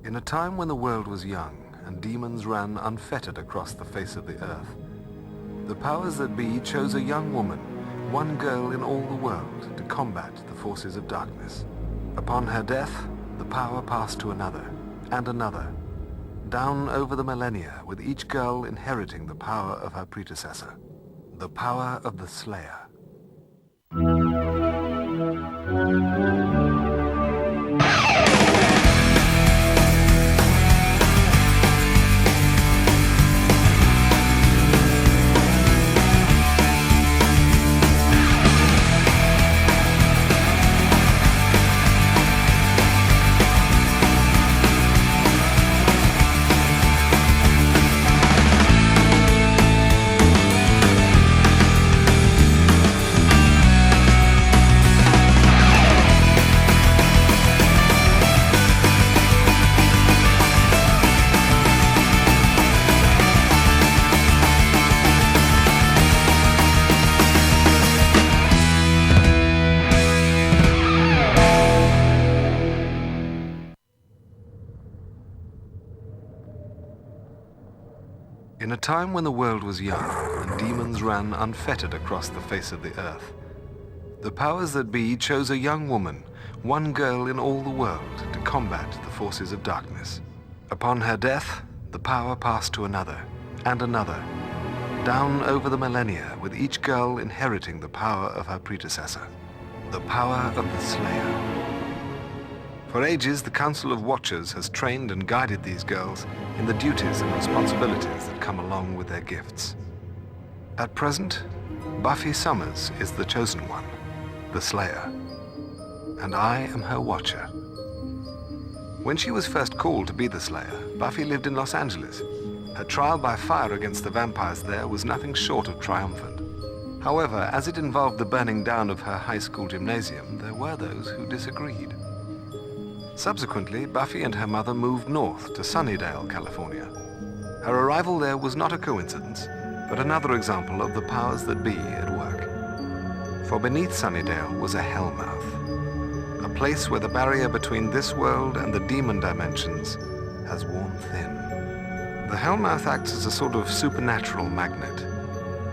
In a time when the world was young and demons ran unfettered across the face of the earth, the powers that be chose a young woman, one girl in all the world, to combat the forces of darkness. Upon her death, the power passed to another, and another, down over the millennia, with each girl inheriting the power of her predecessor, the power of the Slayer. In a time when the world was young and demons ran unfettered across the face of the earth, the powers that be chose a young woman, one girl in all the world, to combat the forces of darkness. Upon her death, the power passed to another, and another, down over the millennia, with each girl inheriting the power of her predecessor, the power of the Slayer. For ages, the Council of Watchers has trained and guided these girls in the duties and responsibilities that come along with their gifts. At present, Buffy Summers is the chosen one, the Slayer, and I am her watcher. When she was first called to be the Slayer, Buffy lived in Los Angeles. Her trial by fire against the vampires there was nothing short of triumphant. However, as it involved the burning down of her high school gymnasium, there were those who disagreed. Subsequently, Buffy and her mother moved north to Sunnydale, California. Her arrival there was not a coincidence, but another example of the powers that be at work. For beneath Sunnydale was a hellmouth, a place where the barrier between this world and the demon dimensions has worn thin. The hellmouth acts as a sort of supernatural magnet,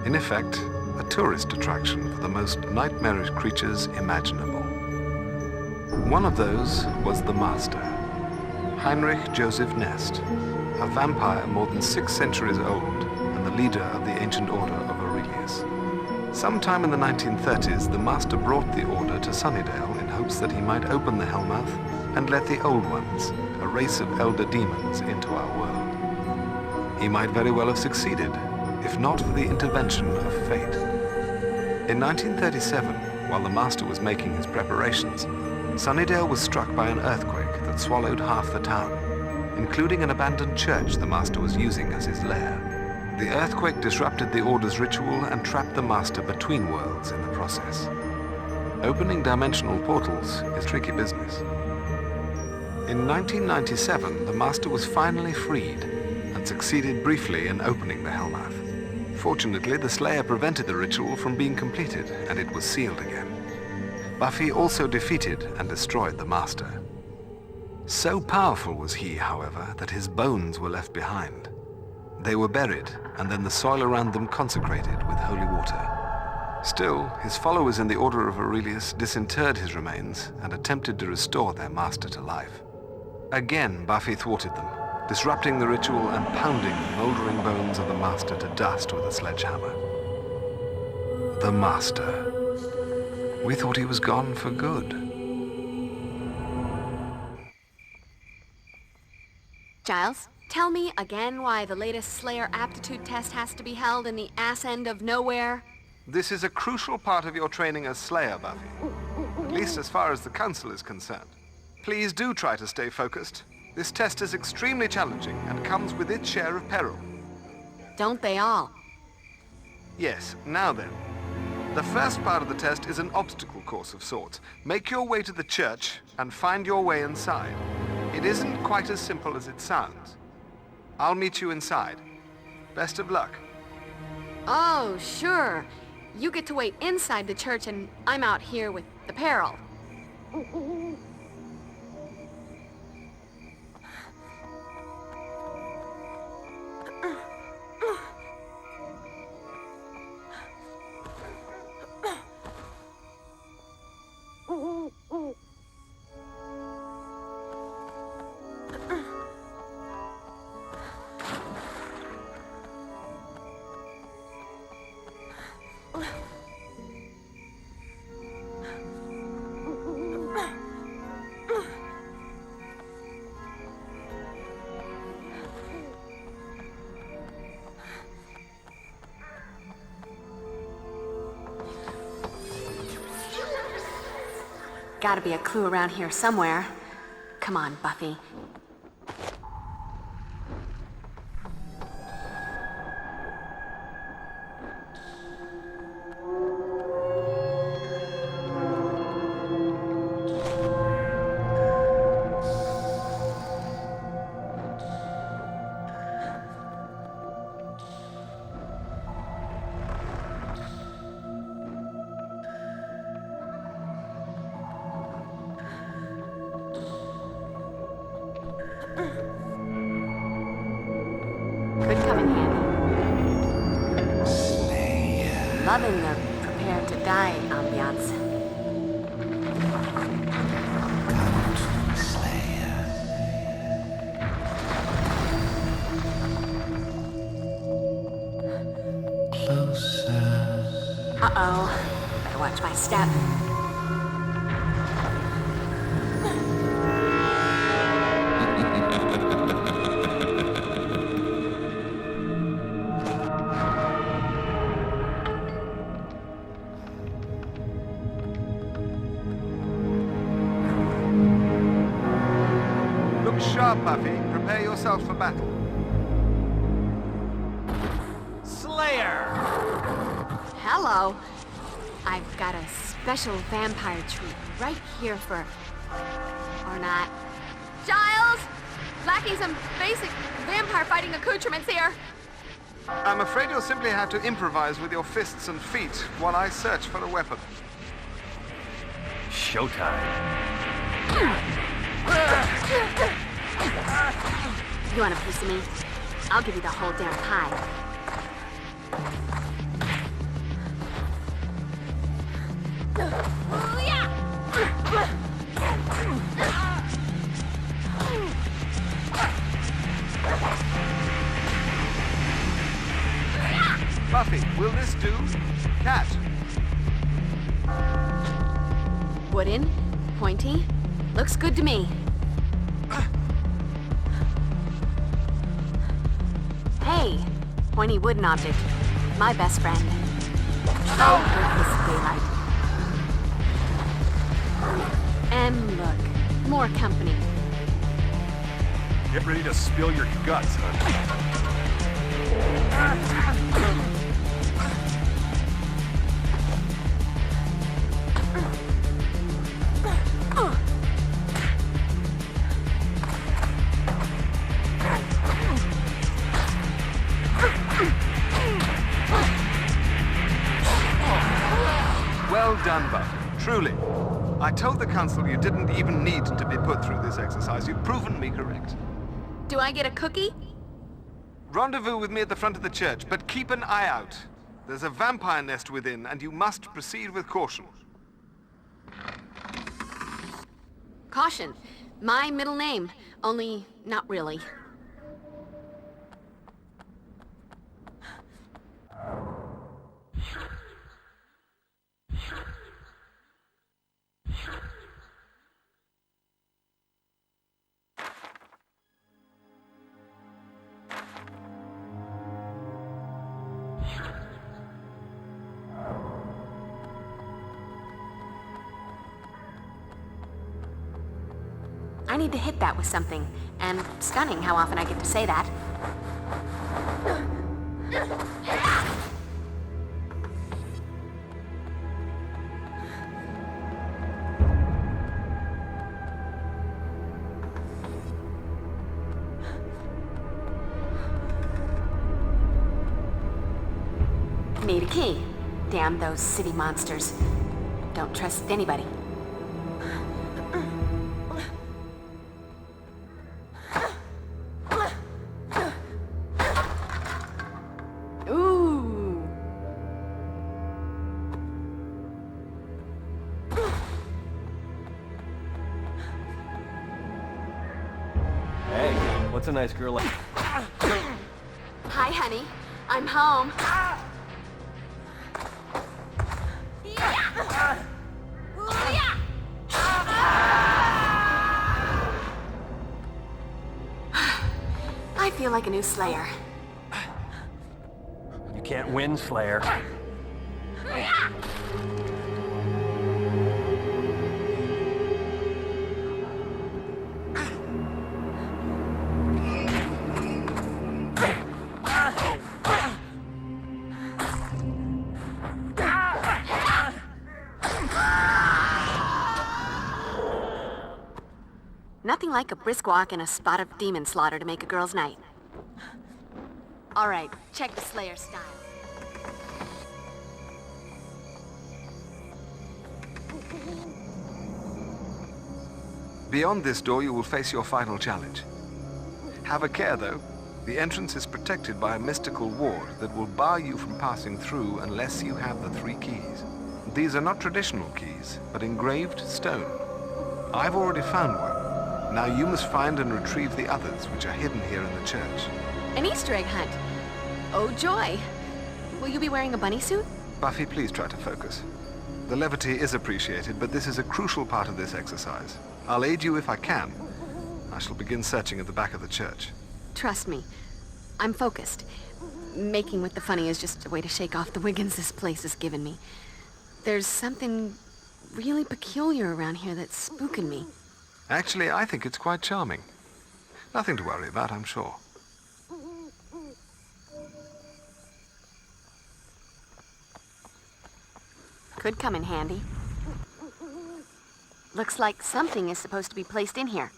in effect, a tourist attraction for the most nightmarish creatures imaginable. One of those was the Master, Heinrich Joseph Nest, a vampire more than 6 centuries old and the leader of the ancient order of Aurelius. Sometime in the 1930s, the Master brought the order to Sunnydale in hopes that he might open the Hellmouth and let the Old Ones, a race of elder demons, into our world. He might very well have succeeded, if not for the intervention of fate. In 1937, while the Master was making his preparations, Sunnydale was struck by an earthquake that swallowed half the town, including an abandoned church the Master was using as his lair. The earthquake disrupted the Order's ritual and trapped the Master between worlds in the process. Opening dimensional portals is tricky business. In 1997, the Master was finally freed and succeeded briefly in opening the Hellmouth. Fortunately, the Slayer prevented the ritual from being completed, and it was sealed again. Buffy also defeated and destroyed the Master. So powerful was he, however, that his bones were left behind. They were buried, and then the soil around them consecrated with holy water. Still, his followers in the Order of Aurelius disinterred his remains and attempted to restore their Master to life. Again, Buffy thwarted them, disrupting the ritual and pounding the moldering bones of the Master to dust with a sledgehammer. The Master. We thought he was gone for good. Giles, tell me again why the latest Slayer aptitude test has to be held in the ass end of nowhere? This is a crucial part of your training as Slayer, Buffy. At least as far as the Council is concerned. Please do try to stay focused. This test is extremely challenging and comes with its share of peril. Don't they all? Yes, now then. The first part of the test is an obstacle course of sorts. Make your way to the church and find your way inside. It isn't quite as simple as it sounds. I'll meet you inside. Best of luck. Oh, sure. You get to wait inside the church and I'm out here with the peril. gotta be a clue around here somewhere. Come on, Buffy. Could come in handy. Loving the prepare to die ambiance. Uh-oh. Better watch my step. Look sharp, Buffy. Prepare yourself for battle. Slayer! Hello. I've got a special vampire treat right here for... or not. Giles! Lacking some basic vampire fighting accoutrements here. I'm afraid you'll simply have to improvise with your fists and feet while I search for a weapon. Showtime. You want a piece of me? I'll give you the whole damn pie. Buffy, will this do? Cat. Wooden, pointy, looks good to me. Hey, pointy wooden object, my best friend. Oh, this daylight. And look, more company. Get ready to spill your guts, honey. Well done, Buffy. Truly. I told the Council you didn't even need to be put through this exercise. You've proven me correct. Do I get a cookie? Rendezvous with me at the front of the church, but keep an eye out. There's a vampire nest within, and you must proceed with caution. Caution. My middle name. Only not really. I need to hit that with something, and stunning how often I get to say that. Need a key. Damn those city monsters. Don't trust anybody. Ooh. Hey, what's a nice girl like? Hi, honey. I'm home. I feel like a new Slayer. You can't win, Slayer. like a brisk walk and a spot of demon slaughter to make a girl's night. All right, check the Slayer style. Beyond this door, you will face your final challenge. Have a care, though. The entrance is protected by a mystical ward that will bar you from passing through unless you have the 3 keys. These are not traditional keys, but engraved stone. I've already found one. Now you must find and retrieve the others, which are hidden here in the church. An Easter egg hunt. Oh, joy. Will you be wearing a bunny suit? Buffy, please try to focus. The levity is appreciated, but this is a crucial part of this exercise. I'll aid you if I can. I shall begin searching at the back of the church. Trust me, I'm focused. Making with the funny is just a way to shake off the Wiggins this place has given me. There's something really peculiar around here that's spooking me. Actually, I think it's quite charming. Nothing to worry about, I'm sure. Could come in handy. Looks like something is supposed to be placed in here.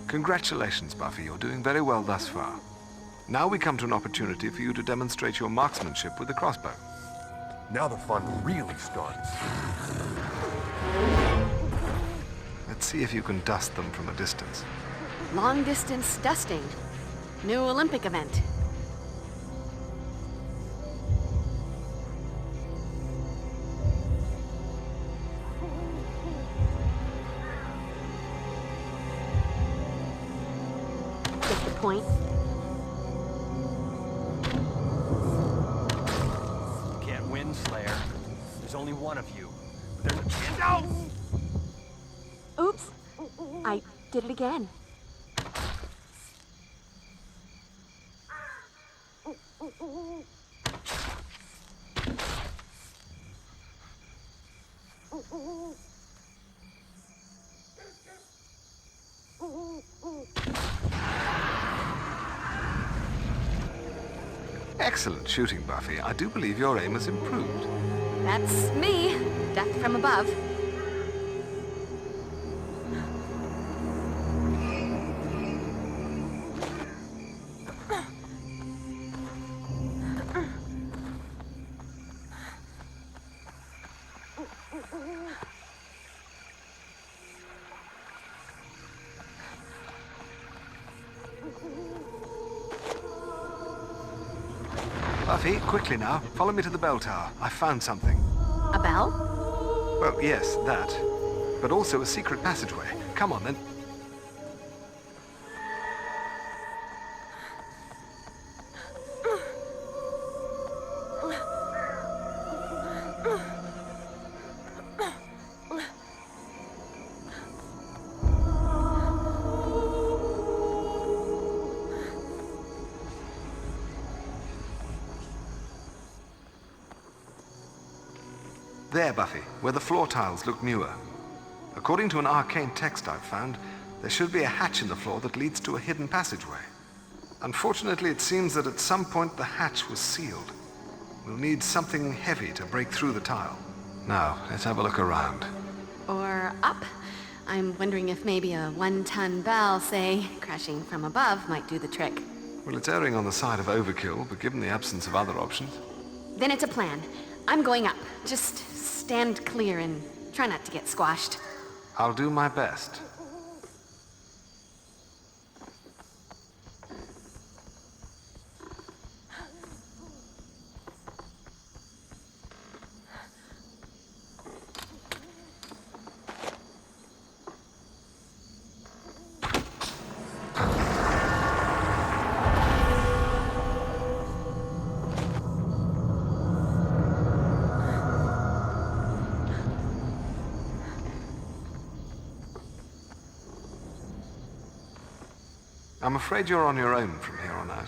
Congratulations, Buffy. You're doing very well thus far. Now we come to an opportunity for you to demonstrate your marksmanship with the crossbow. Now the fun really starts. Let's see if you can dust them from a distance. Long distance dusting. New Olympic event. Get the point? You can't win, Slayer. There's only one of you. But there's a chance. No! Oops. I did it again. Excellent shooting, Buffy. I do believe your aim has improved. That's me. Death from above. Buffy, quickly now. Follow me to the bell tower. I found something. A bell? Well, yes, that. But also a secret passageway. Come on, then. There, Buffy, where the floor tiles look newer. According to an arcane text I've found, there should be a hatch in the floor that leads to a hidden passageway. Unfortunately, it seems that at some point the hatch was sealed. We'll need something heavy to break through the tile. Now, let's have a look around. Or up? I'm wondering if maybe a 1-ton bell, say, crashing from above might do the trick. Well, it's erring on the side of overkill, but given the absence of other options... Then it's a plan. I'm going up. Just stand clear and try not to get squashed. I'll do my best. I'm afraid you're on your own from here on out.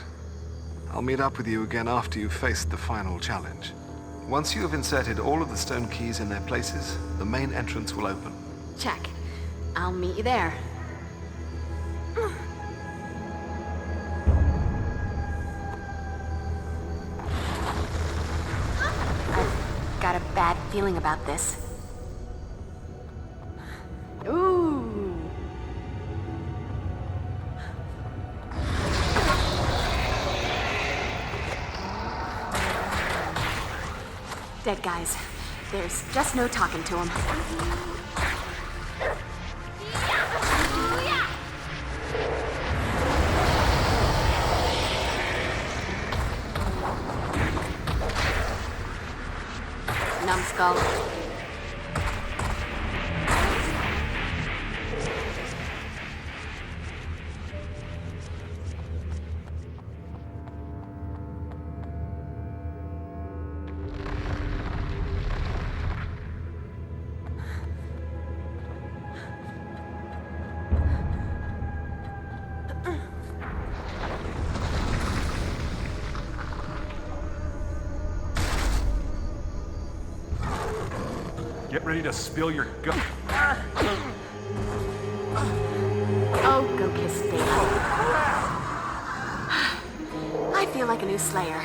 I'll meet up with you again after you've faced the final challenge. Once you have inserted all of the stone keys in their places, the main entrance will open. Check. I'll meet you there. I've got a bad feeling about this. Ooh. Dead guys. There's just no talking to them. Numbskull. Get ready to spill your gut. Oh, go kiss daylight. I feel like a new Slayer.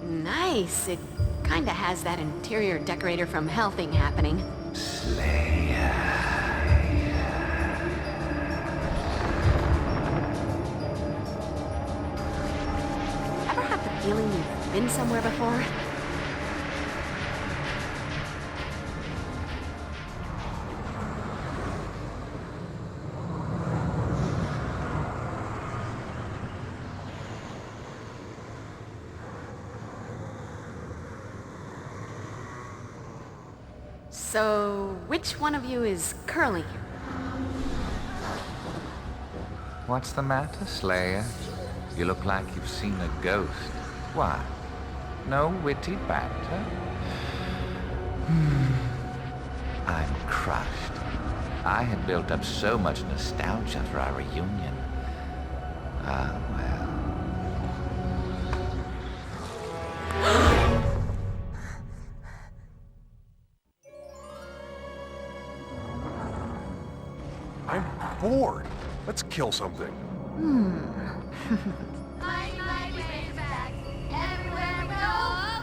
Nice. It kinda has that interior decorator from Hell thing happening. Ever have the feeling you've been somewhere before? So, which one of you is Curly? What's the matter, Slayer? You look like you've seen a ghost. What? No witty banter? I'm crushed. I had built up so much nostalgia for our reunion. Ah, well. I'm bored. Let's kill something. Everywhere we go,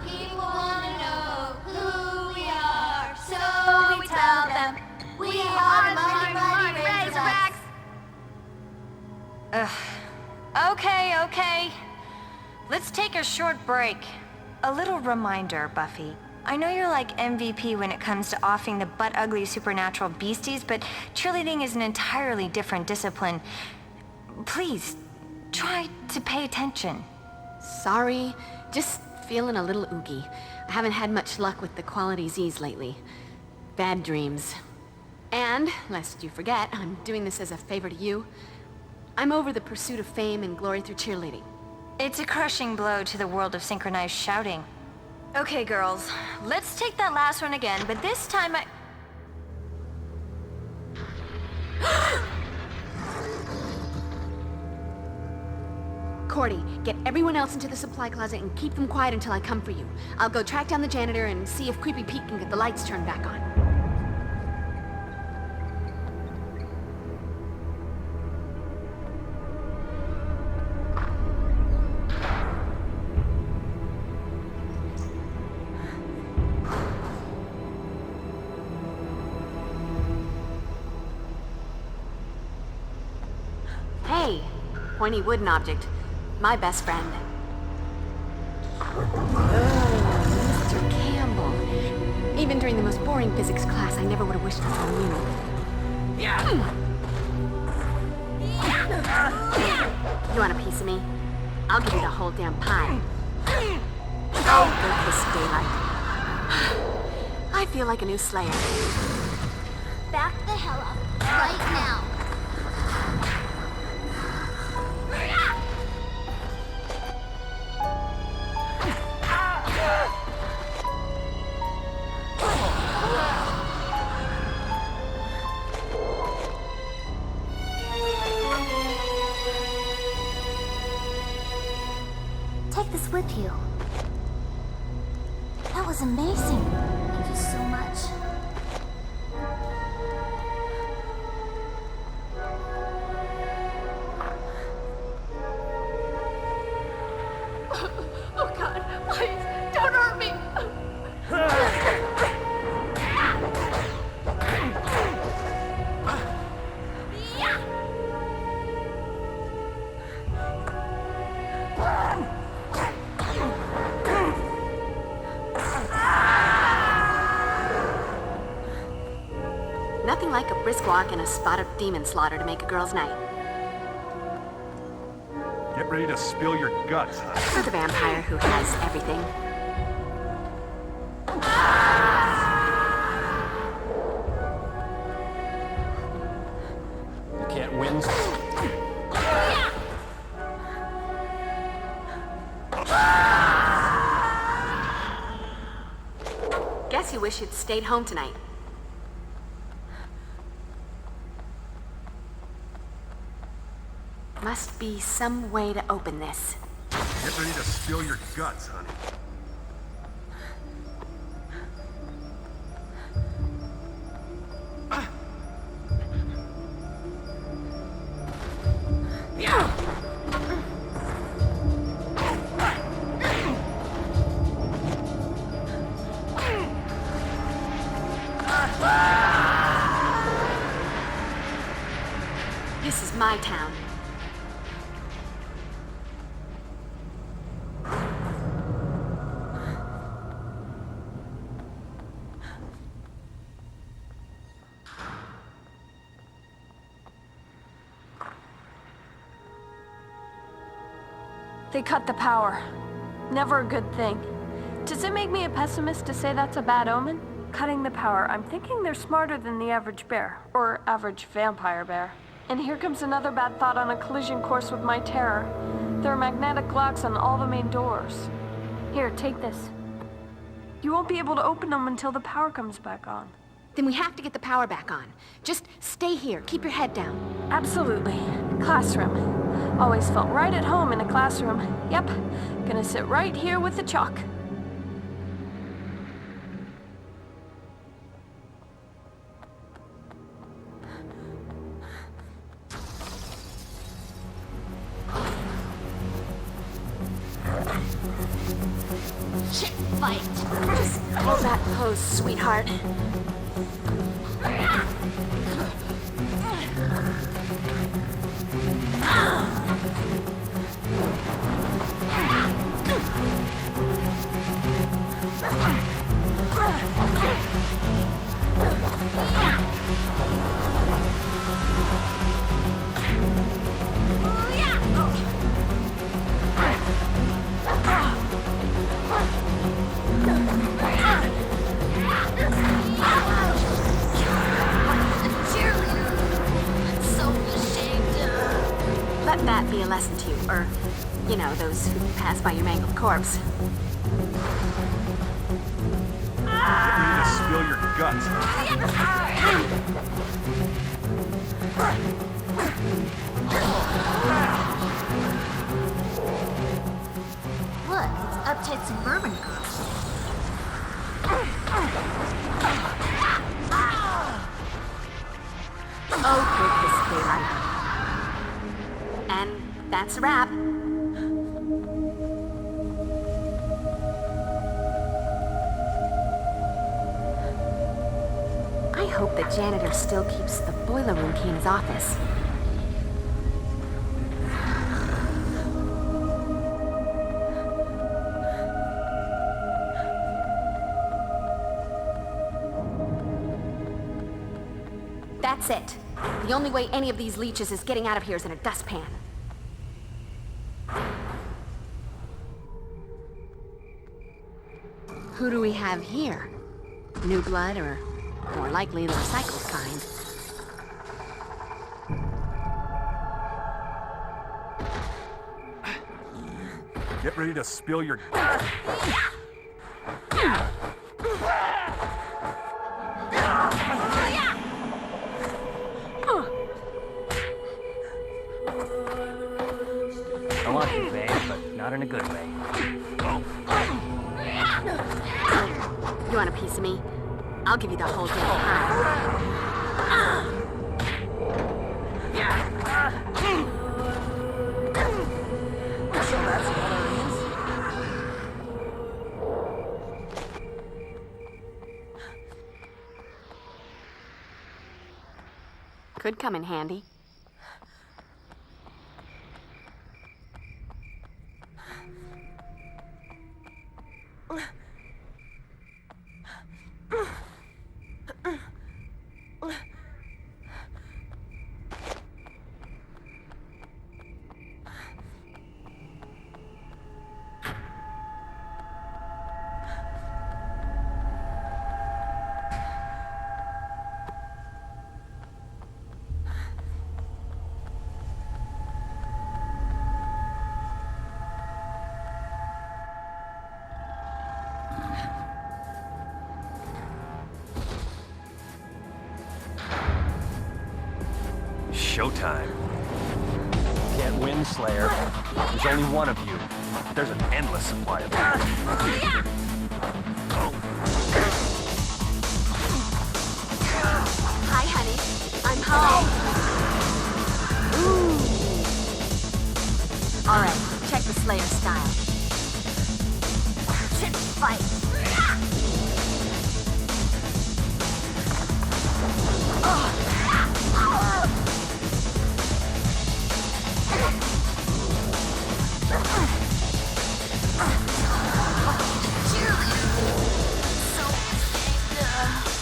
people wanna know who we are. So we tell them we are Mighty Razorbacks. Okay. Let's take a short break. A little reminder, Buffy. I know you're like MVP when it comes to offing the butt-ugly supernatural beasties, but cheerleading is an entirely different discipline. Please, try to pay attention. Sorry, just feeling a little oogie. I haven't had much luck with the quality Z's lately. Bad dreams. And, lest you forget, I'm doing this as a favor to you. I'm over the pursuit of fame and glory through cheerleading. It's a crushing blow to the world of synchronized shouting. Okay, girls, let's take that last one again, but this time Cordy, get everyone else into the supply closet and keep them quiet until I come for you. I'll go track down the janitor and see if Creepy Pete can get the lights turned back on. Hey, pointy wooden object. My best friend. Oh, Mr. Campbell. Even during the most boring physics class, I never would have wished this on you. You want a piece of me? I'll give you the whole damn pie. Oh, good this daylight. I feel like a new Slayer. Back the hell up right now. Take this with you. That was amazing. Thank you so much. Oh God, please, don't hurt me. Nothing like a brisk walk and a spot of demon slaughter to make a girl's night. Get ready to spill your guts, huh? For the vampire who has everything. You can't win. Guess you wish you'd stayed home tonight. Must be some way to open this. Get ready to spill your guts, honey. This is my town. They cut the power. Never a good thing. Does it make me a pessimist to say that's a bad omen? Cutting the power, I'm thinking they're smarter than the average bear, or average vampire bear. And here comes another bad thought on a collision course with my terror. There are magnetic locks on all the main doors. Here, take this. You won't be able to open them until the power comes back on. Then we have to get the power back on. Just stay here. Keep your head down. Absolutely. Classroom. Always felt right at home in a classroom. Yep. Gonna sit right here with the chalk. Shit, fight. Just hold that pose, sweetheart. Let that be a lesson to you, or, you know, those who pass by your mangled corpse. Get ready to spill your guts, Look, it's uptight suburban girl. Oh, goodness, daylight. And that's a wrap. I hope the janitor still keeps the boiler room key in his office. That's it. The only way any of these leeches is getting out of here is in a dustpan. Who do we have here? New blood, or more likely the recycled kind? Get ready to spill your... I want you, babe, but not in a good way. You want a piece of me? I'll give you the whole damn pie. So that's what it is. Could come in handy. Showtime. Can't win, Slayer. There's only one of you. There's an endless supply of them. Hi, honey. I'm home. Ooh. All right, check the Slayer style. Chip fight.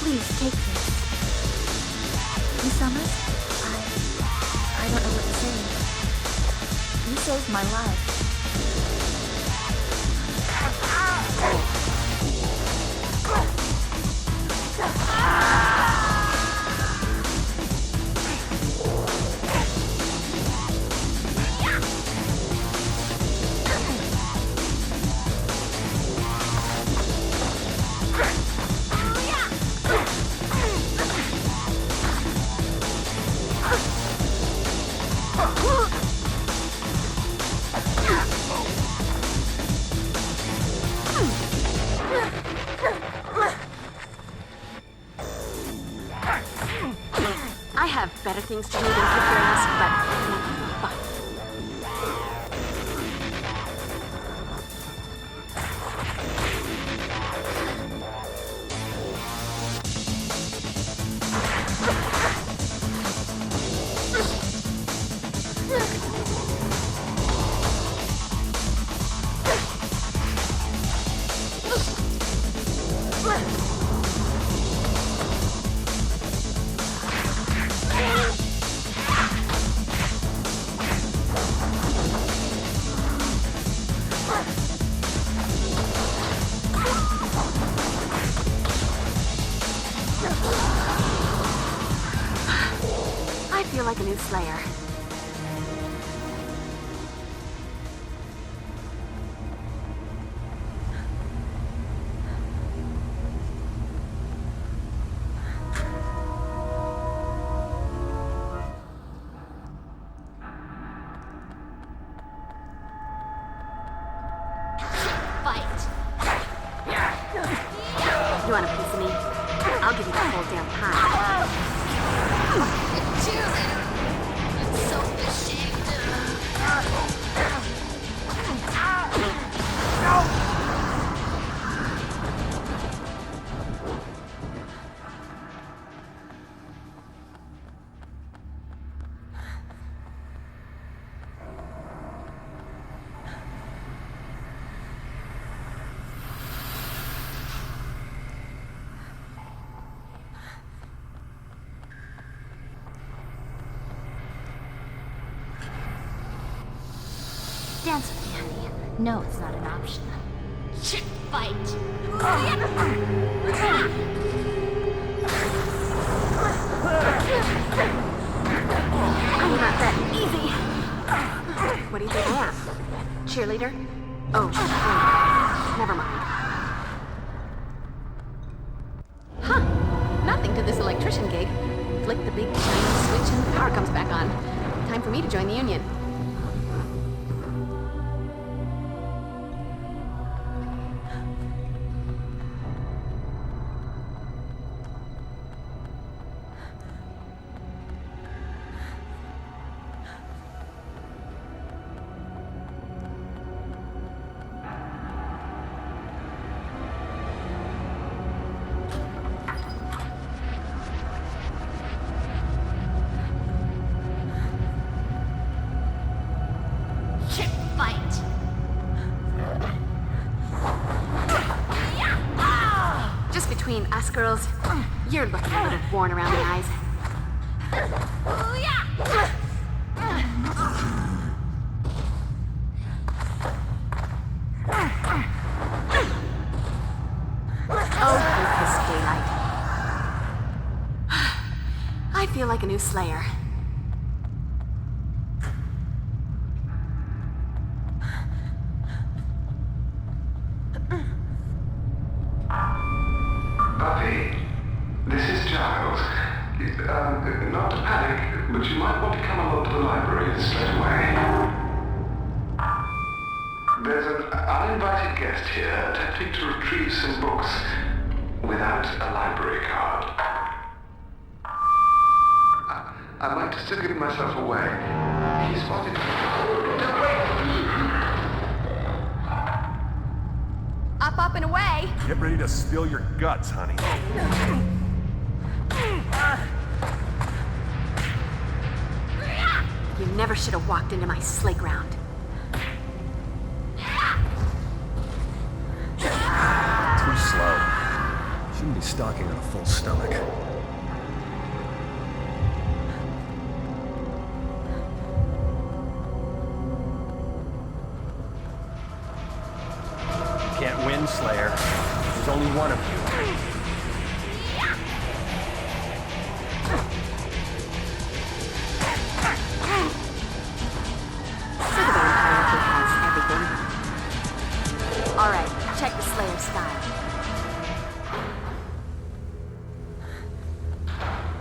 Please take this. Miss Summers, I don't know what to say. You saved my life. I have better things to do than kick your ass, but... I feel like a new Slayer. You want a piece of me? I'll give you the whole damn pie. Cheerleader! I'm so ashamed. Dance with me, honey. No, it's not an option. Shit! fight. I'm not that easy. What do you think I am? Cheerleader? Oh, wait. Never mind. Huh. Nothing to this electrician gig. Flick the big shiny switch and the power comes back on. Time for me to join the union. Us girls, you're looking a little worn around the eyes. Oh, goodness daylight. I feel like a new Slayer. Buffy, this is Giles. Not to panic, but you might want to come along to the library straight away. There's an uninvited guest here attempting to retrieve some books without a library card. I'd like to still give myself away. He spotted... Don't wait! Up and away! Get ready to spill your guts, honey. You never should have walked into my sleigh ground. Too slow. Shouldn't be stalking on a full stomach. Can't win, Slayer. There's only one of you. So the vampire who has everything. Alright, check the Slayer style.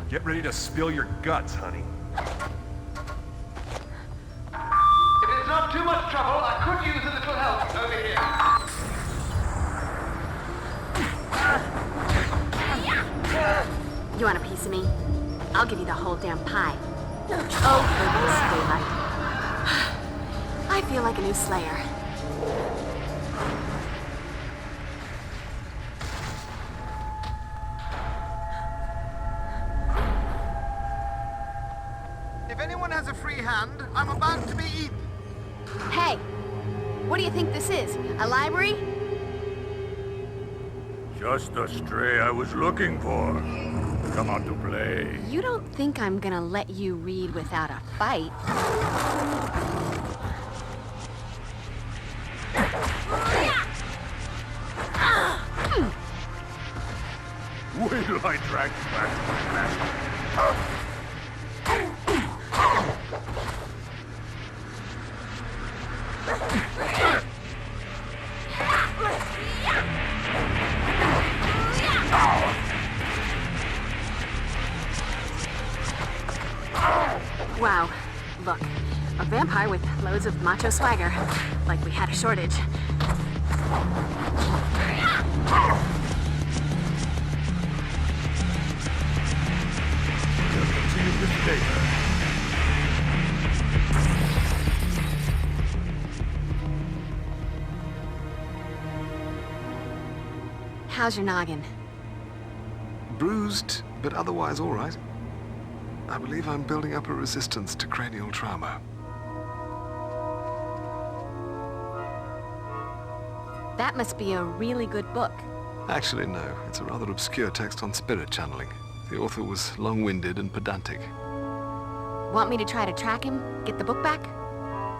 Get ready to spill your guts, honey. If it's not too much trouble, I could use a little help over here. You want a piece of me? I'll give you the whole damn pie. Oh, goodness daylight. I feel like a new Slayer. If anyone has a free hand, I'm about to be eaten. Hey, what do you think this is? A library? Just the stray I was looking for. Come out to play. You don't think I'm gonna let you read without a fight? Wait till I drag you back to my master. Wow. Look, a vampire with loads of macho swagger. Like we had a shortage. See you this later. How's your noggin? Bruised, but otherwise all right. I believe I'm building up a resistance to cranial trauma. That must be a really good book. Actually, no. It's a rather obscure text on spirit channeling. The author was long-winded and pedantic. Want me to try to track him? Get the book back?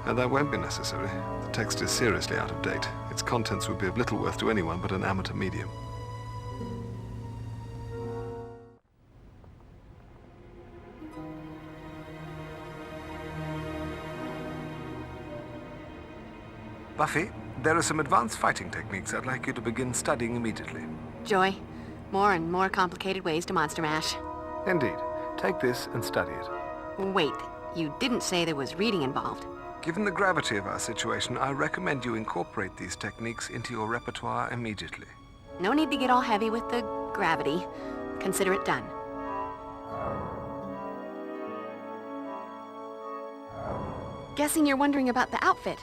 And that won't be necessary. The text is seriously out of date, Its contents would be of little worth to anyone but an amateur medium. Buffy, there are some advanced fighting techniques I'd like you to begin studying immediately. Joy, more and more complicated ways to monster mash. Indeed. Take this and study it. Wait, you didn't say there was reading involved. Given the gravity of our situation, I recommend you incorporate these techniques into your repertoire immediately. No need to get all heavy with the gravity. Consider it done. Guessing you're wondering about the outfit.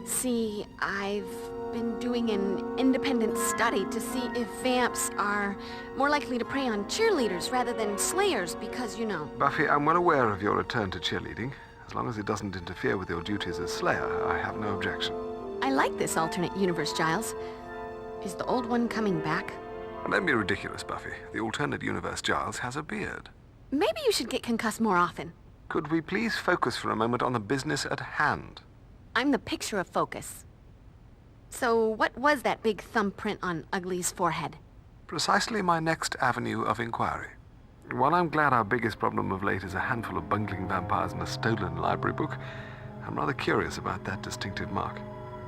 See, I've been doing an independent study to see if vamps are more likely to prey on cheerleaders rather than slayers because, you know... Buffy, I'm well aware of your return to cheerleading. As long as it doesn't interfere with your duties as Slayer, I have no objection. I like this alternate universe, Giles. Is the old one coming back? Don't be ridiculous, Buffy. The alternate universe Giles has a beard. Maybe you should get concussed more often. Could we please focus for a moment on the business at hand? I'm the picture of focus. So what was that big thumbprint on Ugly's forehead? Precisely my next avenue of inquiry. While I'm glad our biggest problem of late is a handful of bungling vampires and a stolen library book, I'm rather curious about that distinctive mark.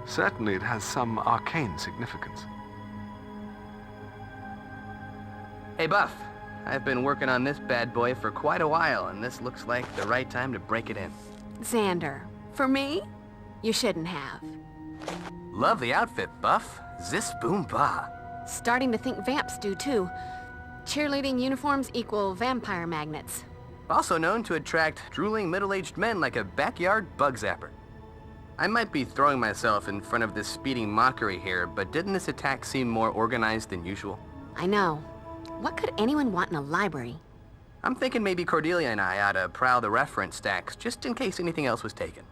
Certainly it has some arcane significance. Hey, Buff. I've been working on this bad boy for quite a while, and this looks like the right time to break it in. Xander, for me? You shouldn't have. Love the outfit, Buff. Zis boom ba. Starting to think vamps do, too. Cheerleading uniforms equal vampire magnets. Also known to attract drooling middle-aged men like a backyard bug zapper. I might be throwing myself in front of this speeding mockery here, but didn't this attack seem more organized than usual? I know. What could anyone want in a library? I'm thinking maybe Cordelia and I ought to prowl the reference stacks, just in case anything else was taken.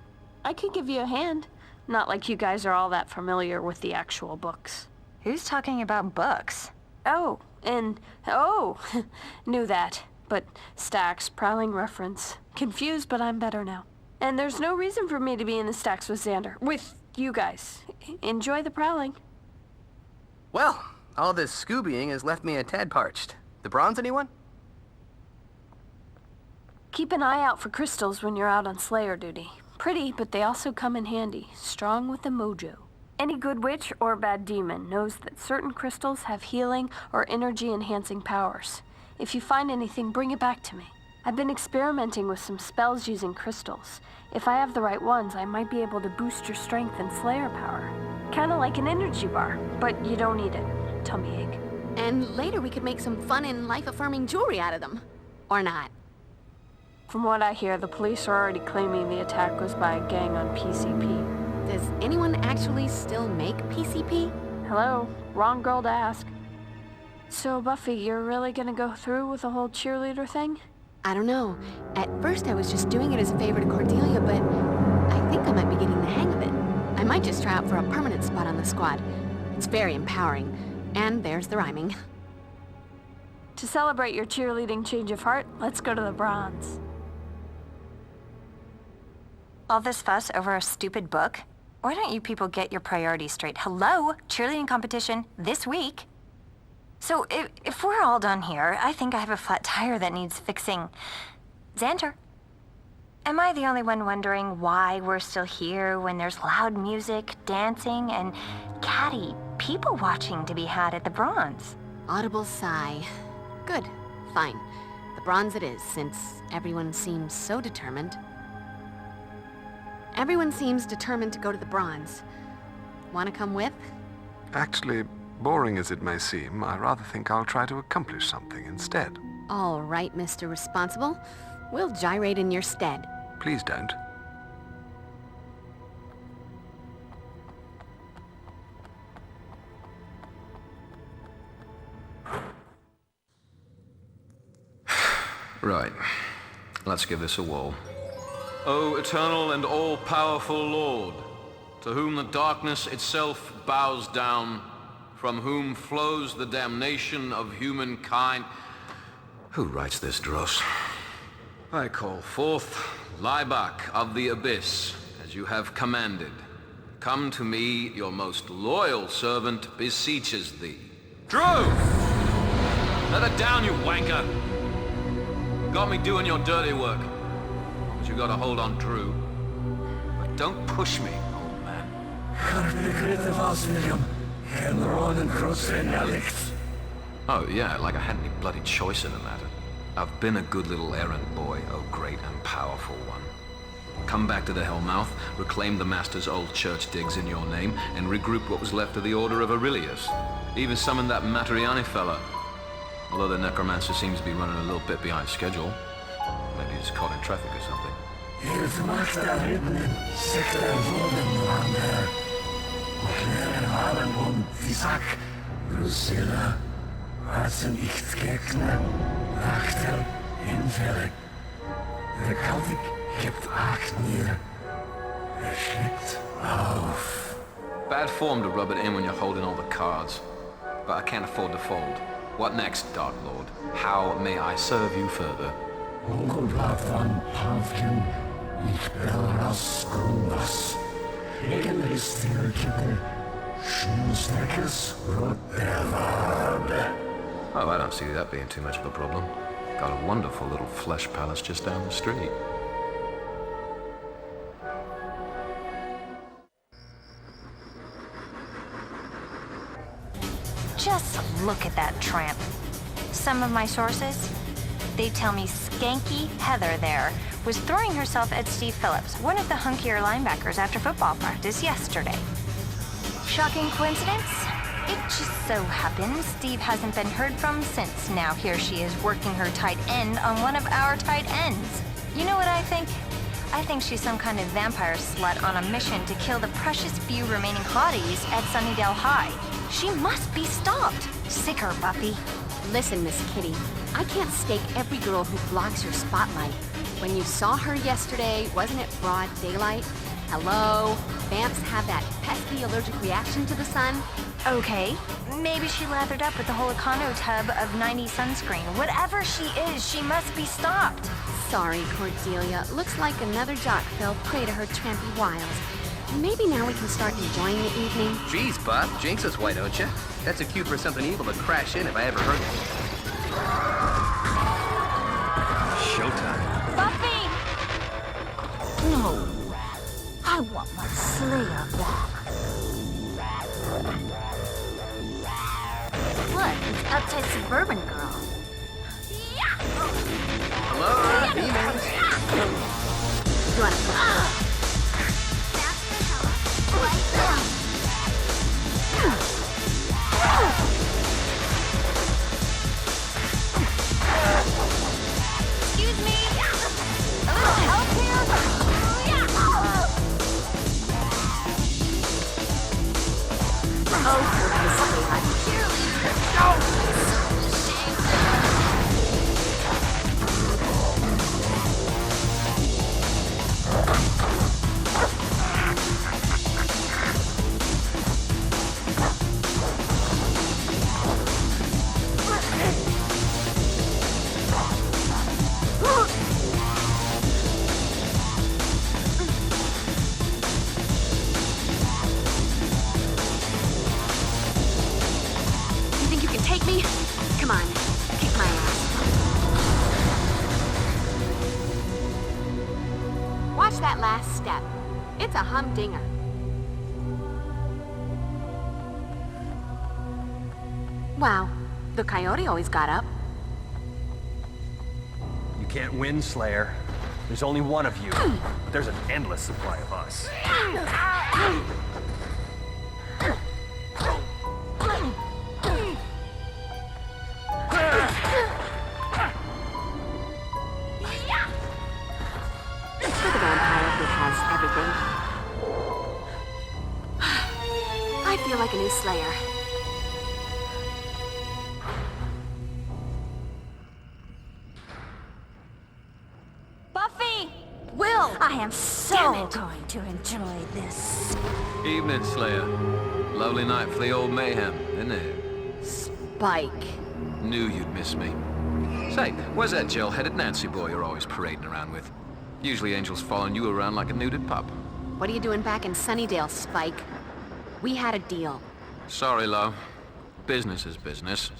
I could give you a hand. Not like you guys are all that familiar with the actual books. Who's talking about books? Oh, knew that. But stacks, prowling reference. Confused, but I'm better now. And there's no reason for me to be in the stacks with Xander. With you guys. Enjoy the prowling. Well, all this Scoobying has left me a tad parched. The bronze, anyone? Keep an eye out for crystals when you're out on Slayer duty. Pretty, but they also come in handy. Strong with the mojo. Any good witch or bad demon knows that certain crystals have healing or energy-enhancing powers. If you find anything, bring it back to me. I've been experimenting with some spells using crystals. If I have the right ones, I might be able to boost your strength and Slayer power. Kinda like an energy bar, but you don't need it. Tummy ache. And later we could make some fun and life-affirming jewelry out of them. Or not. From what I hear, the police are already claiming the attack was by a gang on PCP. Does anyone actually still make PCP? Hello? Wrong girl to ask. So, Buffy, you're really gonna go through with the whole cheerleader thing? I don't know. At first I was just doing it as a favor to Cordelia, but I think I might be getting the hang of it. I might just try out for a permanent spot on the squad. It's very empowering. And there's the rhyming. To celebrate your cheerleading change of heart, let's go to the bronze. All this fuss over a stupid book? Why don't you people get your priorities straight? Hello? Cheerleading competition this week. So if we're all done here, I think I have a flat tire that needs fixing. Xander, am I the only one wondering why we're still here when there's loud music, dancing, and catty people watching to be had at the bronze? Audible sigh. Good. Fine. The bronze it is, since everyone seems so determined. Everyone seems determined to go to the bronze. Want to come with? Actually, boring as it may seem, I rather think I'll try to accomplish something instead. All right, Mr. Responsible. We'll gyrate in your stead. Please don't. Right. Let's give this a whirl. O eternal and all-powerful Lord, to whom the darkness itself bows down, from whom flows the damnation of humankind. Who writes this dross? I call forth Liebach of the Abyss, as you have commanded. Come to me, your most loyal servant beseeches thee. Drew! Let her down, you wanker! Got me doing your dirty work. But you gotta hold on, Drew. But don't push me, old man. Oh yeah, like I had any bloody choice in the matter. I've been a good little errand boy, oh great and powerful one. Come back to the Hellmouth, reclaim the Master's old church digs in your name, and regroup what was left of the Order of Aurelius. Even summon that Materiani fella. Although the necromancer seems to be running a little bit behind schedule. Maybe he's caught in traffic or something. Bad form to rub it in when you're holding all the cards. But I can't afford to fold. What next, Dark Lord? How may I serve you further? Oh, I don't see that being too much of a problem. Got a wonderful little flesh palace just down the street. Just look at that tramp. Some of my sources, they tell me Skanky Heather there was throwing herself at Steve Phillips, one of the hunkier linebackers after football practice yesterday. Shocking coincidence? It just so happens Steve hasn't been heard from since. Now here she is working her tight end on one of our tight ends. You know what I think? I think she's some kind of vampire slut on a mission to kill the precious few remaining hotties at Sunnydale High. She must be stopped. Sick her, Buffy. Listen, Miss Kitty, I can't stake every girl who blocks your spotlight. When you saw her yesterday, wasn't it broad daylight? Hello? Vamps have that pesky allergic reaction to the sun. Okay, maybe she lathered up with the whole econo tub of 90 sunscreen. Whatever she is, she must be stopped. Sorry, Cordelia. Looks like another jock fell prey to her trampy wiles. Maybe now we can start enjoying the evening. Jeez, Bob, jinx us, why don't you? That's a cue for something evil to crash in if I ever heard one. Showtime. Buffy! No. I want my Slayer back. What? It's uptight suburban girl. Hello, demons. You wanna Excuse me? A little help here? Oh, for God's sake, I'm cheerleader. That last step. It's a humdinger. Wow, the coyote always got up. You can't win, Slayer. There's only one of you. There's an endless supply of us. I feel like a new Slayer. Buffy! Will! I am so going to enjoy this. Evening, Slayer. Lovely night for the old mayhem, isn't it? Spike. Knew you'd miss me. Say, where's that gel-headed Nancy boy you're always parading around with? Usually Angel's following you around like a nuded pup. What are you doing back in Sunnydale, Spike? We had a deal. Sorry, Lo. Business is business.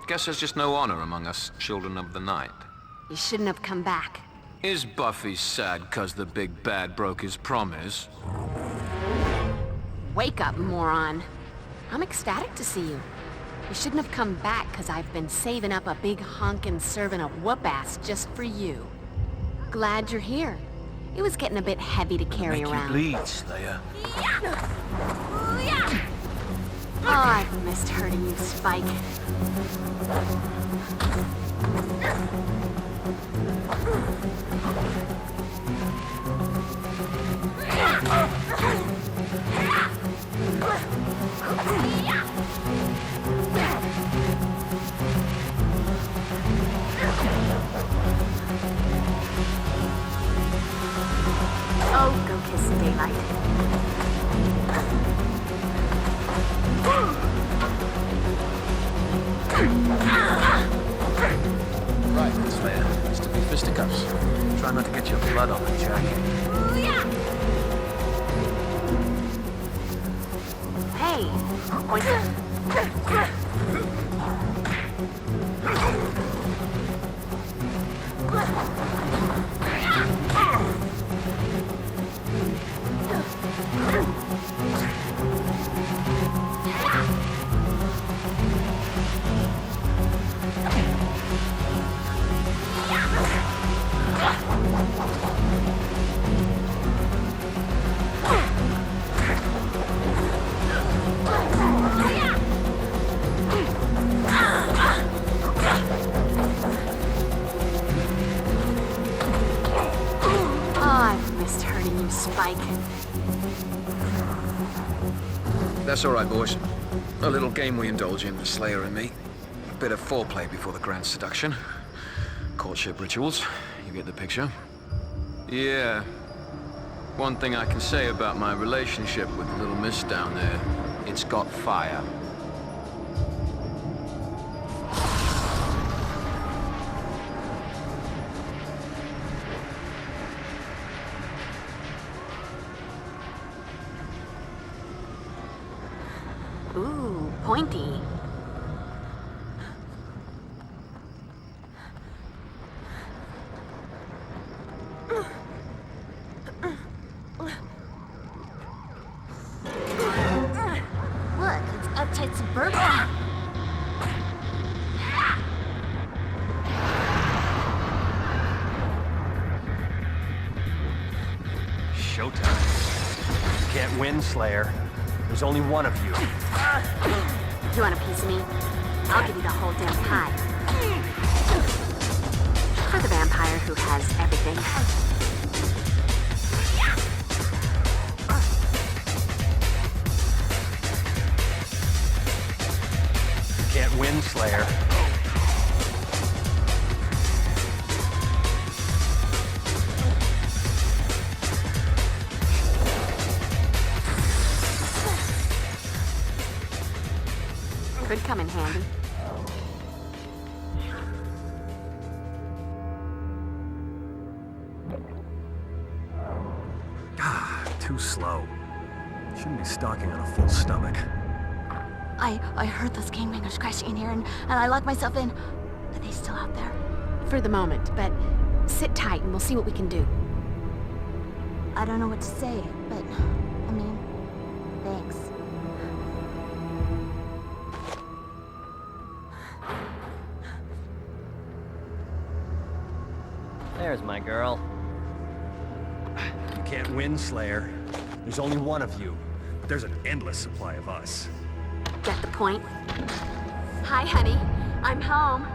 Guess there's just no honor among us children of the night. You shouldn't have come back. Is Buffy sad 'cause the big bad broke his promise? Wake up, moron. I'm ecstatic to see you. You shouldn't have come back 'cause I've been saving up a big honkin' serving of whoop-ass just for you. Glad you're here. It was getting a bit heavy to carry around. Make you bleed, Slayer. Oh, I've missed hurting you, Spike. Oh, go kiss daylight. Right, Slayer. Needs to be fisticuffs. Try not to get your blood on the jacket. Hey, Spike. That's all right, boys. A little game we indulge in, the Slayer and me. A bit of foreplay before the grand seduction. Courtship rituals. You get the picture? Yeah. One thing I can say about my relationship with the little miss down there, it's got fire. Ooh, pointy. Look, it's uptight suburban. Showtime. You can't win, Slayer. There's only one of you. You want a piece of me? I'll give you the whole damn pie. For the vampire who has everything. You can't win, Slayer. Could come in handy. Too slow. Shouldn't be stalking on a full stomach. I heard those gangbangers crashing in here and I locked myself in. Are they still out there? For the moment, but sit tight and we'll see what we can do. I don't know what to say, but I mean, thanks. There's my girl. You can't win, Slayer. There's only one of you. But there's an endless supply of us. Get the point? Hi, honey. I'm home.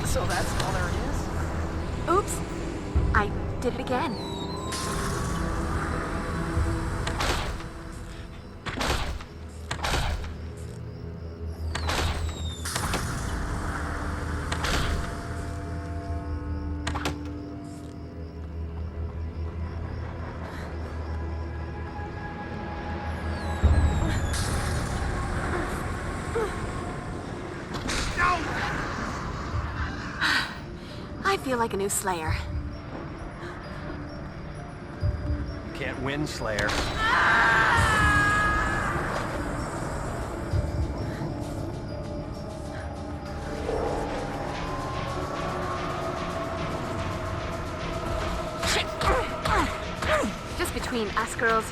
So that's all there is? Oops. I did it again. feel like a new Slayer. You can't win, Slayer. Just between us girls,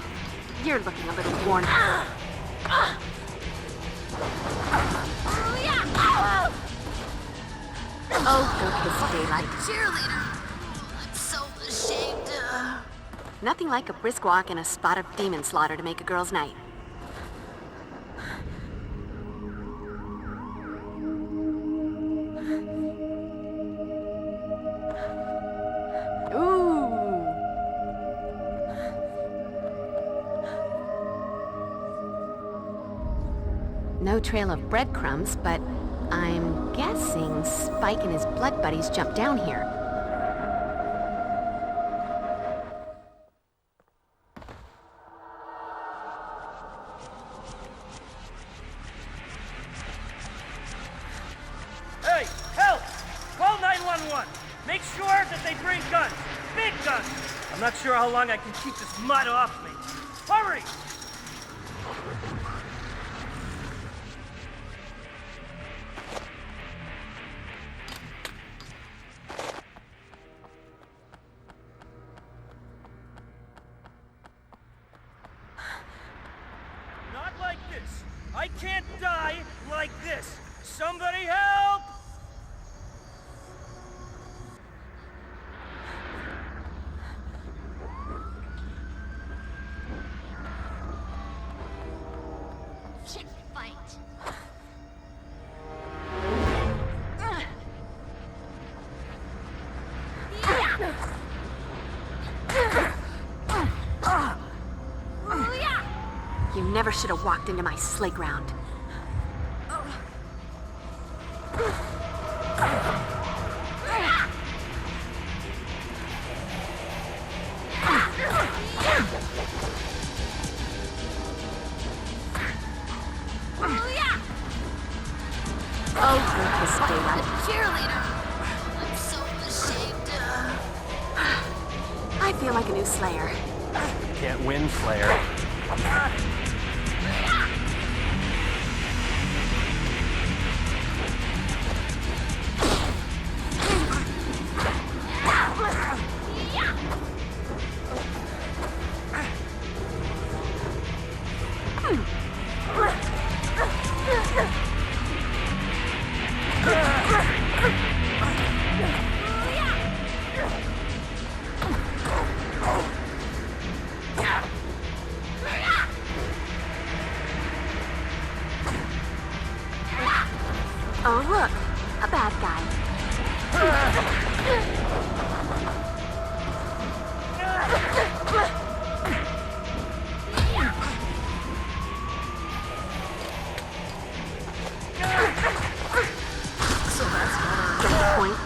you're looking a little worn out. Oh, go kiss daylight. Cheerleader. I'm so ashamed. Nothing like a brisk walk and a spot of demon slaughter to make a girl's night. Ooh. No trail of breadcrumbs, but I'm guessing Spike and his blood buddies jumped down here. Hey, help! Call 911. Make sure that they bring guns. Big guns. I'm not sure how long I can keep this mud off me. Hurry! Not like this. I can't die like this. Somebody help! Shit fight. You never should have walked into my sleigh ground. Oh, good kiss daylight. Cheerleader. I'm so ashamed. I feel like a new Slayer. You can't win, Slayer. Oh, look, a bad guy. So that's Get the point.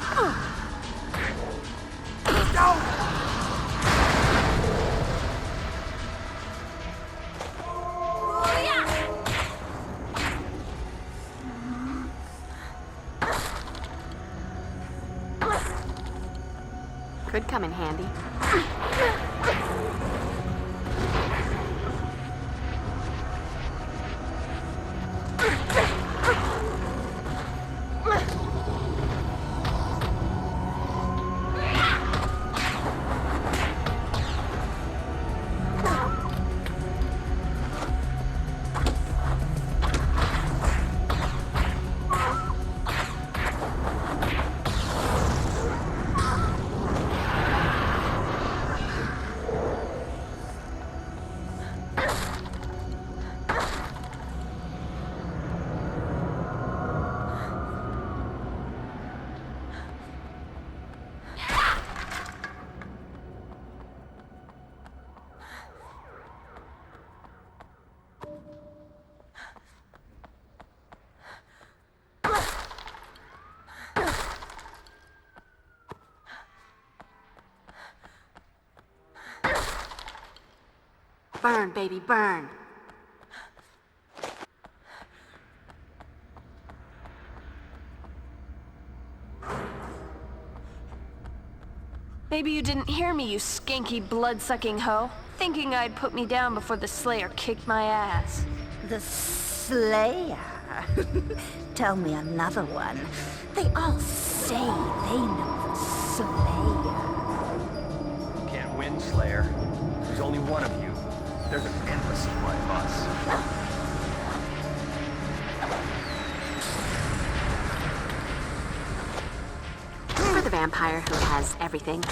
Could come in handy. Burn, baby, burn. Maybe you didn't hear me, you skanky blood-sucking hoe. Thinking I'd put me down before the Slayer kicked my ass. The Slayer? Tell me another one. They all say they know the Slayer. You can't win, Slayer. There's only one of you. There's an endless supply of us. For the vampire who has everything.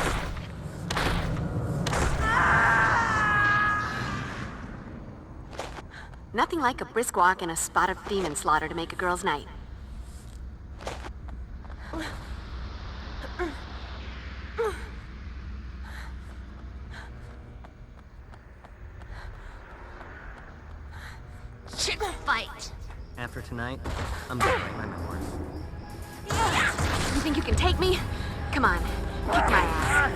Nothing like a brisk walk and a spot of demon slaughter to make a girl's night. Chick fight. After tonight, I'm burying my memoirs. You think you can take me? Come on, kick my ass.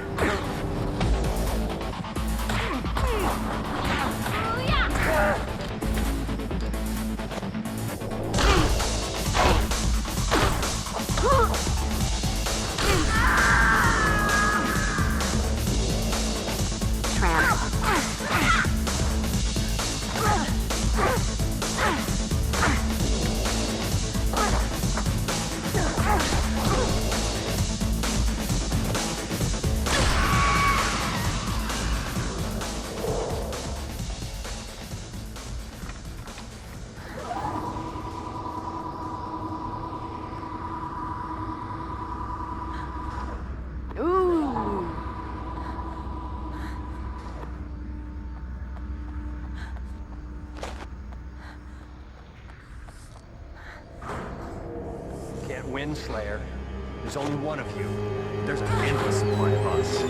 Win, Slayer. There's only one of you. There's an endless supply of us.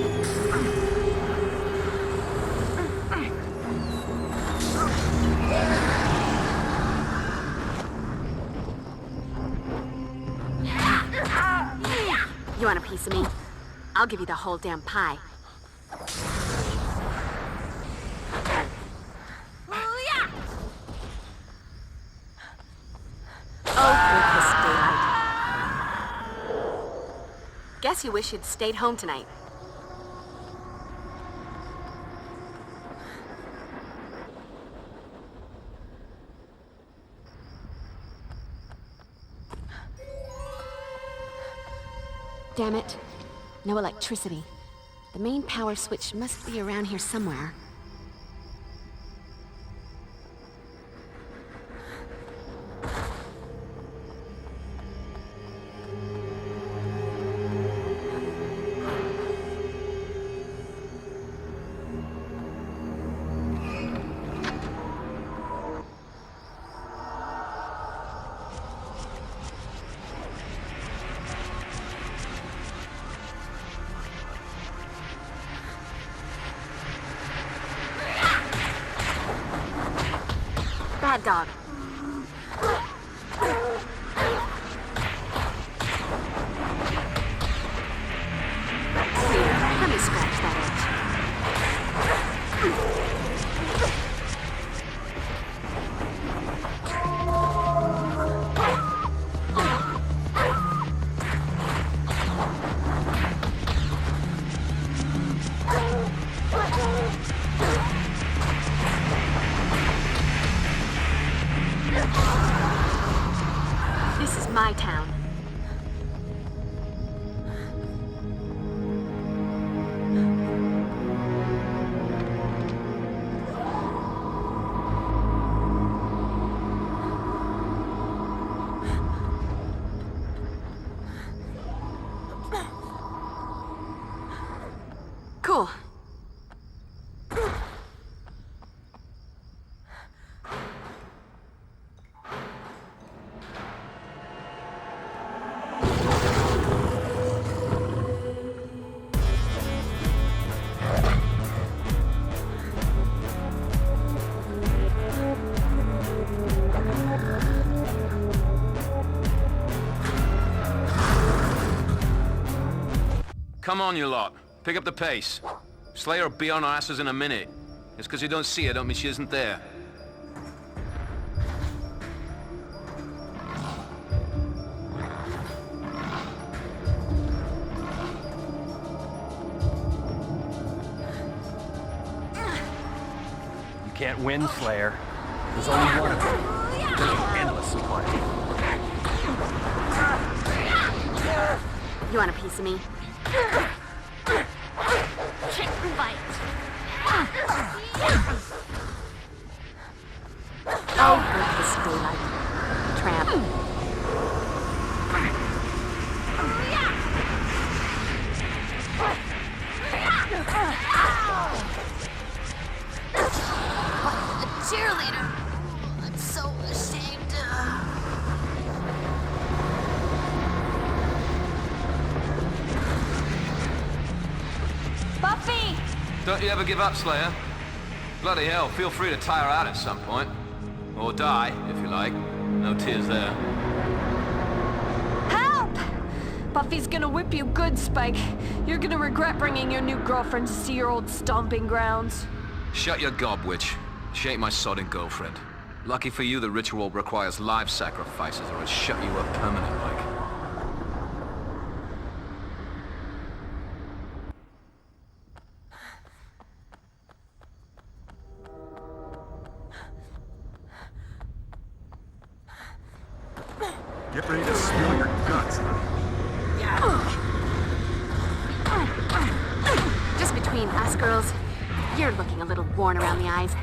You want a piece of me? I'll give you the whole damn pie. Guess you wish you'd stayed home tonight. Damn it. No electricity. The main power switch must be around here somewhere. Bad dog. Here, let me scratch that itch. This is my town. Cool. Come on, you lot. Pick up the pace. Slayer will be on our asses in a minute. Just because you don't see her don't mean she isn't there. can't win, Slayer. There's only one of you. There's an endless supply. You want a piece of me? Chick fight. Oh, break this daylight. Tramp. A cheerleader. I'm so ashamed. Buffy! Don't you ever give up, Slayer. Bloody hell, feel free to tire out at some point. Or die, if you like. No tears there. Help! Buffy's gonna whip you good, Spike. You're gonna regret bringing your new girlfriend to see your old stomping grounds. Shut your gob, witch. She ain't my sodding girlfriend. Lucky for you, the ritual requires live sacrifices, or it'd shut you up permanent like. Get ready to spill your guts. Just between us girls, you're looking a little worn around the eyes.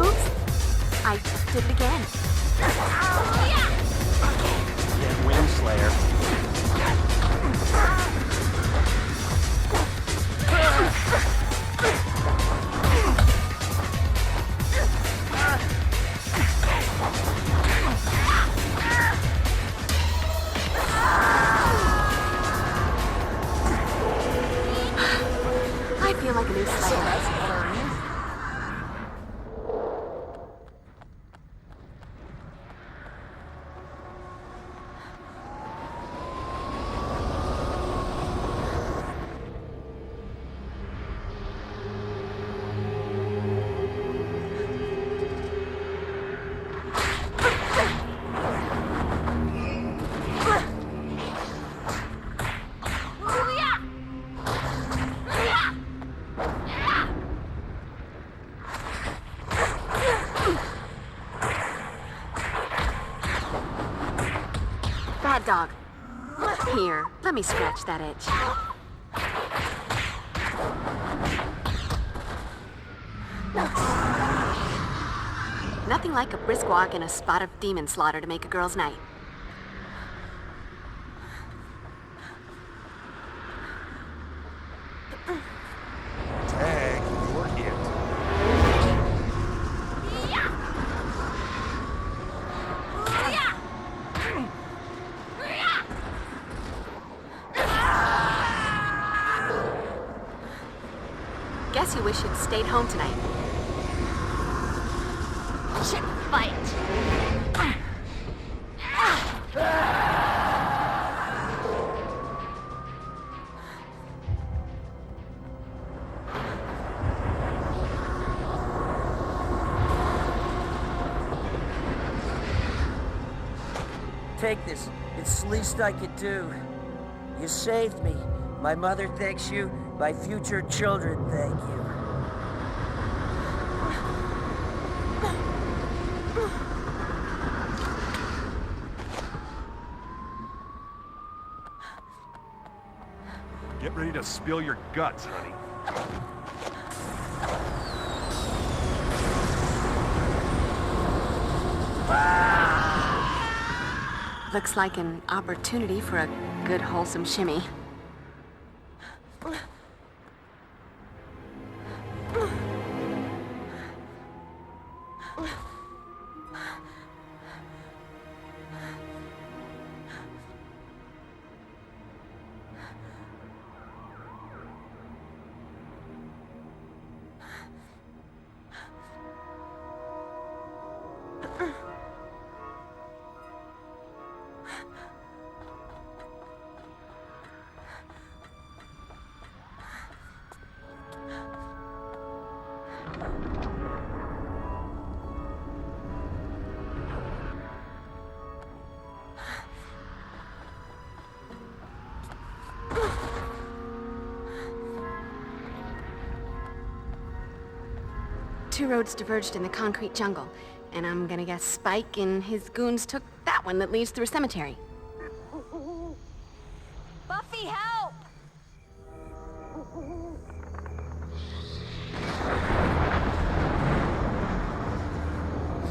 Oops, I did it again. Can't win, Slayer. I feel like a new Slayer. Bad dog. Here, let me scratch that itch. Nothing like a brisk walk and a spot of demon slaughter to make a girl's night. Tag, you're it. Guess you wish you'd stayed home tonight. Chick fight. Take this. It's the least I could do. You saved me. My mother thanks you. My future children thank you. Get ready to spill your guts, honey. Looks like an opportunity for a good wholesome shimmy. two roads diverged in the concrete jungle, and I'm gonna guess Spike and his goons took that one that leads through a cemetery. Buffy, help!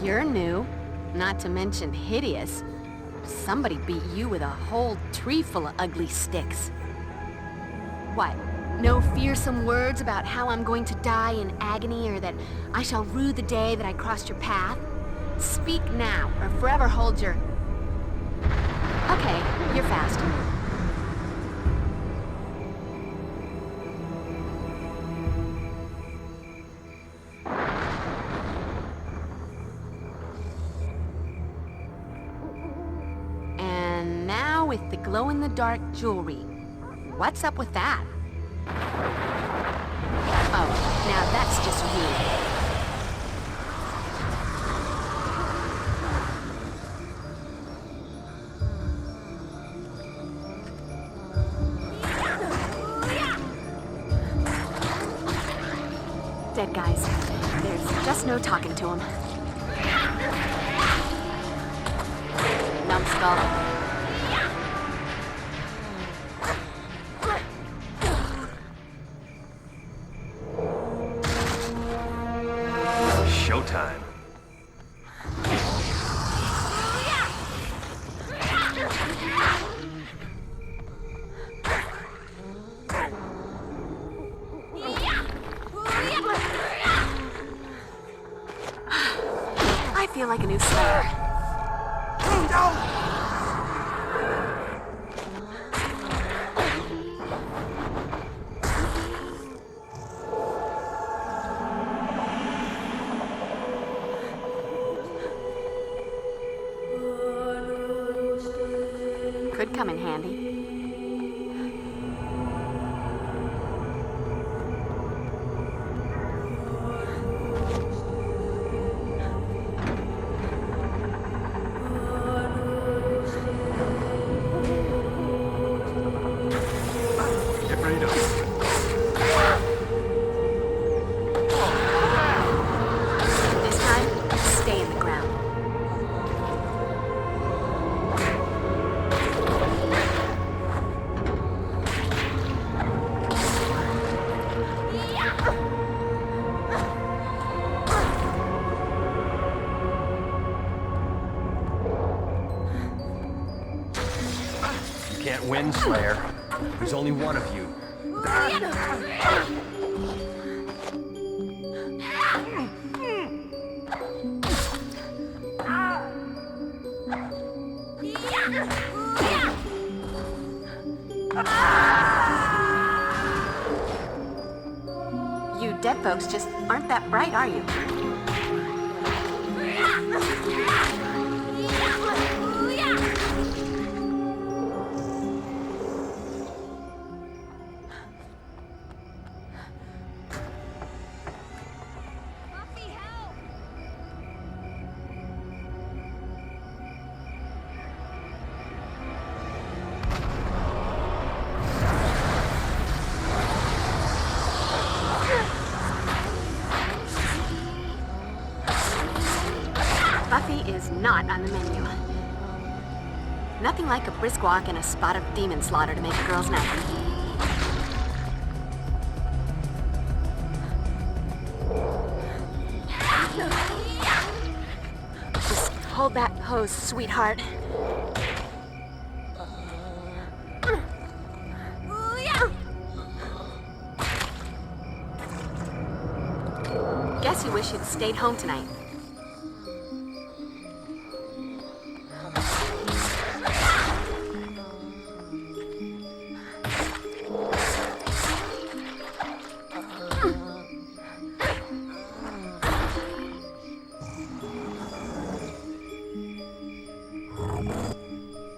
You're new, not to mention hideous. Somebody beat you with a whole tree full of ugly sticks. What? No fearsome words about how I'm going to die in agony or that I shall rue the day that I crossed your path? Speak now, or forever hold your... Okay, you're fast. And now with the glow-in-the-dark jewelry. What's up with that? Oh, now that's just rude. Dead guys. There's just no talking to them. Numbskull. Showtime. I feel like a new Slayer. Could come in handy. Get ready to... This time, stay in the ground. You can't win, Slayer. There's only one of you. You dead folks just aren't that bright, are you? Buffy is not on the menu. Nothing like a brisk walk and a spot of demon slaughter to make a girl's night. Just hold that pose, sweetheart. Guess you wish you'd stayed home tonight.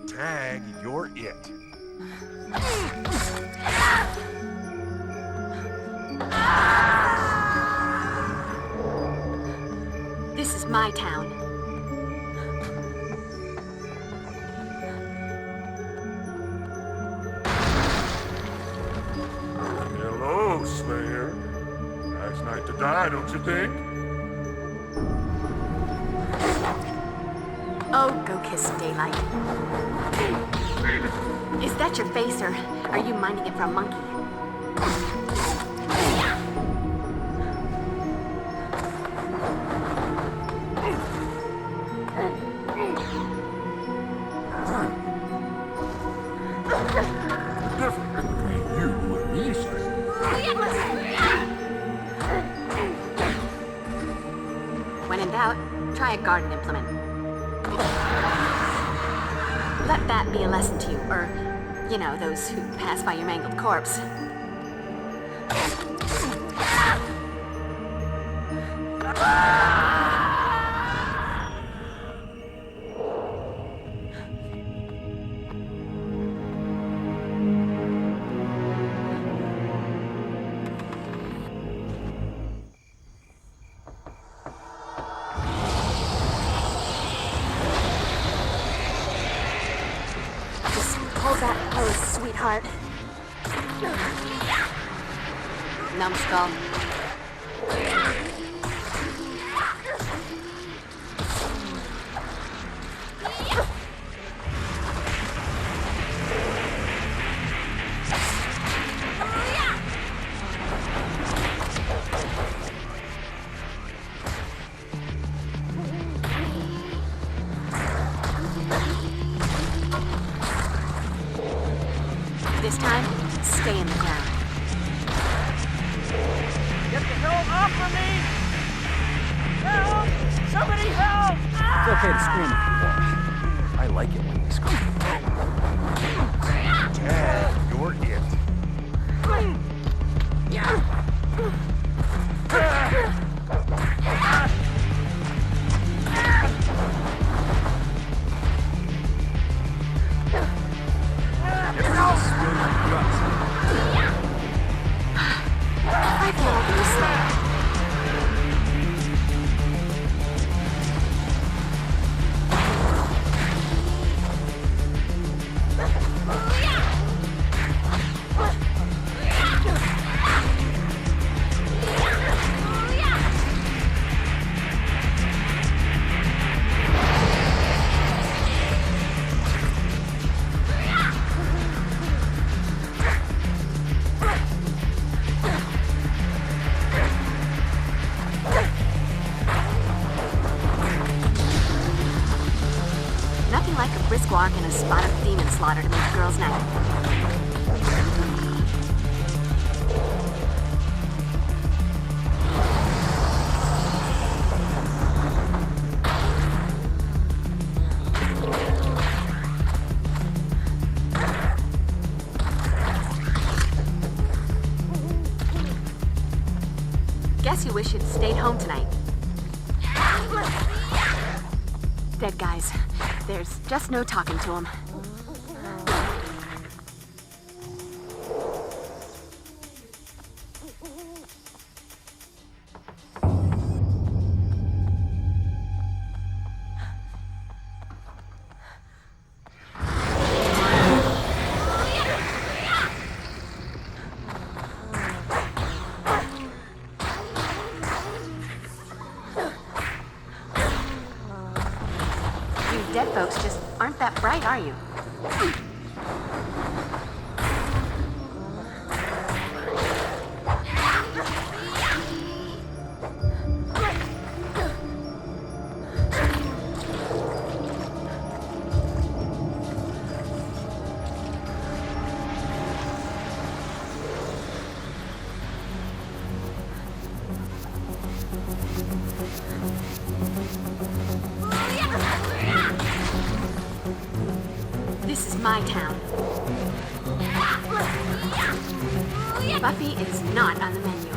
Tag, you're it. This is my town. Hello, Slayer. Nice night to die, don't you think? Oh, go kiss daylight. Is that your face, or are you minding it for a monkey? When in doubt, try a garden implement. Let that be a lesson to you, or, you know, those who pass by your mangled corpse. Sweetheart. Numbskull. This time, stay in the ground. Get the hell off of me! Help! Somebody help! It's okay to scream if you want. I like it when you scream. Dad, you're it. I feel like you slayer. Nothing like a brisk walk and a spot of demon slaughter to make a girl's night. Guess you wish you'd stayed home tonight. Dead guys. There's just no talking to them. Dead folks just aren't that bright, are you? This is my town. Buffy is not on the menu.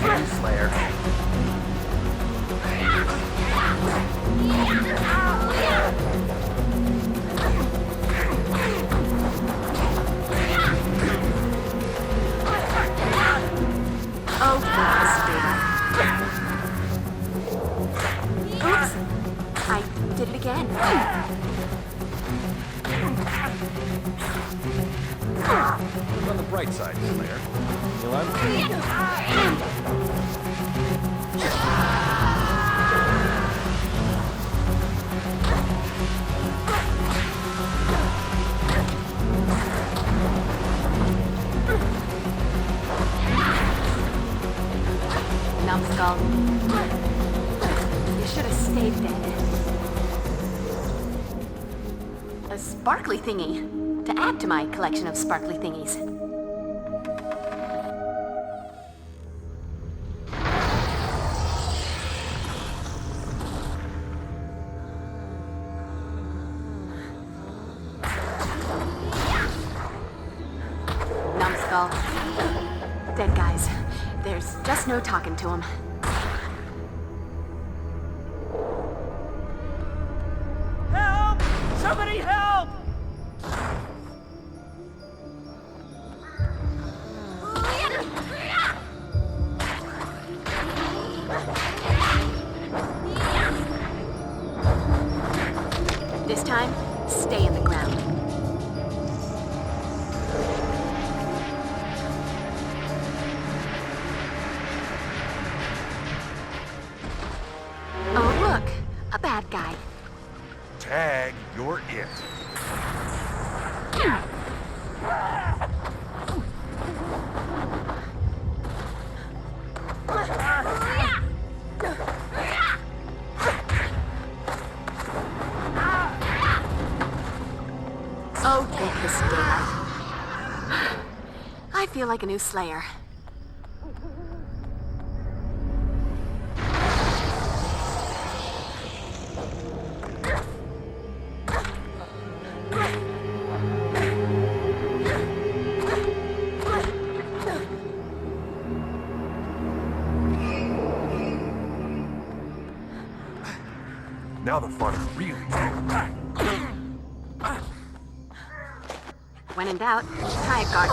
Damn Slayer. Oh, goodness, Oops! I did it again. bright side, Slayer. You'll have... Numbskull. You should have stayed dead. A sparkly thingy. To add to my collection of sparkly thingies. Numbskull. Dead guys. There's just no talking to him. Help! Somebody help! This time, stay in the ground. Oh, look, a bad guy. Tag, you're it. Oh, get this daylight. I feel like a new Slayer. Now the fun really begins. When in doubt, try a guard.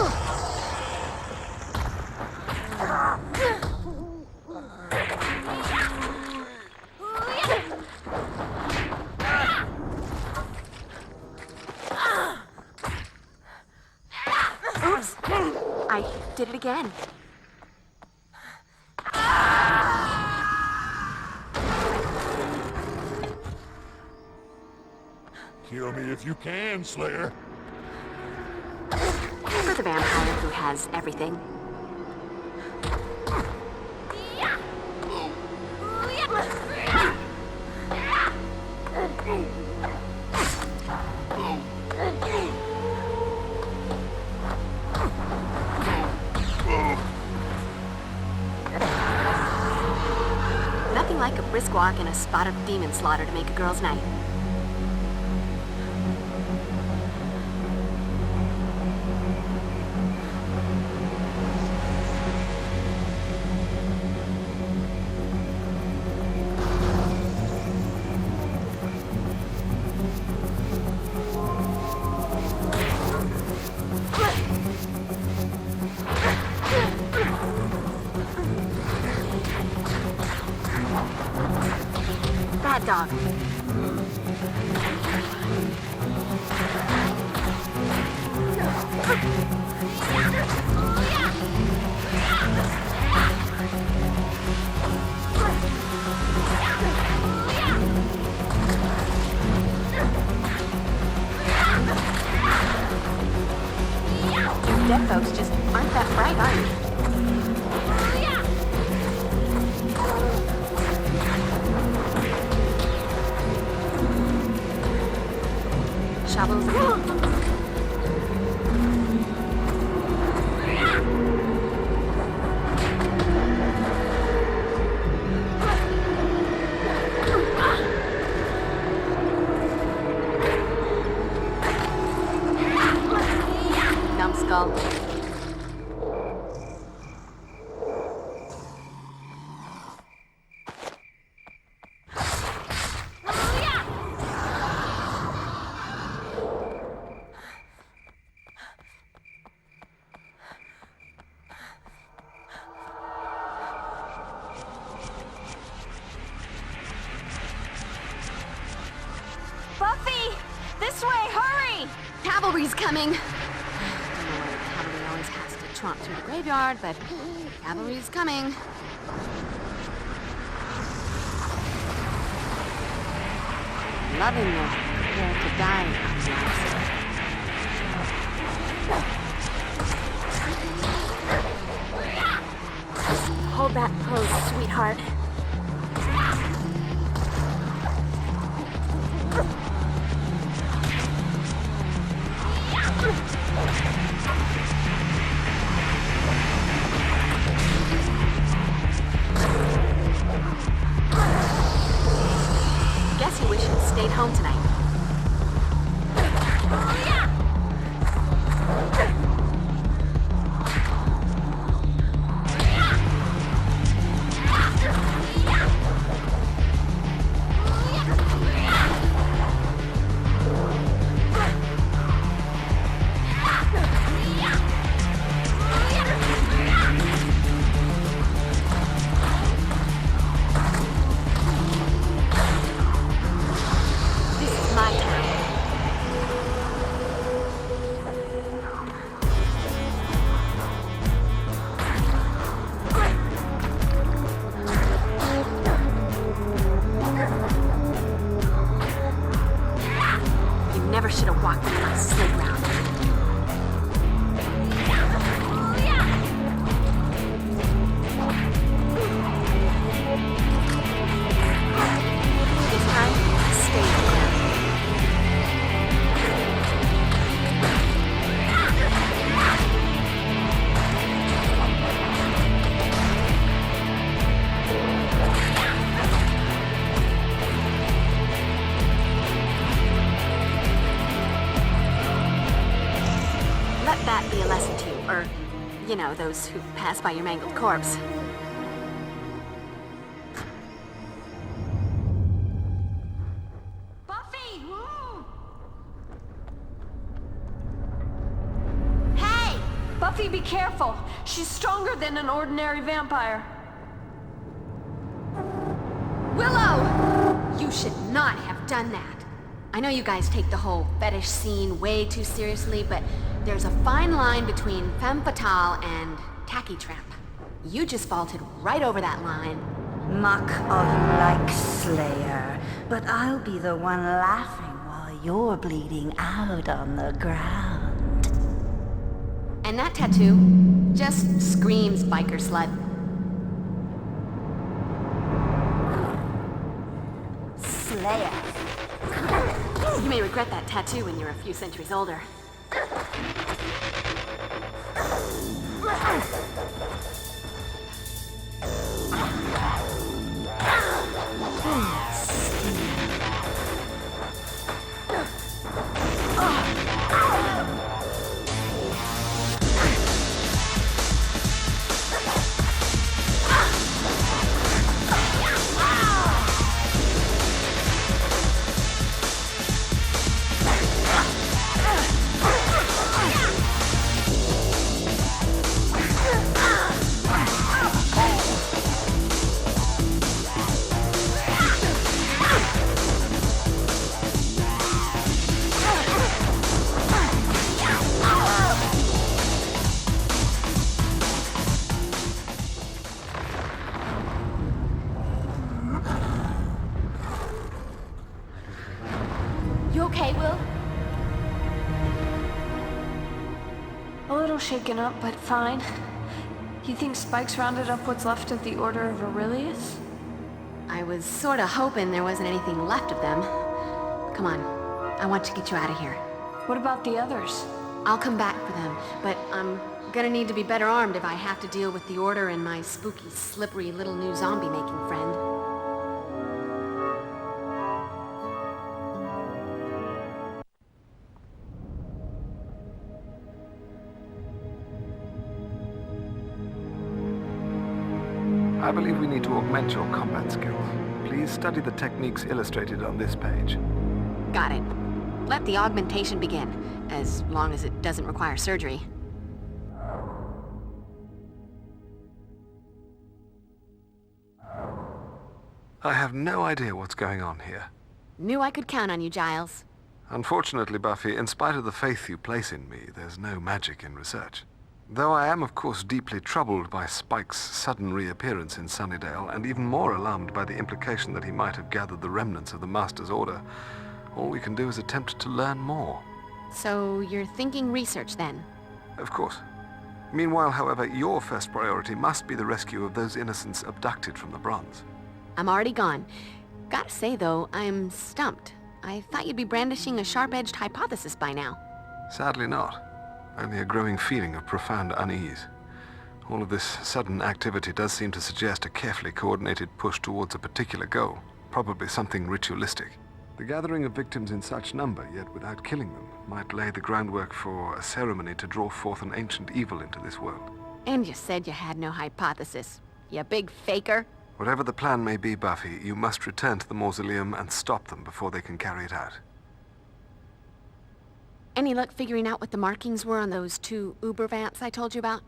Oops! I did it again. Kill me if you can, Slayer. For the vampire who has everything. Nothing like a brisk walk and a spot of demon slaughter to make a girl's night. Bad dog. You dead folks just aren't that bright, are you? Shovels. Numbskull. Buffy! This way, hurry! Cavalry's coming. I don't know why the cavalry always has tromp through the graveyard, but cavalry's coming. Loving the prepare to die ambiance. Hold that pose, sweetheart. Guess you wish you'd stayed home tonight. You know, those who pass by your mangled corpse. Buffy! Hey! Buffy, be careful. She's stronger than an ordinary vampire. Willow! You should not have done that. I know you guys take the whole fetish scene way too seriously, but there's a fine line between femme fatale and tacky tramp. You just vaulted right over that line. Mock all you like, Slayer, but I'll be the one laughing while you're bleeding out on the ground. And that tattoo just screams biker slut. Slayer. You may regret that tattoo when you're a few centuries older. Shaken up, but fine. You think Spike's rounded up what's left of the Order of Aurelius? I was sorta hoping there wasn't anything left of them. Come on, I want to get you out of here. What about the others? I'll come back for them, but I'm gonna need to be better armed if I have to deal with the Order and my spooky, slippery little new zombie-making friend. I believe we need to augment your combat skills. Please study the techniques illustrated on this page. Got it. Let the augmentation begin, as long as it doesn't require surgery. I have no idea what's going on here. Knew I could count on you, Giles. Unfortunately, Buffy, in spite of the faith you place in me, there's no magic in research. Though I am, of course, deeply troubled by Spike's sudden reappearance in Sunnydale, and even more alarmed by the implication that he might have gathered the remnants of the Master's order, all we can do is attempt to learn more. So you're thinking research, then? Of course. Meanwhile, however, your first priority must be the rescue of those innocents abducted from the Bronze. I'm already gone. Gotta say, though, I'm stumped. I thought you'd be brandishing a sharp-edged hypothesis by now. Sadly not. Only a growing feeling of profound unease. All of this sudden activity does seem to suggest a carefully coordinated push towards a particular goal, probably something ritualistic. The gathering of victims in such number, yet without killing them, might lay the groundwork for a ceremony to draw forth an ancient evil into this world. And you said you had no hypothesis. You big faker. Whatever the plan may be, Buffy, you must return to the mausoleum and stop them before they can carry it out. Any luck figuring out what the markings were on those 2 Uber vamps I told you about?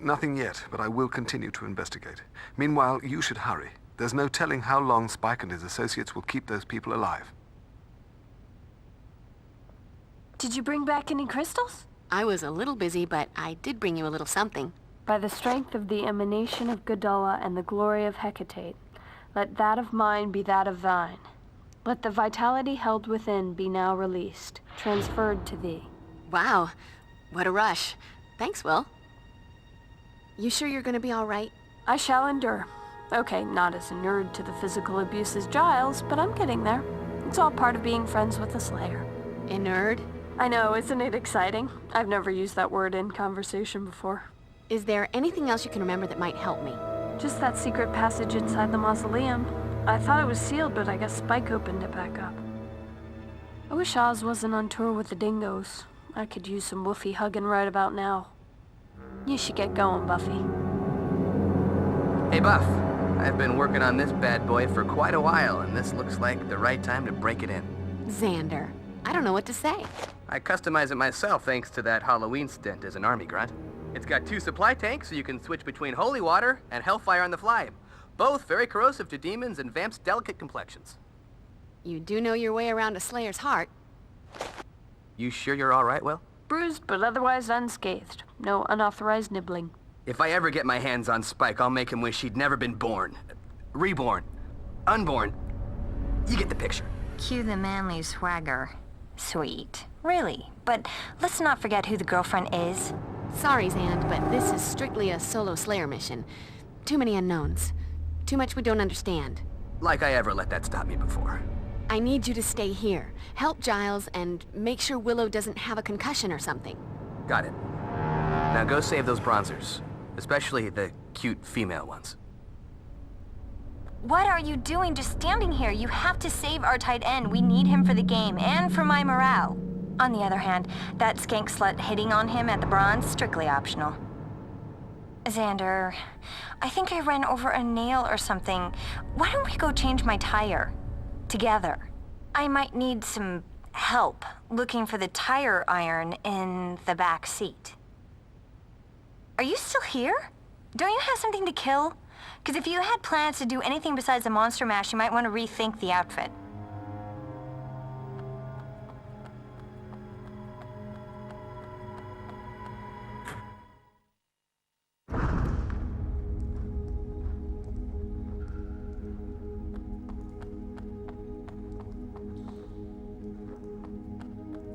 Nothing yet, but I will continue to investigate. Meanwhile, you should hurry. There's no telling how long Spike and his associates will keep those people alive. Did you bring back any crystals? I was a little busy, but I did bring you a little something. By the strength of the emanation of Gadala and the glory of Hecate, let that of mine be that of thine. Let the vitality held within be now released, transferred to thee. Wow, what a rush. Thanks, Will. You sure you're gonna be all right? I shall endure. Okay, not as inured to the physical abuse as Giles, but I'm getting there. It's all part of being friends with the Slayer. Inured? I know, isn't it exciting? I've never used that word in conversation before. Is there anything else you can remember that might help me? Just that secret passage inside the mausoleum. I thought it was sealed, but I guess Spike opened it back up. I wish Oz wasn't on tour with the dingoes. I could use some woofy hugging right about now. You should get going, Buffy. Hey, Buff. I've been working on this bad boy for quite a while, and this looks like the right time to break it in. Xander, I don't know what to say. I customize it myself thanks to that Halloween stint as an army grunt. It's got 2 supply tanks, so you can switch between holy water and hellfire on the fly. Both very corrosive to demons and vamps' delicate complexions. You do know your way around a Slayer's heart. You sure you're all right, Will? Bruised, but otherwise unscathed. No unauthorized nibbling. If I ever get my hands on Spike, I'll make him wish he'd never been born. Reborn. Unborn. You get the picture. Cue the manly swagger. Sweet. Really. But let's not forget who the girlfriend is. Sorry, Xand, but this is strictly a solo Slayer mission. Too many unknowns. Too much we don't understand. Like I ever let that stop me before. I need you to stay here. Help Giles and make sure Willow doesn't have a concussion or something. Got it. Now go save those bronzers. Especially the cute female ones. What are you doing just standing here? You have to save our tight end. We need him for the game and for my morale. On the other hand, that skank slut hitting on him at the bronze, strictly optional. Xander, I think I ran over a nail or something. Why don't we go change my tire? Together. I might need some help looking for the tire iron in the back seat. Are you still here? Don't you have something to kill? Because if you had plans to do anything besides the monster mash, you might want to rethink the outfit.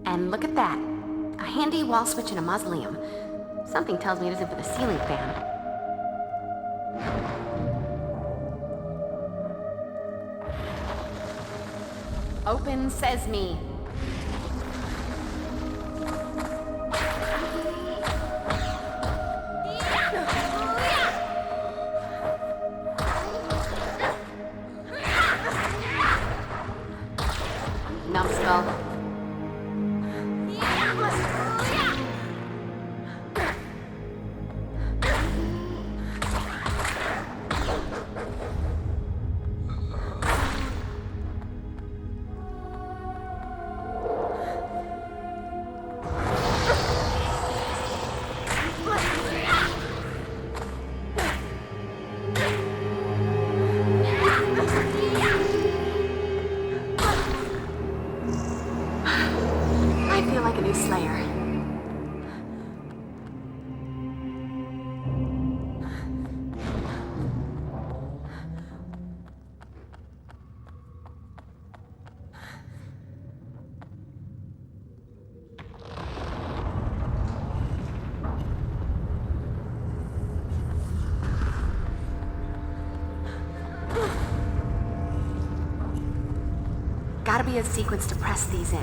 And look at that. A handy wall switch in a mausoleum. Something tells me it isn't for the ceiling fan. Open sesame. Numbskull. Gotta be a sequence to press these in.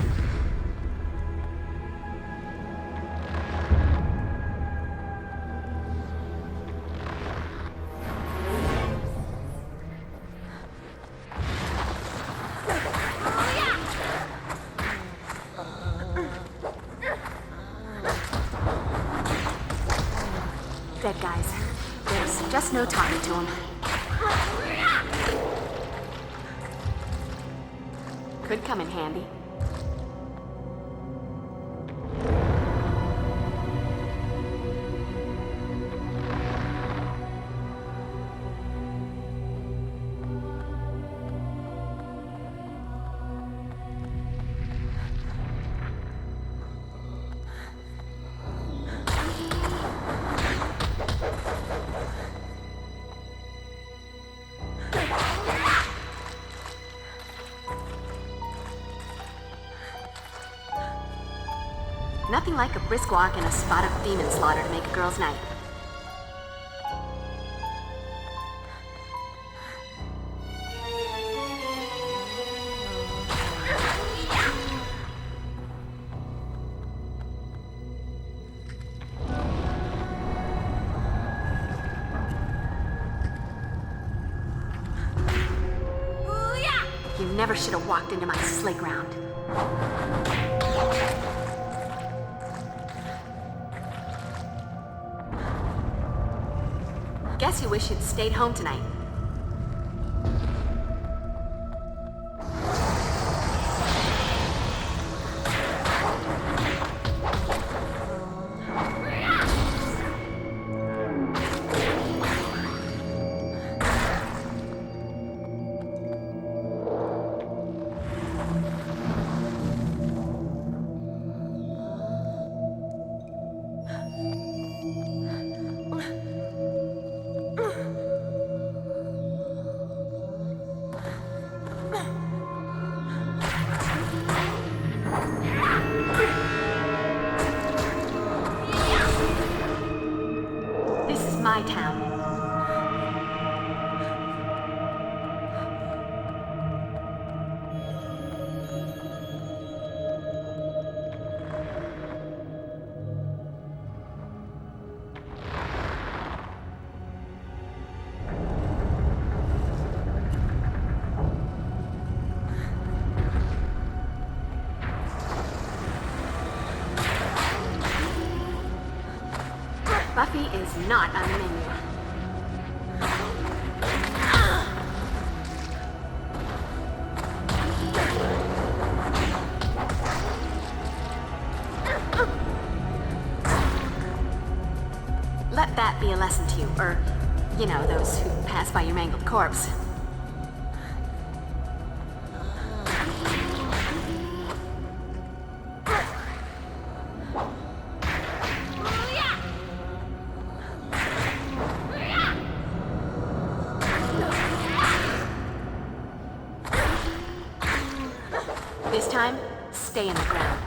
Dead guys. There's just no talking to them. Could come in handy. Nothing like a brisk walk and a spot of demon slaughter to make a girl's night. You never should have walked into my sleigh ground. Guess you wish you'd stayed home tonight. My town. Buffy is not on the menu. Let that be a lesson to you, or, you know, those who pass by your mangled corpse. This time, stay in the ground.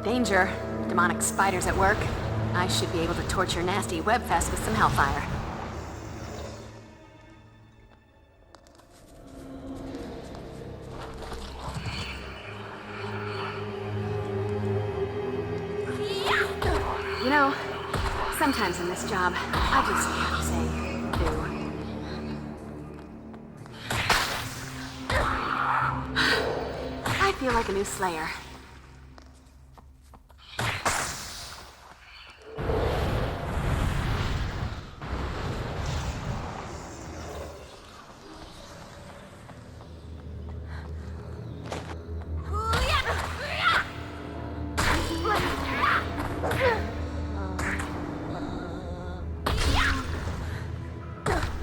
Danger. Demonic spiders at work. I should be able to torch your nasty webfest with some hellfire. You know, sometimes in this job, I just have to say, boo. I feel like a new Slayer.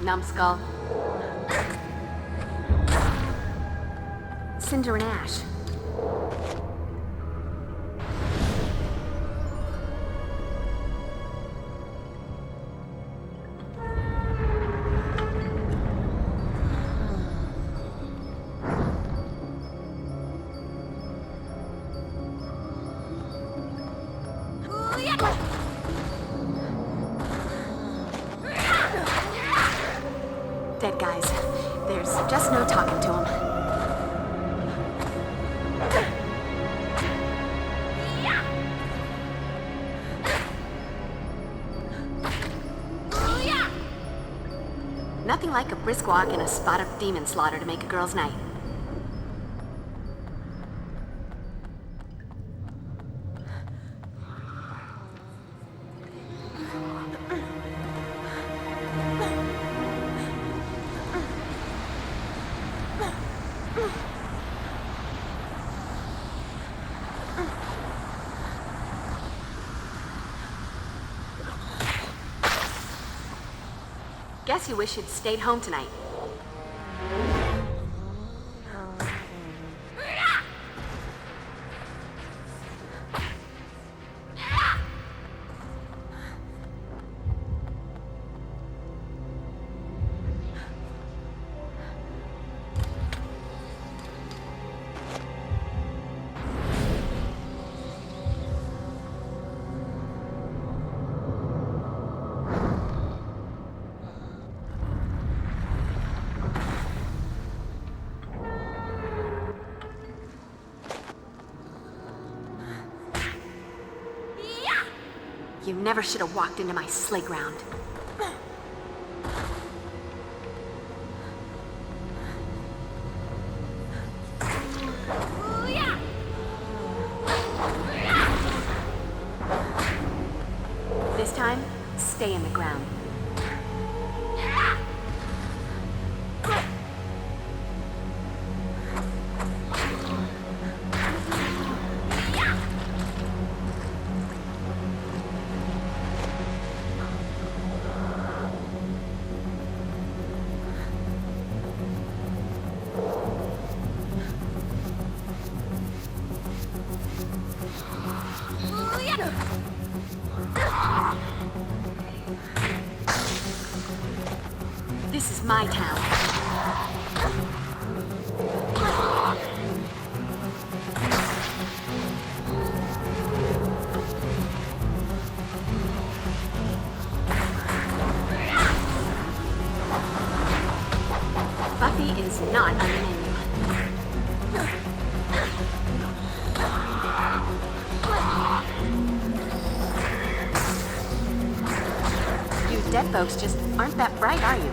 numbskull. Cinder and ash. Dead guys. There's just no talking to them. Nothing like a brisk walk and a spot of demon slaughter to make a girl's night. Guess you wish you'd stayed home tonight. You never should have walked into my sleigh ground. This time, stay in the ground. This is my town. Buffy is not on the menu. You dead folks just aren't that bright, are you?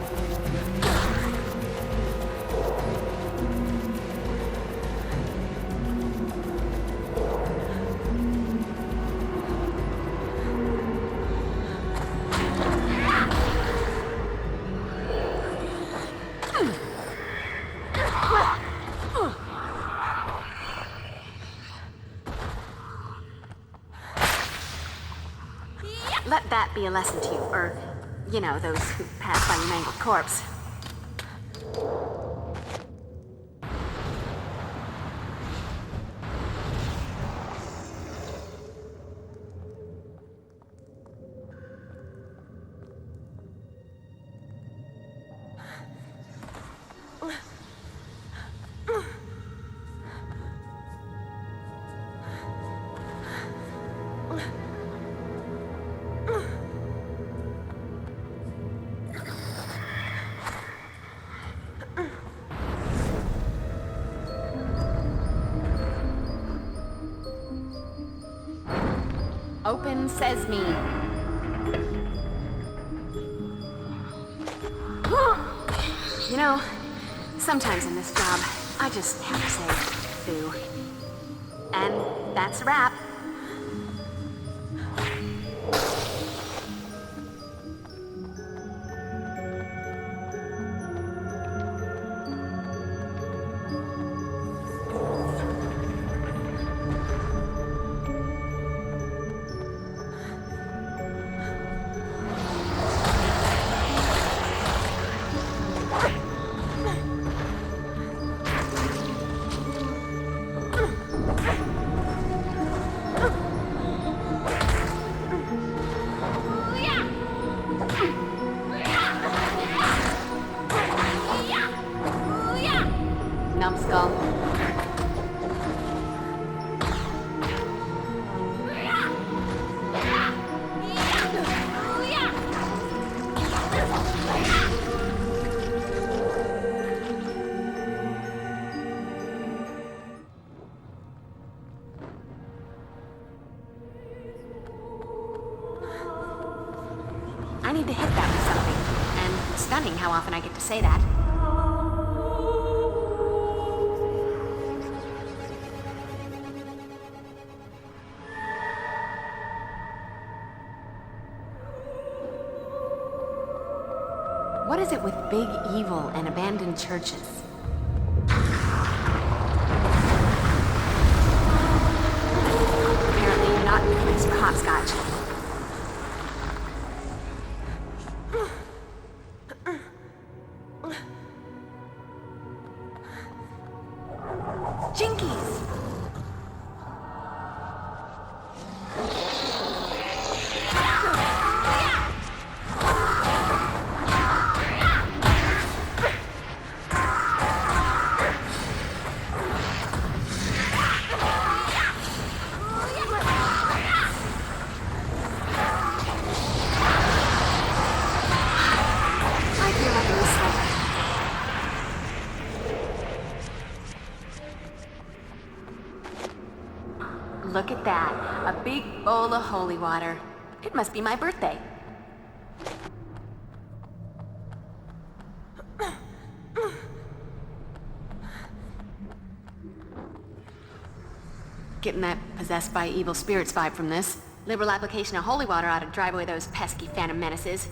Let that be a lesson to you, or, you know, those who pass by your mangled corpse. Open sesame. You know, sometimes in this job, I just have to say, boo. And that's a wrap. need to hit that with something. And stunning how often I get to say that. What is it with big evil and abandoned churches? Apparently not in the place for hopscotch. Jinkies! Look at that, a big bowl of holy water. It must be my birthday. Getting that possessed by evil spirits vibe from this. Liberal application of holy water ought to drive away those pesky phantom menaces.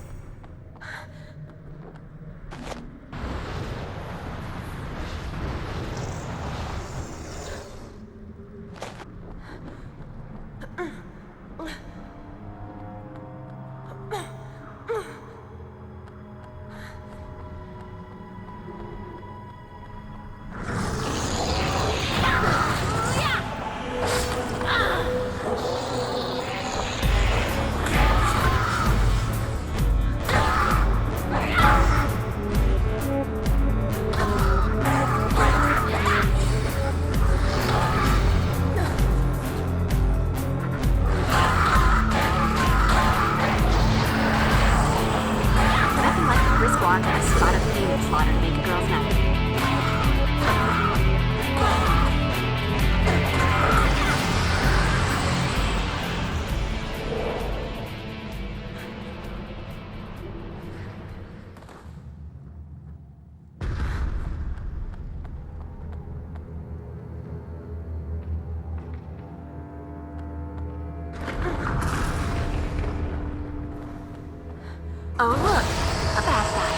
Oh, look, a bad guy.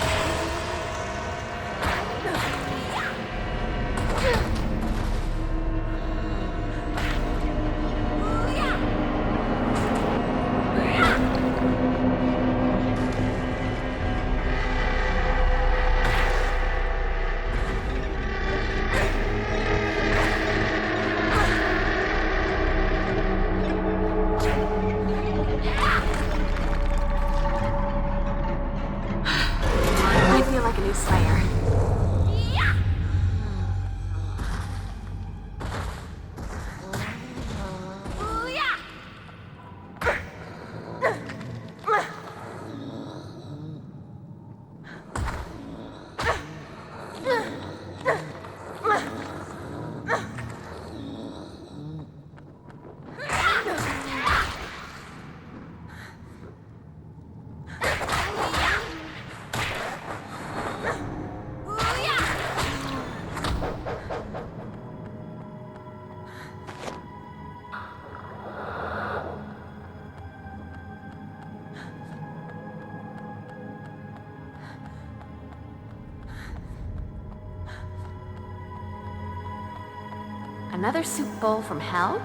Another soup bowl from hell?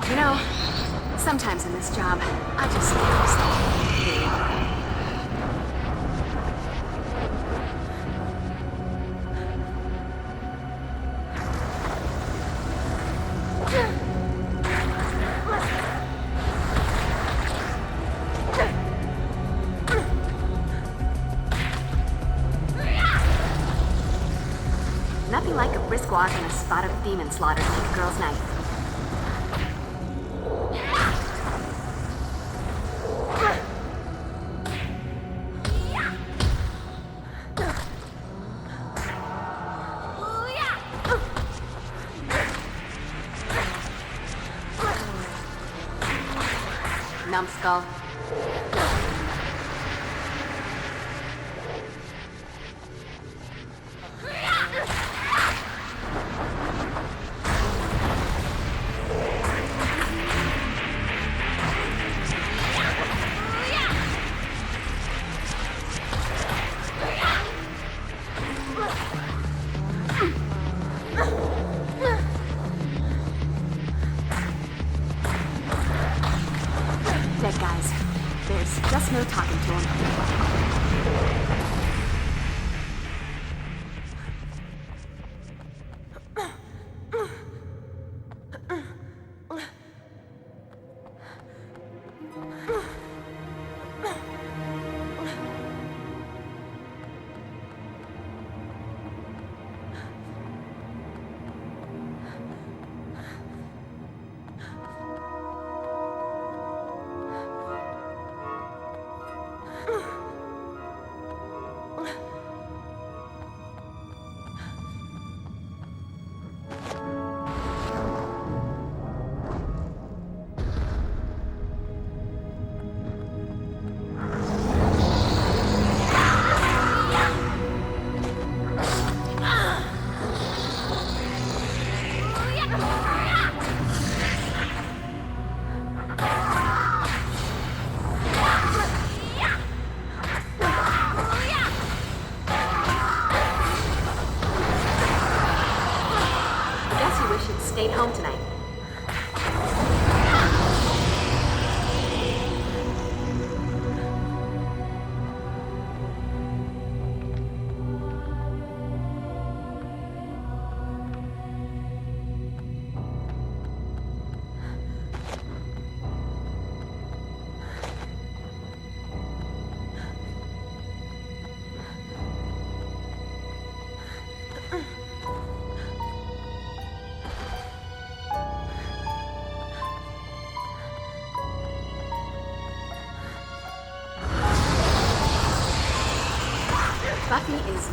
You know, sometimes in this job, I just can't stop. Nothing like a brisk walk and a spot of demon slaughter take a girl's night. Numbskull. Dead guys. There's just no talking to them. Stayed home tonight. Buffy is...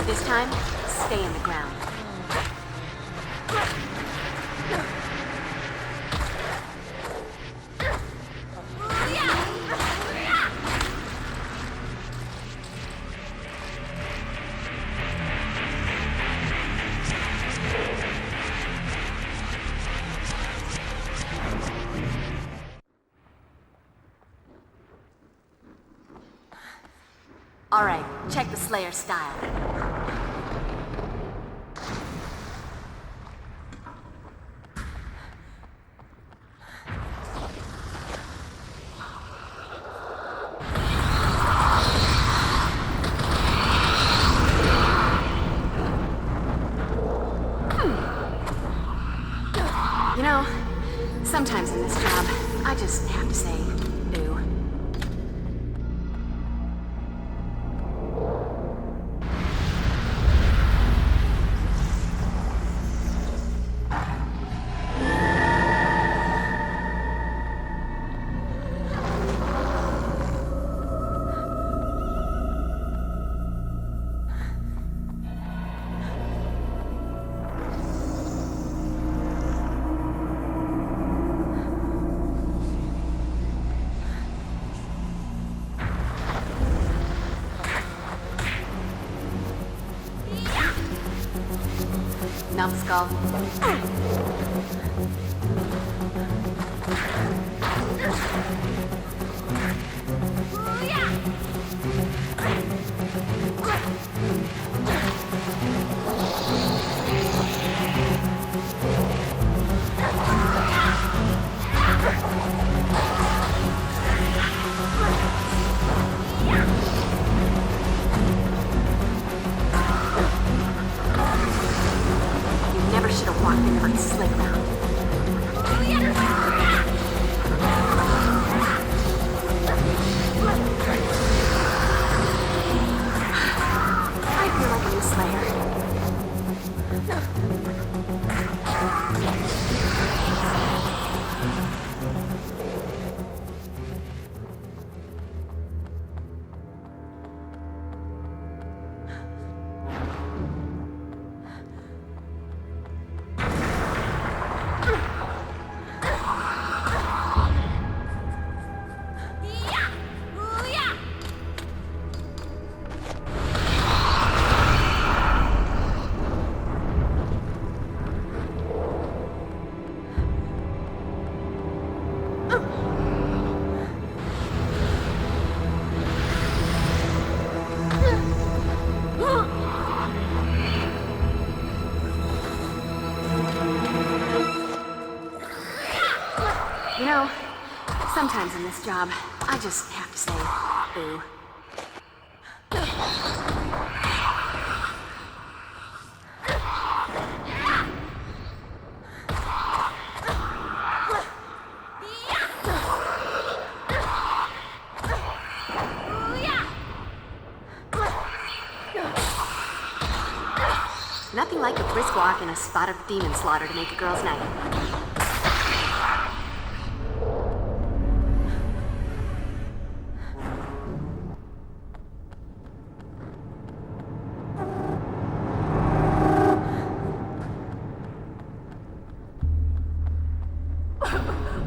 This time, stay in the ground. All right, check the Slayer style. You know, sometimes in this job, I just have to say, boo. Numbskull. know, sometimes in this job, I just have to say, boo. Nothing like a brisk walk and a spot of demon slaughter to make a girl's night.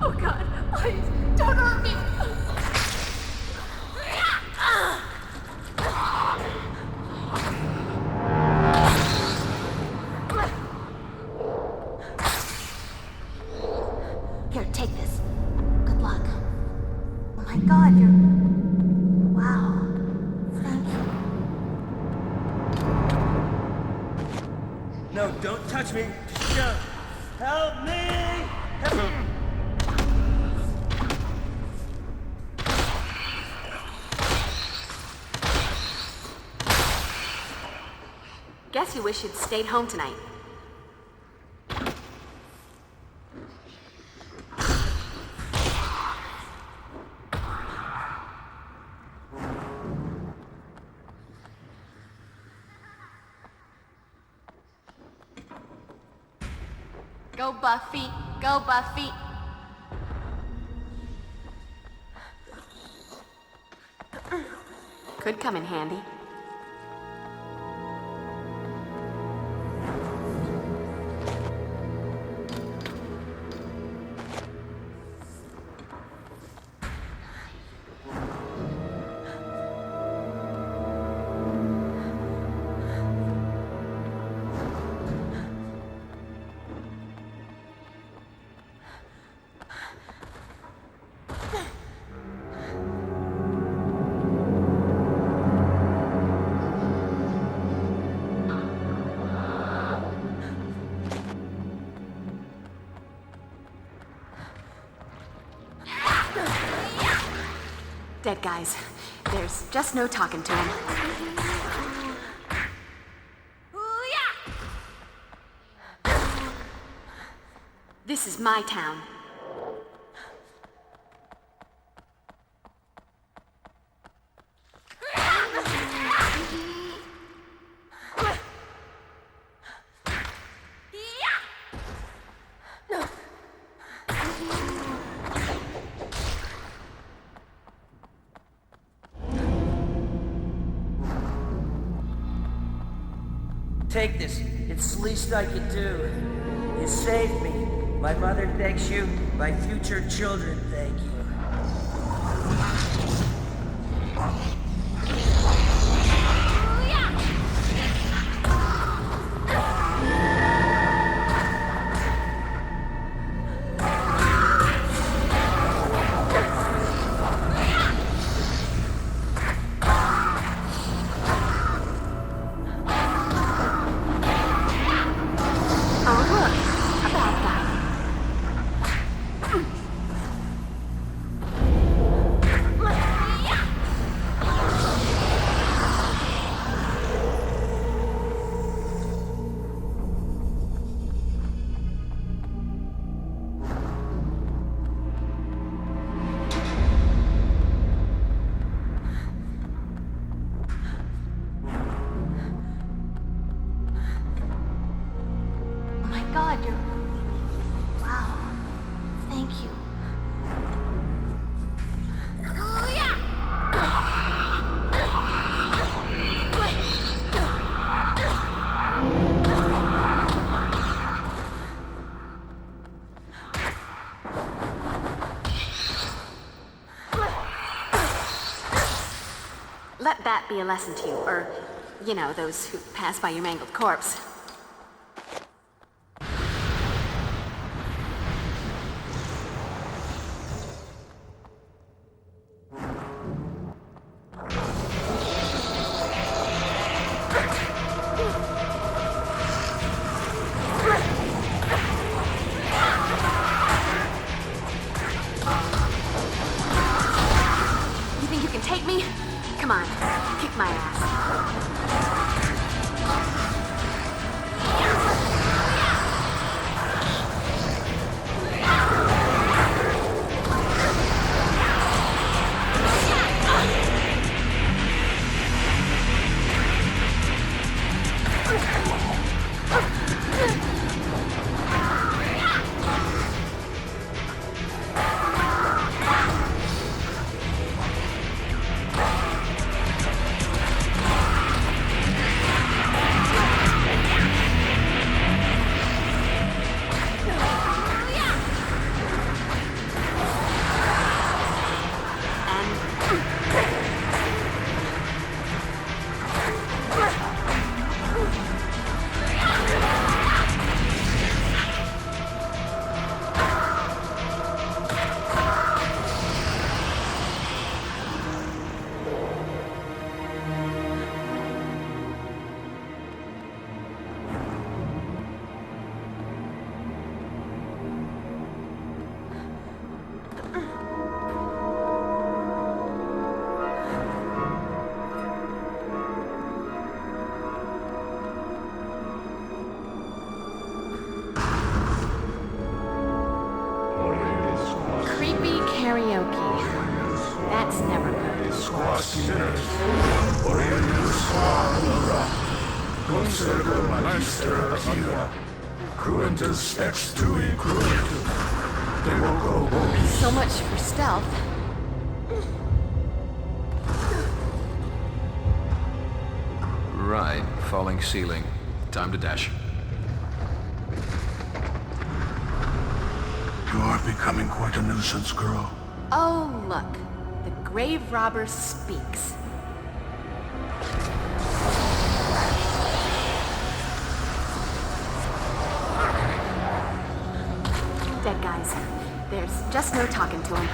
Oh God, please, don't hurt me! Here, take this. Good luck. Oh my God, you're... Wow. Thank you. No, don't touch me. Just jump. Help me! Help me! Guess you wish you'd stayed home tonight. Go Buffy, go Buffy. Could come in handy. Dead guys. There's just no talking to them. This is my town. Take this. It's the least I could do. You saved me. My mother thanks you. My future children thank you. God, you're... Wow. Thank you. Let that be a lesson to you, or, you know, those who pass by your mangled corpse. karaoke. That's never good. Squash sinners. Boreanaz Consergo magister activa. Cruentus extui cruentum. Devoco vobis. So much for stealth. Right, falling ceiling. Time to dash. You are becoming quite a nuisance, girl. Oh, look. The grave robber speaks. Dead guys. There's just no talking to him.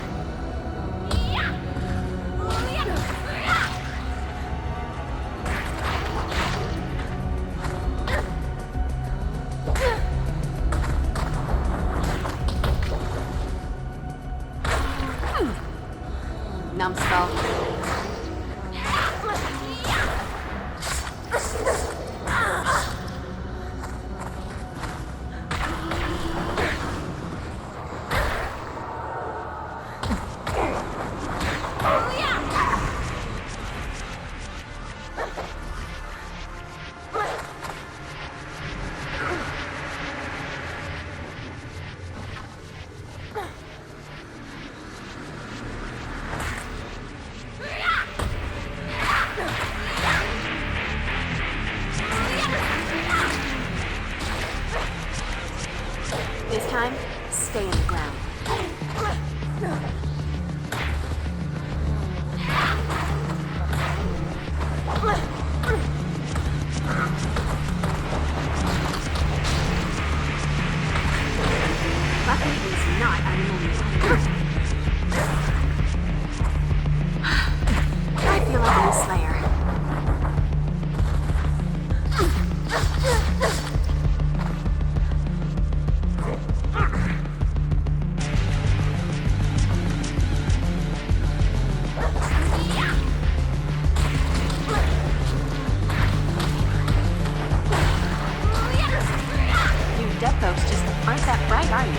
Numbskull. This time, stay in the ground. Buffy is not our enemy. I feel like I'm a Slayer. Folks just aren't that bright, are you?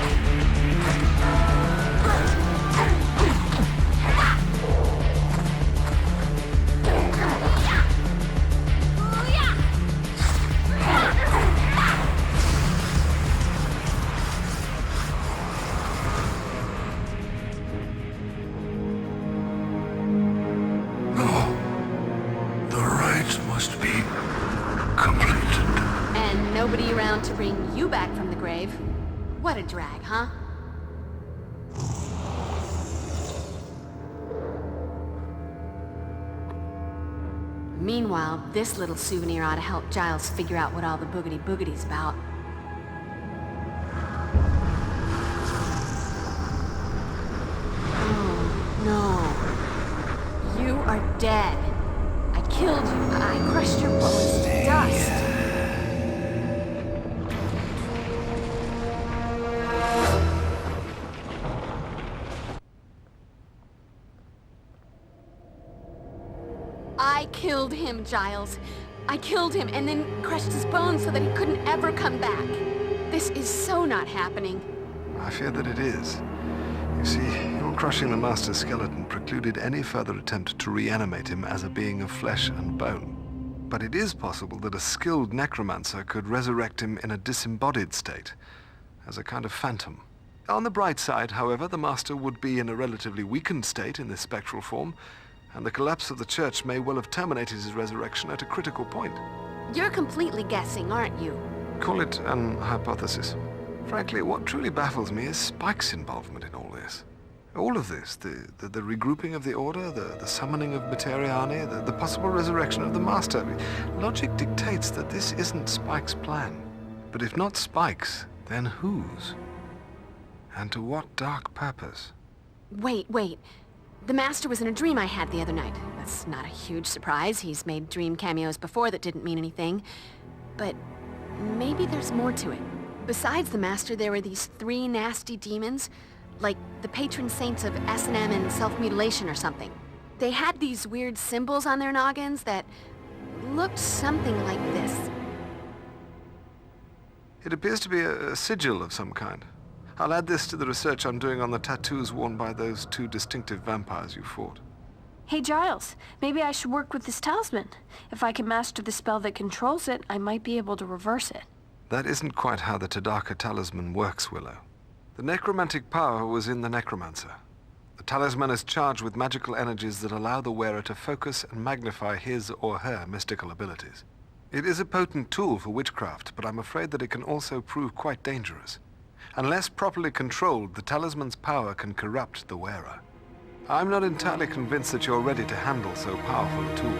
No. The rites must be completed. And nobody around to bring you back from the grave. What a drag, huh? Meanwhile, this little souvenir ought to help Giles figure out what all the boogity-boogity's about. Oh, no. You are dead. I killed you. I crushed your bones to dust. I killed him, Giles. I killed him and then crushed his bones so that he couldn't ever come back. This is so not happening. I fear that it is. You see, your crushing the Master's skeleton precluded any further attempt to reanimate him as a being of flesh and bone. But it is possible that a skilled necromancer could resurrect him in a disembodied state, as a kind of phantom. On the bright side, however, the Master would be in a relatively weakened state in this spectral form, and the collapse of the church may well have terminated his resurrection at a critical point. You're completely guessing, aren't you? Call it an hypothesis. Frankly, what truly baffles me is Spike's involvement in all this. All of this, the regrouping of the Order, the summoning of Materiani, the possible resurrection of the Master. Logic dictates that this isn't Spike's plan. But if not Spike's, then whose? And to what dark purpose? Wait. The Master was in a dream I had the other night. That's not a huge surprise. He's made dream cameos before that didn't mean anything. But maybe there's more to it. Besides the Master, there were these 3 nasty demons, like the patron saints of S&M and self-mutilation or something. They had these weird symbols on their noggins that looked something like this. It appears to be a sigil of some kind. I'll add this to the research I'm doing on the tattoos worn by those two distinctive vampires you fought. Hey, Giles, maybe I should work with this talisman. If I can master the spell that controls it, I might be able to reverse it. That isn't quite how the Tadaka talisman works, Willow. The necromantic power was in the necromancer. The talisman is charged with magical energies that allow the wearer to focus and magnify his or her mystical abilities. It is a potent tool for witchcraft, but I'm afraid that it can also prove quite dangerous. Unless properly controlled, the talisman's power can corrupt the wearer. I'm not entirely convinced that you're ready to handle so powerful a tool.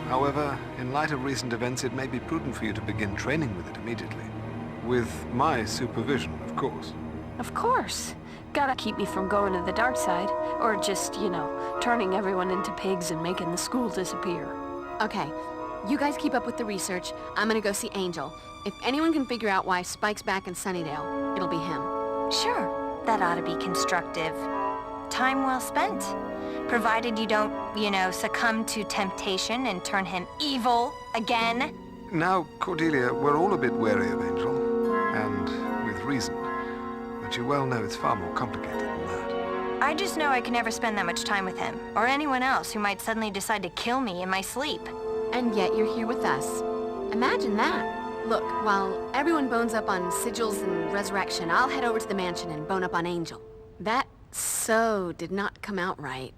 However, in light of recent events, it may be prudent for you to begin training with it immediately. With my supervision, of course. Of course. Gotta keep me from going to the dark side, or just, turning everyone into pigs and making the school disappear. Okay, you guys keep up with the research. I'm gonna go see Angel. If anyone can figure out why Spike's back in Sunnydale, it'll be him. Sure, that ought to be constructive. Time well spent. Provided you don't, succumb to temptation and turn him evil again. Now, Cordelia, we're all a bit wary of Angel, and with reason. But you well know it's far more complicated than that. I just know I can never spend that much time with him, or anyone else who might suddenly decide to kill me in my sleep. And yet you're here with us. Imagine that. Look, while everyone bones up on sigils and resurrection, I'll head over to the mansion and bone up on Angel. That so did not come out right.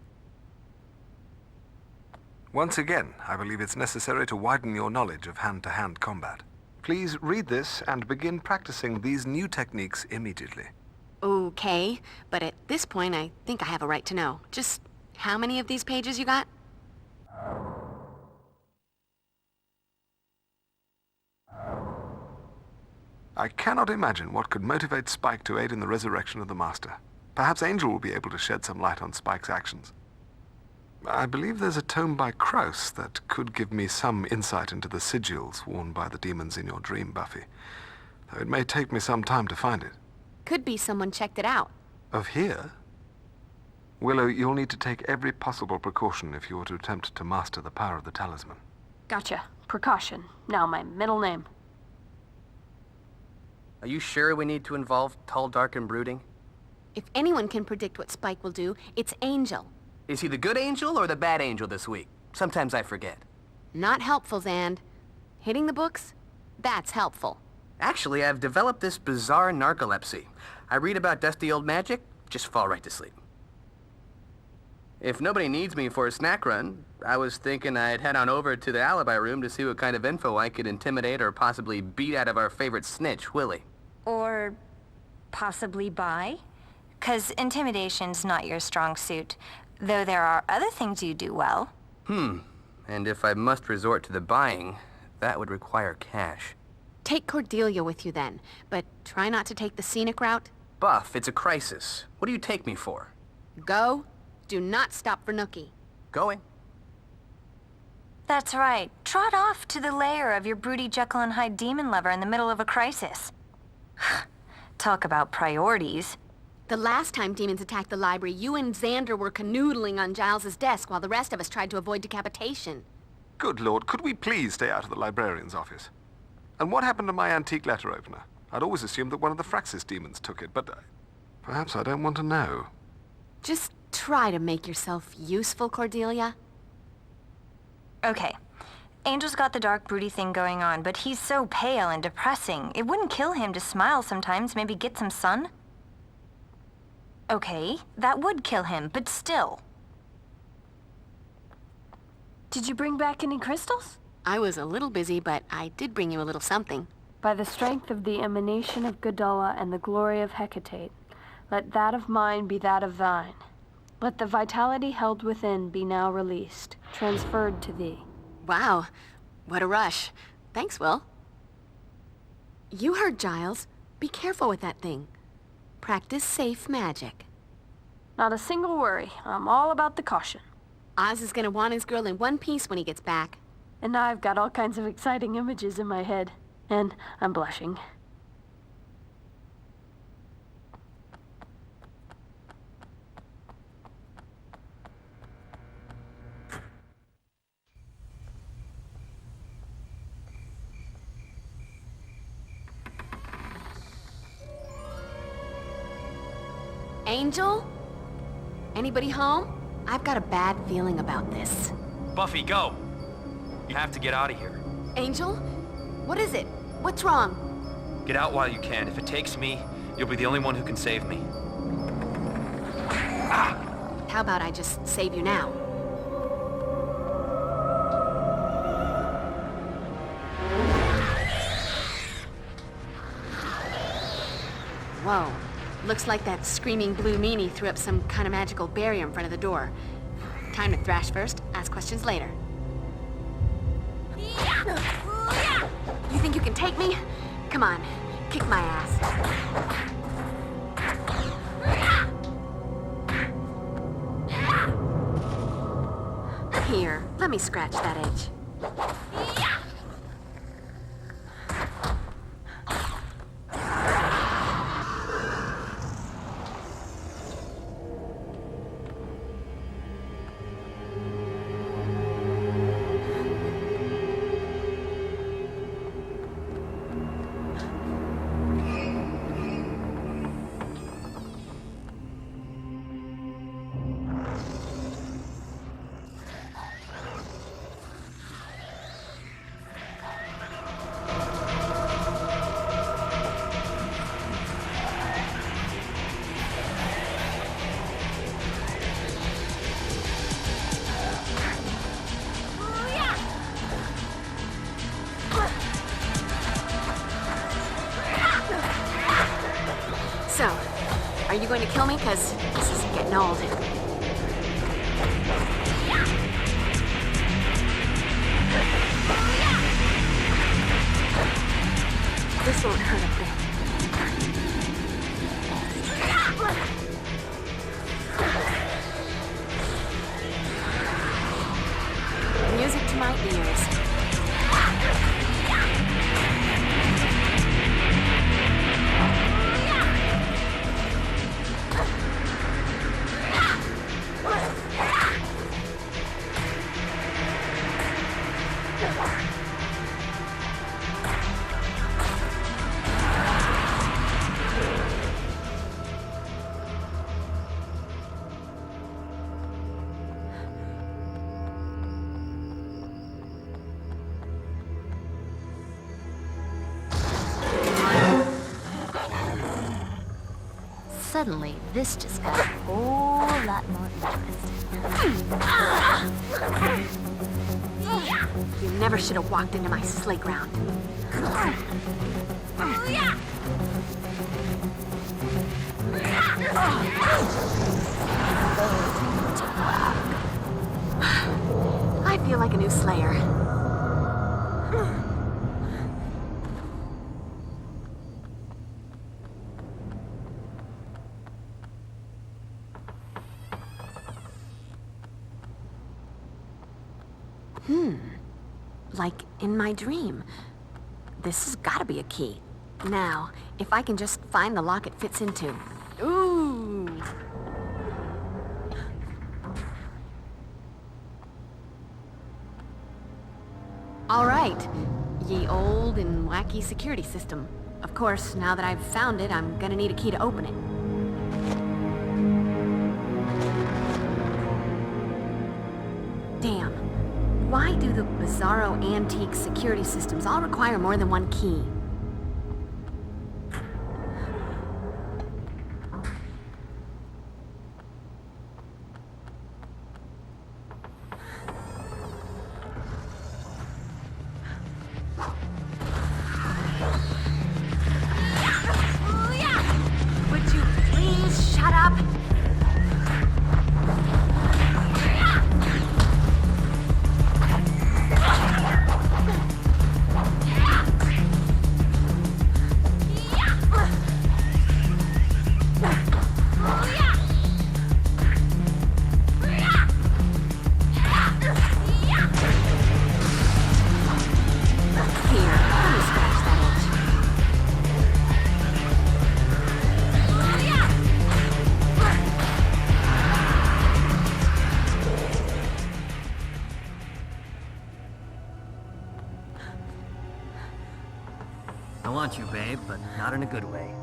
Once again, I believe it's necessary to widen your knowledge of hand-to-hand combat. Please read this and begin practicing these new techniques immediately. Okay, but at this point, I think I have a right to know. Just how many of these pages you got? I cannot imagine what could motivate Spike to aid in the resurrection of the Master. Perhaps Angel will be able to shed some light on Spike's actions. I believe there's a tome by Kraus that could give me some insight into the sigils worn by the demons in your dream, Buffy. Though it may take me some time to find it. Could be someone checked it out. Of here? Willow, you'll need to take every possible precaution if you were to attempt to master the power of the talisman. Gotcha. Precaution. Now my middle name. Are you sure we need to involve Tall, Dark, and Brooding? If anyone can predict what Spike will do, it's Angel. Is he the good angel or the bad angel this week? Sometimes I forget. Not helpful, Zand. Hitting the books? That's helpful. Actually, I've developed this bizarre narcolepsy. I read about dusty old magic, just fall right to sleep. If nobody needs me for a snack run, I was thinking I'd head on over to the alibi room to see what kind of info I could intimidate or possibly beat out of our favorite snitch, Willie. Or possibly buy? 'Cause intimidation's not your strong suit, though there are other things you do well. And if I must resort to the buying, that would require cash. Take Cordelia with you then, but try not to take the scenic route. Buff, it's a crisis. What do you take me for? Go. Do not stop for Nookie. Going. That's right. Trot off to the lair of your broody Jekyll and Hyde demon lover in the middle of a crisis. Talk about priorities. The last time demons attacked the library, you and Xander were canoodling on Giles's desk while the rest of us tried to avoid decapitation. Good Lord, could we please stay out of the librarian's office? And what happened to my antique letter opener? I'd always assumed that one of the Fraxis demons took it, but perhaps I don't want to know. Just try to make yourself useful, Cordelia. Okay. Angel's got the dark broody thing going on, but he's so pale and depressing. It wouldn't kill him to smile sometimes, maybe get some sun? Okay, that would kill him, but still. Did you bring back any crystals? I was a little busy, but I did bring you a little something. By the strength of the emanation of Gadala and the glory of Hecate, let that of mine be that of thine. Let the vitality held within be now released, transferred to thee. Wow, what a rush. Thanks, Will. You heard Giles. Be careful with that thing. Practice safe magic. Not a single worry. I'm all about the caution. Oz is gonna want his girl in one piece when he gets back. And now I've got all kinds of exciting images in my head. And I'm blushing. Angel? Anybody home? I've got a bad feeling about this. Buffy, go! You have to get out of here. Angel? What is it? What's wrong? Get out while you can. If it takes me, you'll be the only one who can save me. Ah! How about I just save you now? Whoa. Looks like that screaming blue meanie threw up some kind of magical barrier in front of the door. Time to thrash first, ask questions later. You think you can take me? Come on, kick my ass. Here, let me scratch that edge. So, are you going to kill me? Because this is getting old. This won't hurt a bit. Music to my ears. Suddenly, this just got a whole lot more interesting. You never should have walked into my sleigh ground. I feel like a new Slayer. Like in my dream. This has got to be a key. Now, if I can just find the lock it fits into. Ooh! All right. Ye old and wacky security system. Of course, now that I've found it, I'm gonna need a key to open it. Damn. Why do the bizarro antique security systems all require more than one key? Would you please shut up? I want you, babe, but not in a good way.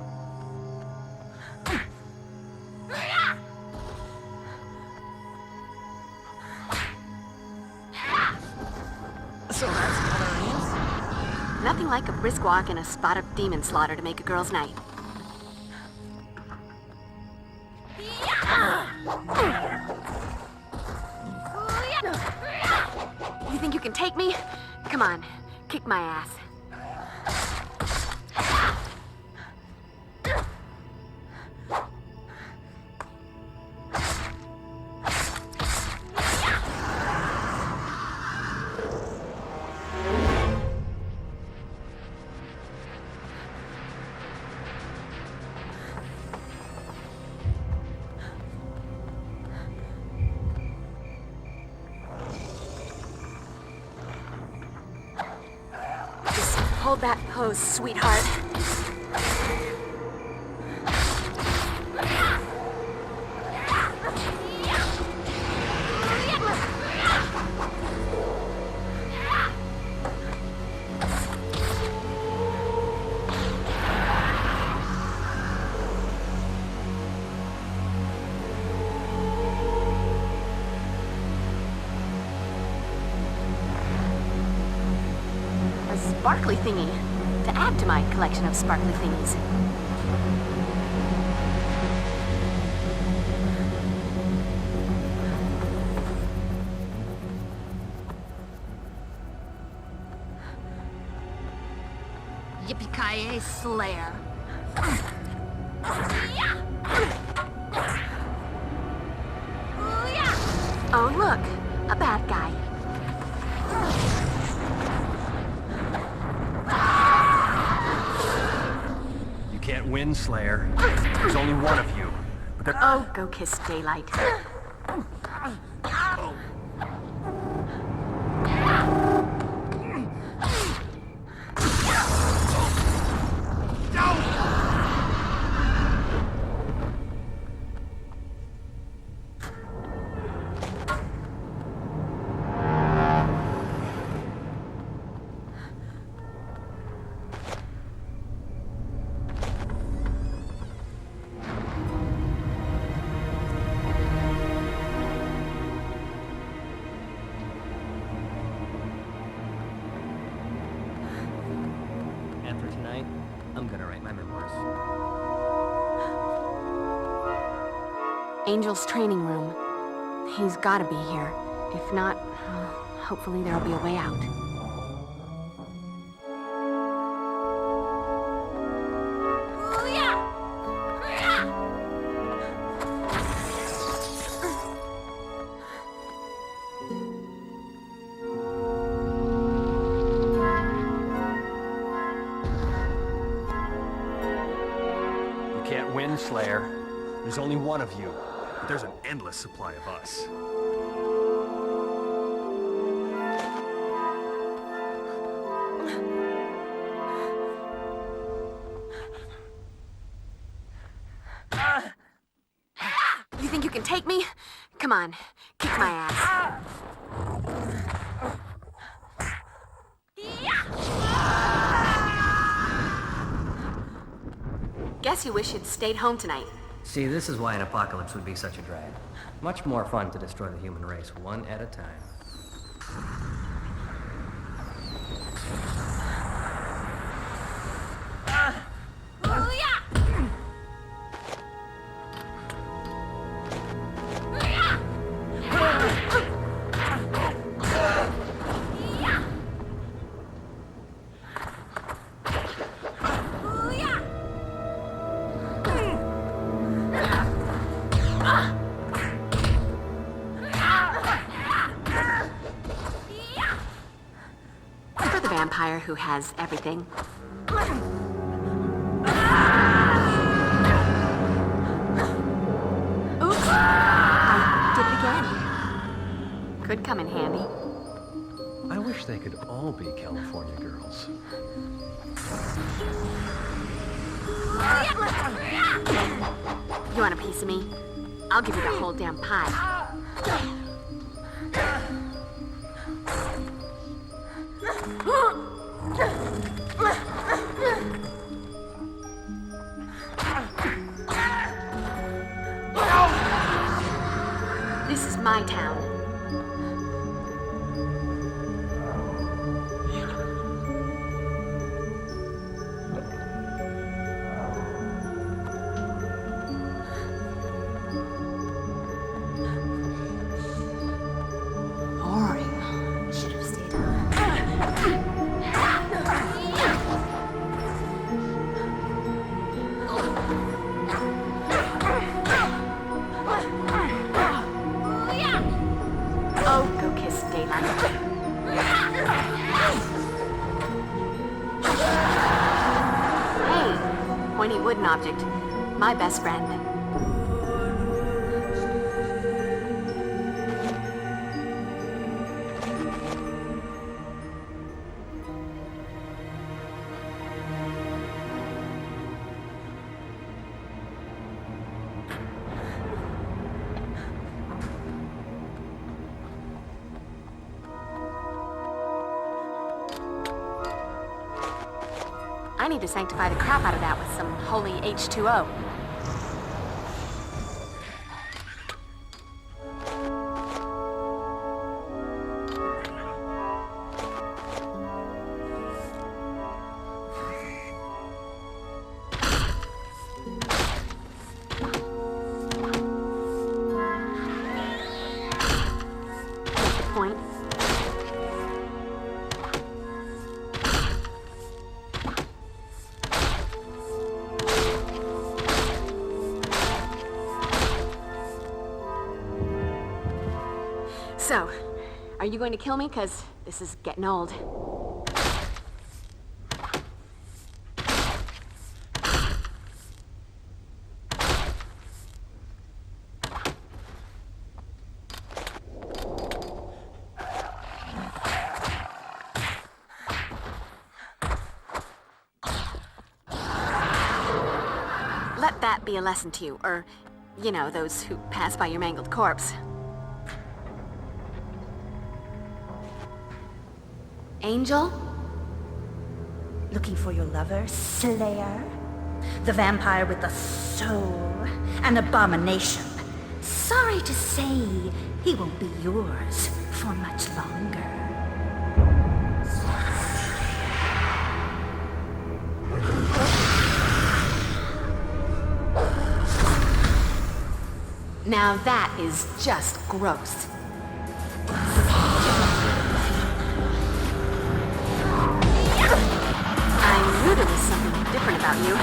Nothing like a brisk walk and a spot of demon slaughter to make a girl's night. You think you can take me? Come on, kick my ass. Hold that pose, sweetheart. Sparkly thingy, to add to my collection of sparkly thingies. Yippee-ki-yay, Slayer. Oh, look, a bad guy. Can't win, Slayer. There's only one of you. But there... Oh, go kiss daylight. Angel's training room. He's gotta be here. If not, hopefully there'll be a way out. You can't win, Slayer. There's only one of you. But there's an endless supply of us. You think you can take me? Come on, kick my ass. Guess you wish you'd stayed home tonight. See, this is why an apocalypse would be such a drag. Much more fun to destroy the human race one at a time. Vampire who has everything. Oops! I did it again. Could come in handy. I wish they could all be California girls. You want a piece of me? I'll give you the whole damn pie. This is my town. object. My best friend. I need to sanctify the crap out of that with some holy H2O. Point. So, are you going to kill me? 'Cause this is getting old. Let that be a lesson to you, or, you know, those who pass by your mangled corpse. Angel? Looking for your lover, Slayer? The vampire with the soul, an abomination. Sorry to say, he won't be yours for much longer. Now that is just gross. I knew there was something different about you.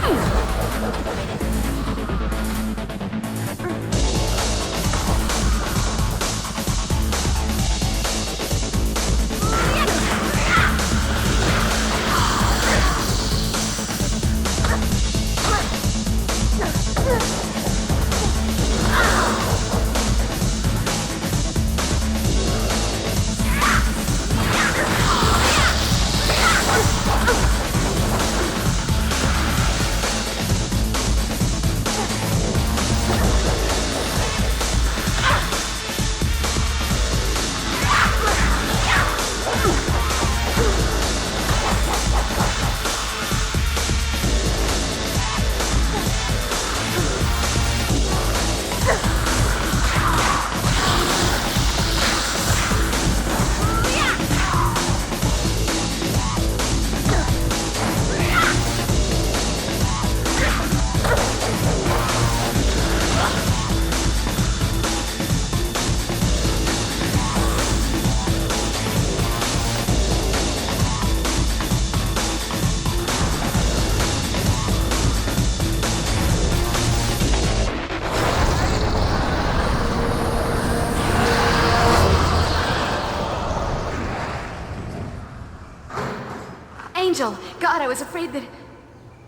Angel! God, I was afraid that...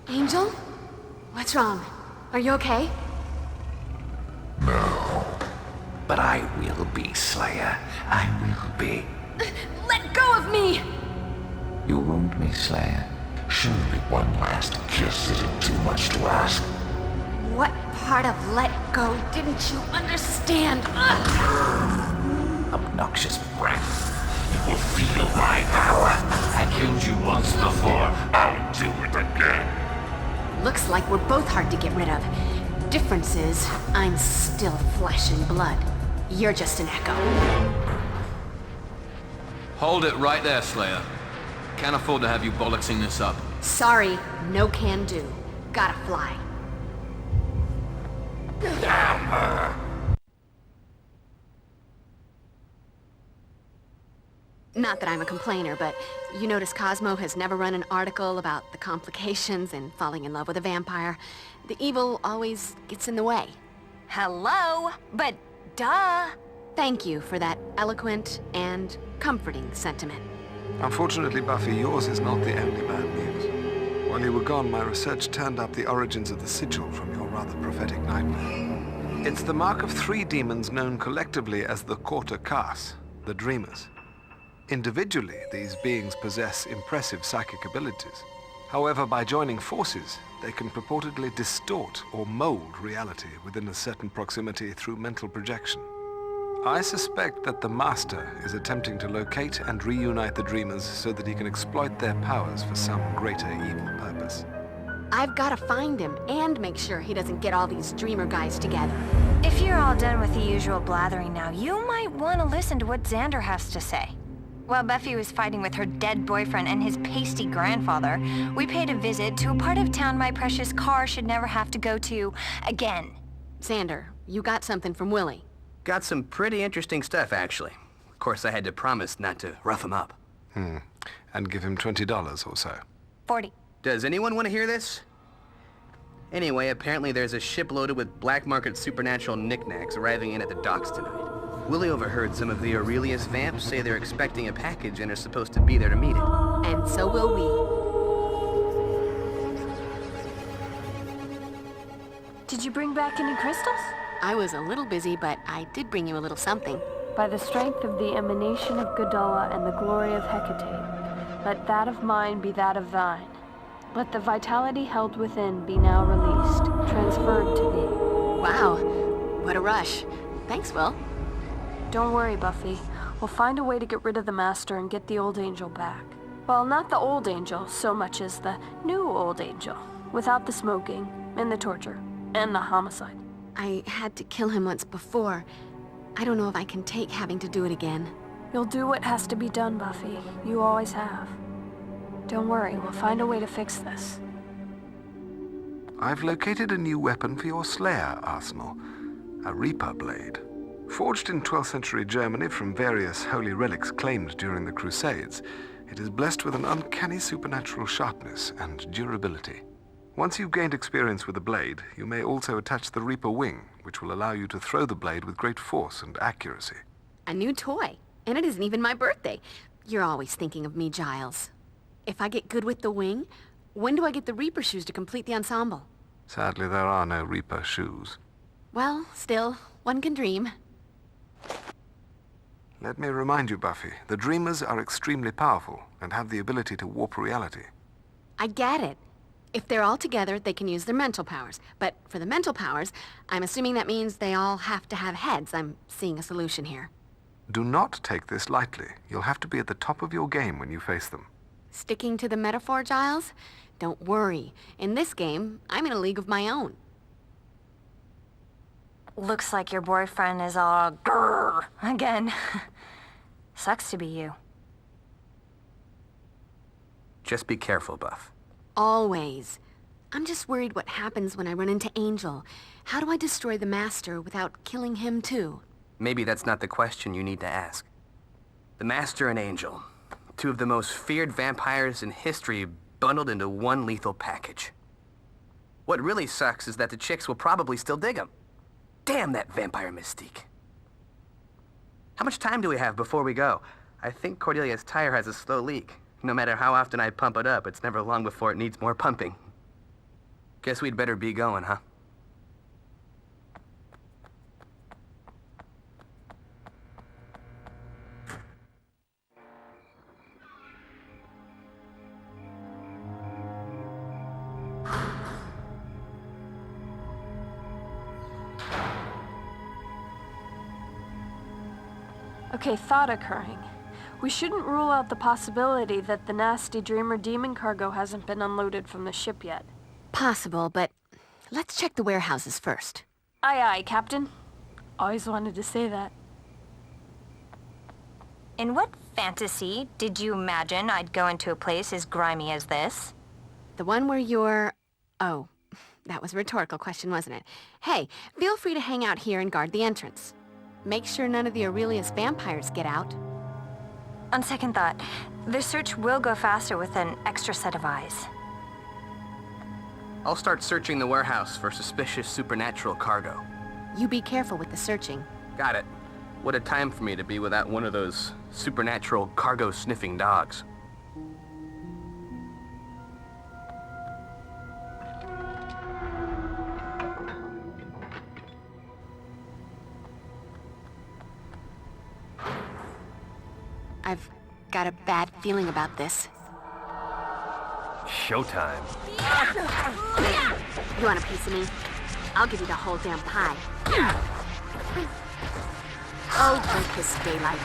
Angel? What's wrong? Are you okay? No. But I will be, Slayer. I will be. Let go of me! You won't be, Slayer. Surely one last kiss isn't too much to ask. What part of let go didn't you understand? Ugh. Obnoxious brat. You will feel my power. I killed you once before. I'll do it again. Looks like we're both hard to get rid of. Difference is, I'm still flesh and blood. You're just an echo. Hold it right there, Slayer. Can't afford to have you bollocksing this up. Sorry, no can do. Gotta fly. Damn her! Not that I'm a complainer, but you notice Cosmo has never run an article about the complications in falling in love with a vampire. The evil always gets in the way. Hello? But duh! Thank you for that eloquent and comforting sentiment. Unfortunately, Buffy, yours is not the only bad news. While you were gone, my research turned up the origins of the sigil from your rather prophetic nightmare. It's the mark of 3 demons known collectively as the Quarter Cas, the Dreamers. Individually, these beings possess impressive psychic abilities. However, by joining forces, they can purportedly distort or mold reality within a certain proximity through mental projection. I suspect that the Master is attempting to locate and reunite the Dreamers so that he can exploit their powers for some greater evil purpose. I've got to find him and make sure he doesn't get all these dreamer guys together. If you're all done with the usual blathering now, you might want to listen to what Xander has to say. While Buffy was fighting with her dead boyfriend and his pasty grandfather, we paid a visit to a part of town my precious car should never have to go to again. Xander, you got something from Willie. Got some pretty interesting stuff, actually. Of course, I had to promise not to rough him up. And give him $20 or so. 40. Does anyone want to hear this? Anyway, apparently there's a ship loaded with black market supernatural knickknacks arriving in at the docks tonight. Willie overheard some of the Aurelius vamps say they're expecting a package and are supposed to be there to meet it. And so will we. Did you bring back any crystals? I was a little busy, but I did bring you a little something. By the strength of the emanation of Gadala and the glory of Hecate, let that of mine be that of thine. Let the vitality held within be now released, transferred to thee. Wow, what a rush. Thanks, Will. Don't worry, Buffy. We'll find a way to get rid of the Master and get the old angel back. Well, not the old angel so much as the new old angel, without the smoking, and the torture, and the homicide. I had to kill him once before. I don't know if I can take having to do it again. You'll do what has to be done, Buffy. You always have. Don't worry, we'll find a way to fix this. I've located a new weapon for your Slayer arsenal, a Reaper blade. Forged in 12th century Germany from various holy relics claimed during the Crusades, it is blessed with an uncanny supernatural sharpness and durability. Once you've gained experience with the blade, you may also attach the Reaper wing, which will allow you to throw the blade with great force and accuracy. A new toy, and it isn't even my birthday. You're always thinking of me, Giles. If I get good with the wing, when do I get the Reaper shoes to complete the ensemble? Sadly, there are no Reaper shoes. Well, still, one can dream. Let me remind you, Buffy, the Dreamers are extremely powerful and have the ability to warp reality. I get it. If they're all together, they can use their mental powers. But for the mental powers, I'm assuming that means they all have to have heads. I'm seeing a solution here. Do not take this lightly. You'll have to be at the top of your game when you face them. Sticking to the metaphor, Giles? Don't worry. In this game, I'm in a league of my own. Looks like your boyfriend is all grrr again. Sucks to be you. Just be careful, Buff. Always. I'm just worried what happens when I run into Angel. How do I destroy the Master without killing him too? Maybe that's not the question you need to ask. The Master and Angel, two of the most feared vampires in history bundled into one lethal package. What really sucks is that the chicks will probably still dig him. Damn that vampire mystique. How much time do we have before we go? I think Cordelia's tire has a slow leak. No matter how often I pump it up, it's never long before it needs more pumping. Guess we'd better be going, huh? Okay, thought occurring. We shouldn't rule out the possibility that the nasty Dreamer demon cargo hasn't been unloaded from the ship yet. Possible, but let's check the warehouses first. Aye, aye, Captain. Always wanted to say that. In what fantasy did you imagine I'd go into a place as grimy as this? The one where you're... Oh, that was a rhetorical question, wasn't it? Hey, feel free to hang out here and guard the entrance. Make sure none of the Aurelius vampires get out. On second thought, the search will go faster with an extra set of eyes. I'll start searching the warehouse for suspicious supernatural cargo. You be careful with the searching. Got it. What a time for me to be without one of those supernatural cargo-sniffing dogs. I've got a bad feeling about this. Showtime. You want a piece of me? I'll give you the whole damn pie. Oh, don't kiss daylight.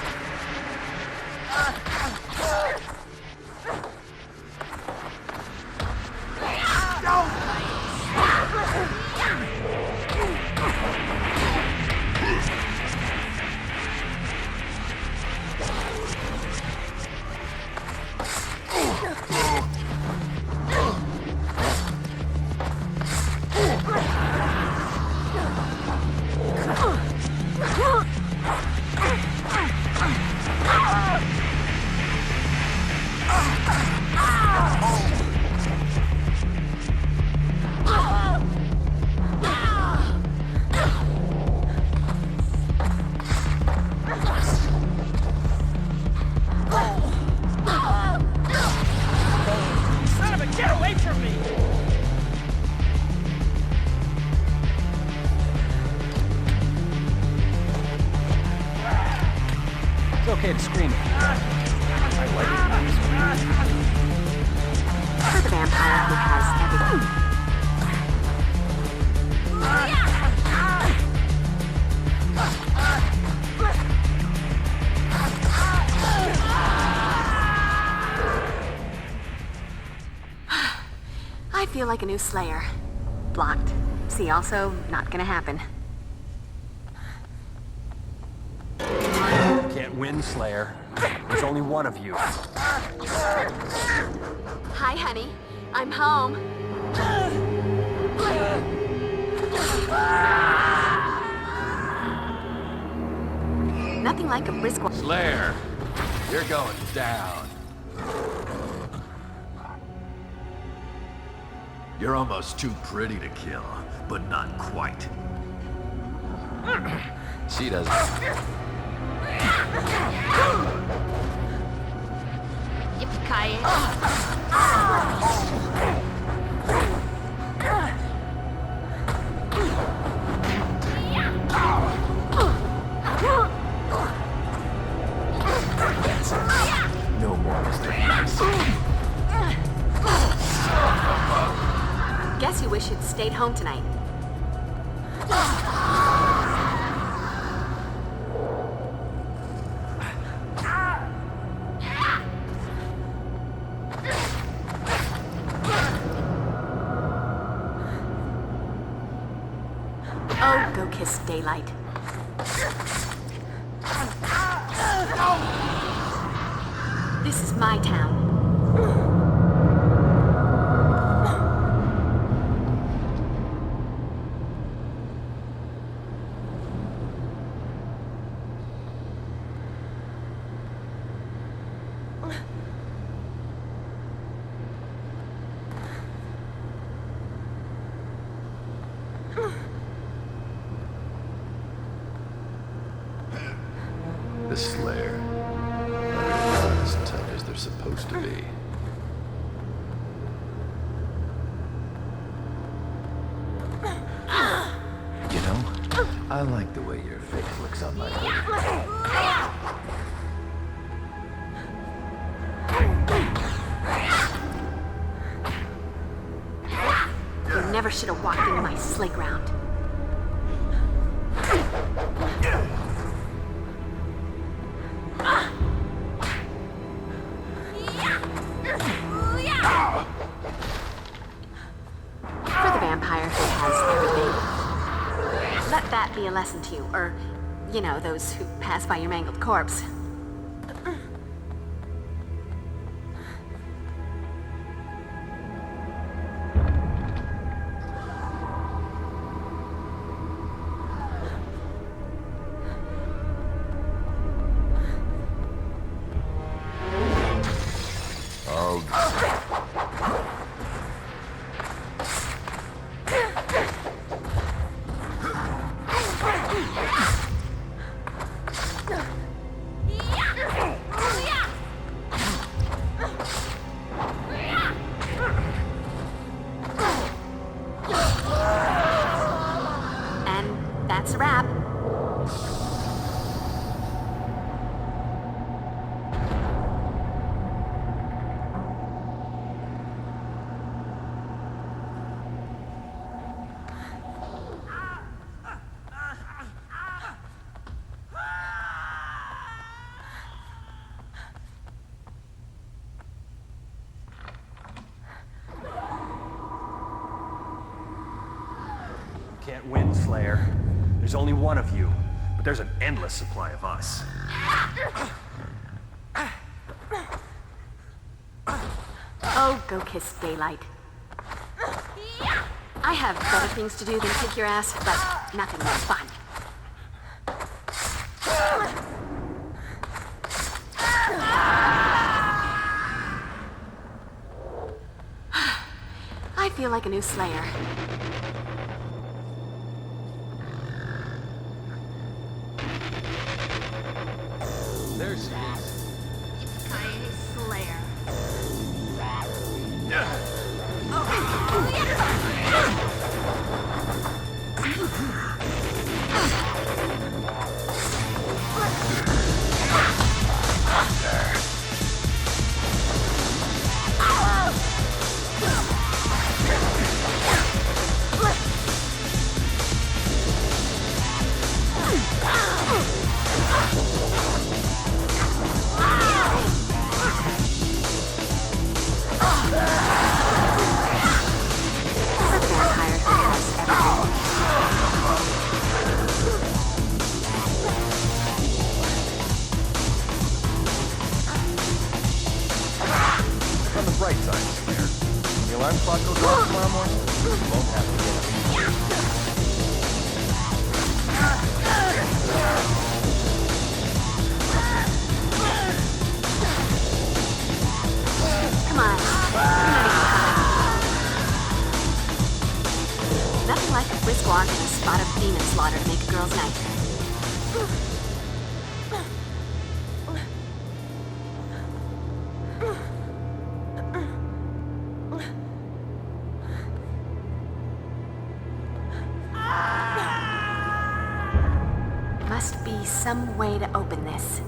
Kid screaming. For the vampire who has everything. I feel like a new Slayer. Blocked. See, also, not gonna happen. Can't win, Slayer. There's only one of you. Hi, honey. I'm home. Nothing like a brisk one. Slayer, you're going down. You're almost too pretty to kill, but not quite. She doesn't. Yippee-ki-yay. No more Mr. Hanks. Guess you wish you'd stayed home tonight. Oh, go kiss daylight. This is my town. The Slayer. Not as tough as they're supposed to be. You know, I like the way your face looks on my hood. You never should have walked into my sleigh ground. For the vampire who has everything. Let that be a lesson to you, or, you know, those who pass by your mangled corpse. That's a wrap. can't win, Slayer. There's only one of you, but there's an endless supply of us. Oh, go kiss daylight. I have better things to do than kick your ass, but nothing more fun. I feel like a new Slayer. There she is. Slayer. Right side, Slayer. When the alarm clock goes off tomorrow morning, you won't have to get up. Come on. Nothing like a brisk walk and a spot of demon slaughter to make a girl's night. Must be some way to open this.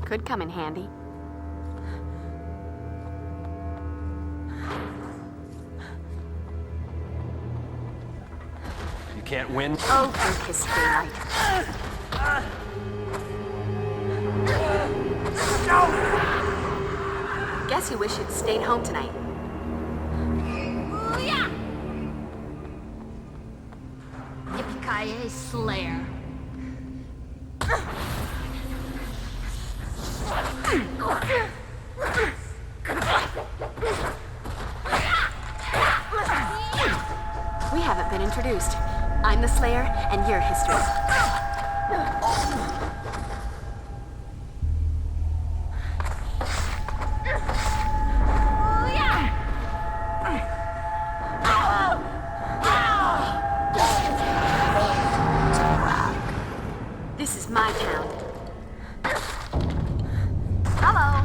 Could come in handy. You can't win. Oh, go kiss daylight. Guess you wish you'd stayed home tonight. Yippee-ki-yay, Slayer. We haven't been introduced. I'm the Slayer, and you're history. This is my town. Hello.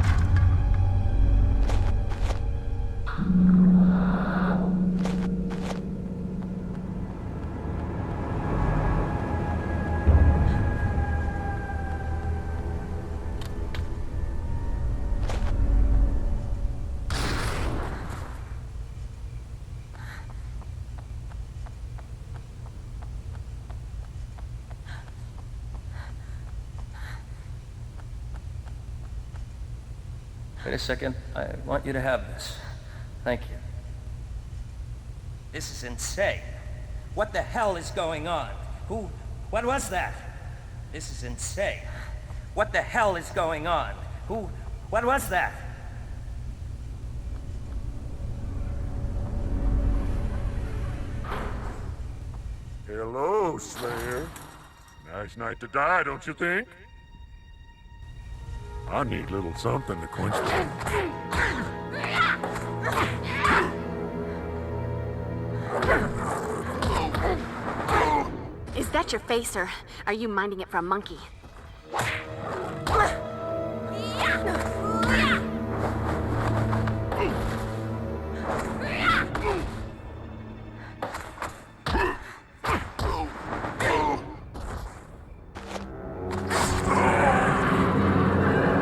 Wait a second. I want you to have this. Thank you. This is insane. What the hell is going on? What was that? This is insane. What the hell is going on? What was that? Hello, Slayer. Nice night to die, don't you think? I need a little something to quench me. Is that your face, or are you minding it for a monkey?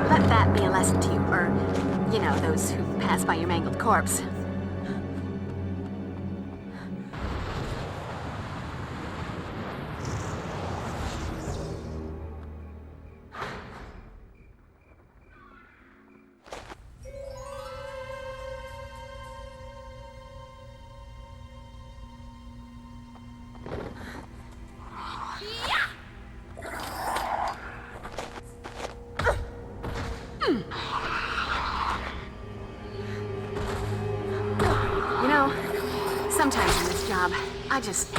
Let that be a lesson to you, or, you know, those who pass by your mangled corpse. sometimes in this job, I just...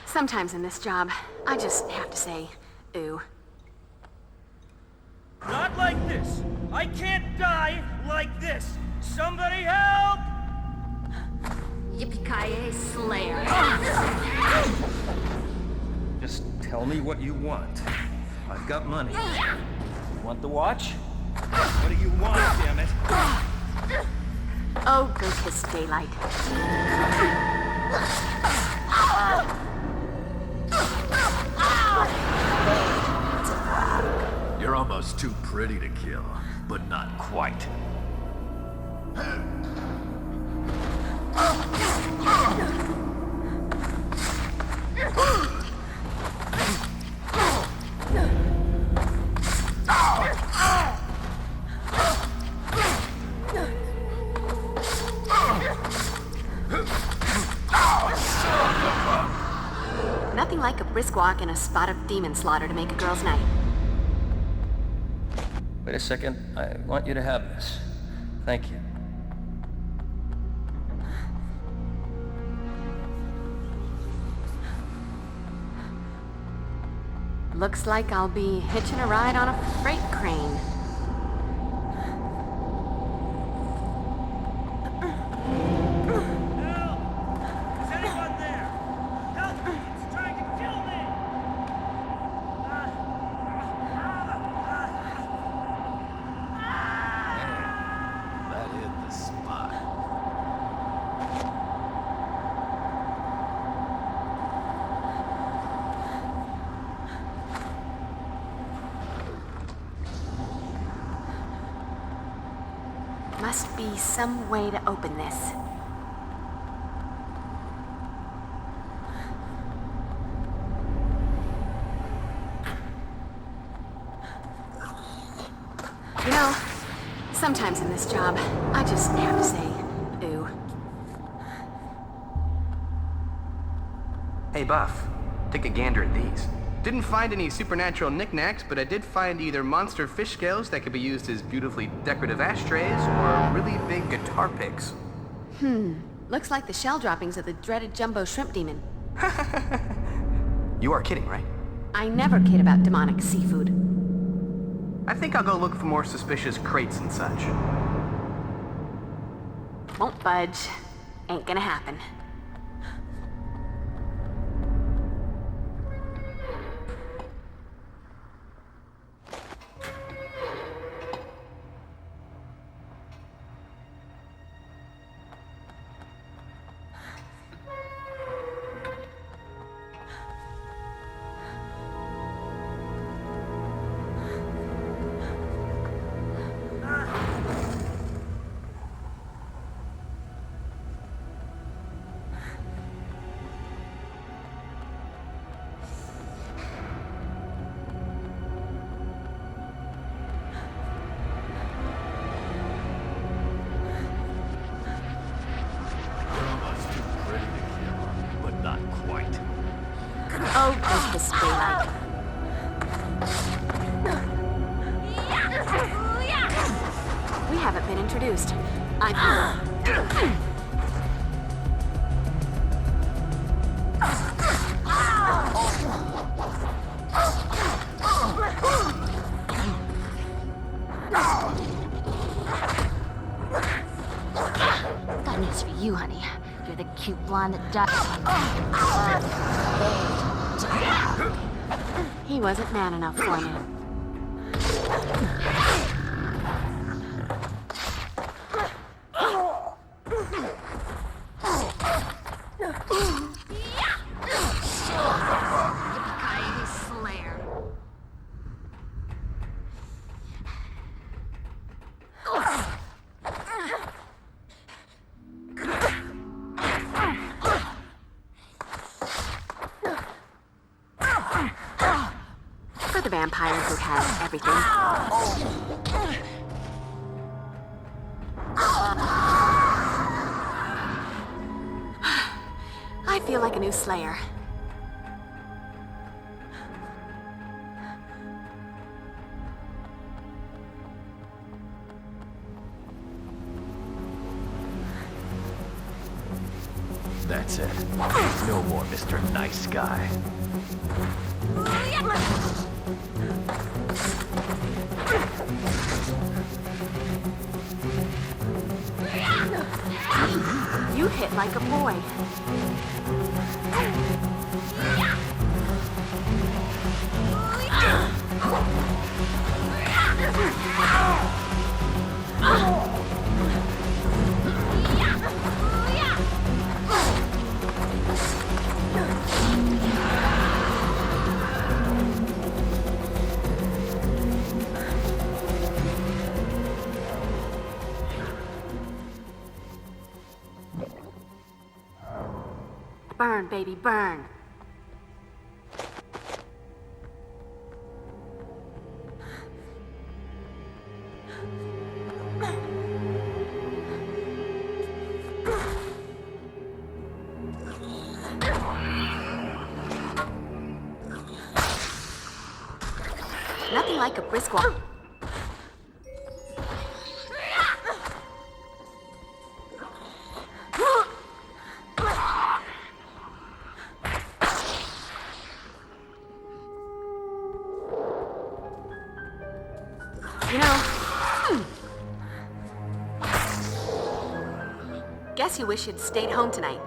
Sometimes in this job, I just have to say, ooh. Not like this. I can't die like this. Somebody help! Yippee-ki-yay, Slayer. Just tell me what you want. I've got money. Want the watch? What do you want, damn it? Oh, go kiss daylight. You're almost too pretty to kill, but not quite. Nothing like a brisk walk and a spot of demon slaughter to make a girl's night. Wait a second. I want you to have this. Thank you. Looks like I'll be hitching a ride on a freight crane. Must be some way to open this. You know, sometimes in this job, I just have to say, ooh. Hey, Buff. Take a gander at these. Didn't find any supernatural knickknacks, but I did find either monster fish scales that could be used as beautifully decorative ashtrays or really big guitar picks. Looks like the shell droppings of the dreaded jumbo shrimp demon. You are kidding, right? I never kid about demonic seafood. I think I'll go look for more suspicious crates and such. Won't budge. Ain't gonna happen. Oh, take this daylight. We haven't been introduced. I'm... Got news for you, honey. You're the cute blonde that died. He wasn't man enough for me. Slayer. For the vampire who has everything. I feel like a new Slayer. That's it. No more Mr. Nice Guy. You hit like a boy. Burn, baby, burn. Nothing like a brisk walk. You know, guess you wish you'd stayed home tonight.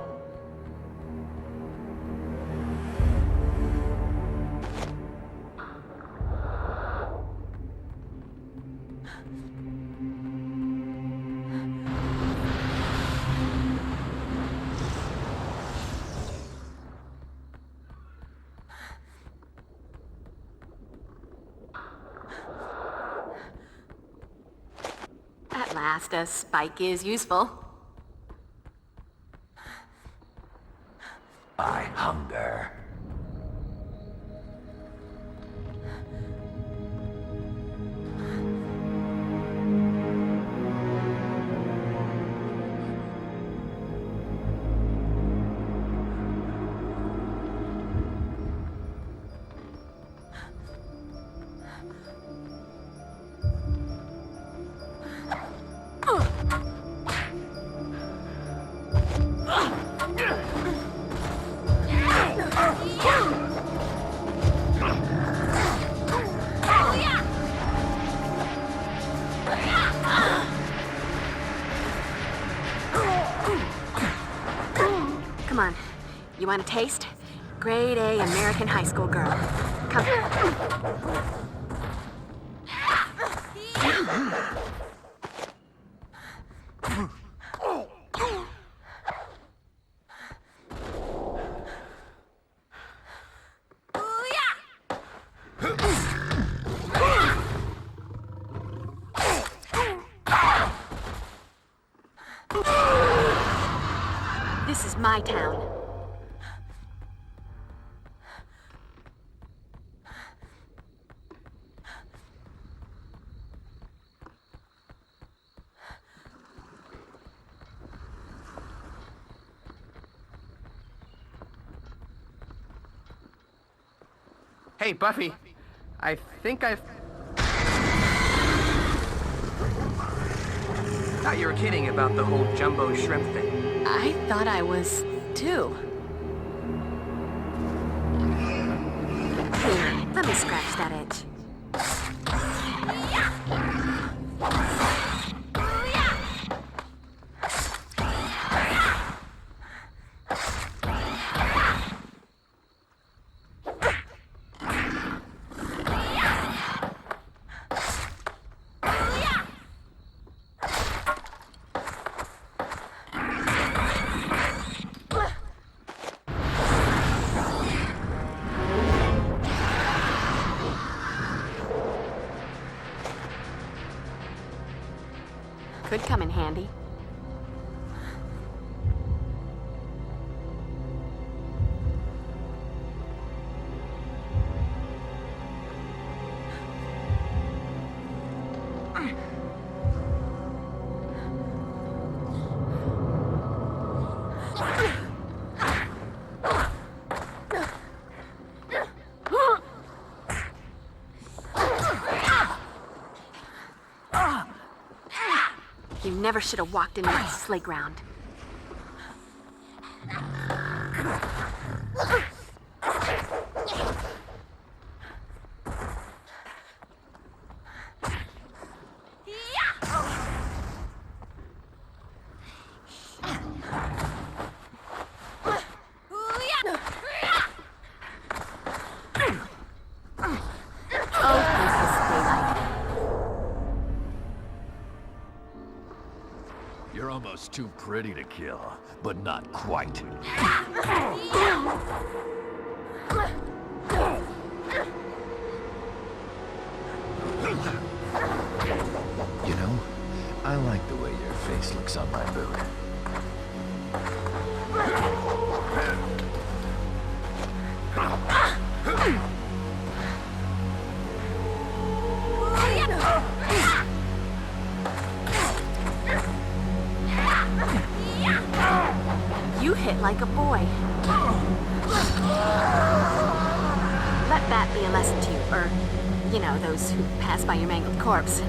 At last, a spike is useful. I hunger. Come on. You want a taste? Grade A American high school girl. Come. This is my town. Hey, Buffy. I think I've... Thought you were kidding about the whole jumbo shrimp thing. I thought I was, too. Here, let me scratch that itch. Could come in handy. You never should have walked into my sleigh ground. You're almost too pretty to kill, but not quite. You know, I like the way your face looks on my boot. You hit like a boy. Let that be a lesson to you, or, you know, those who pass by your mangled corpse.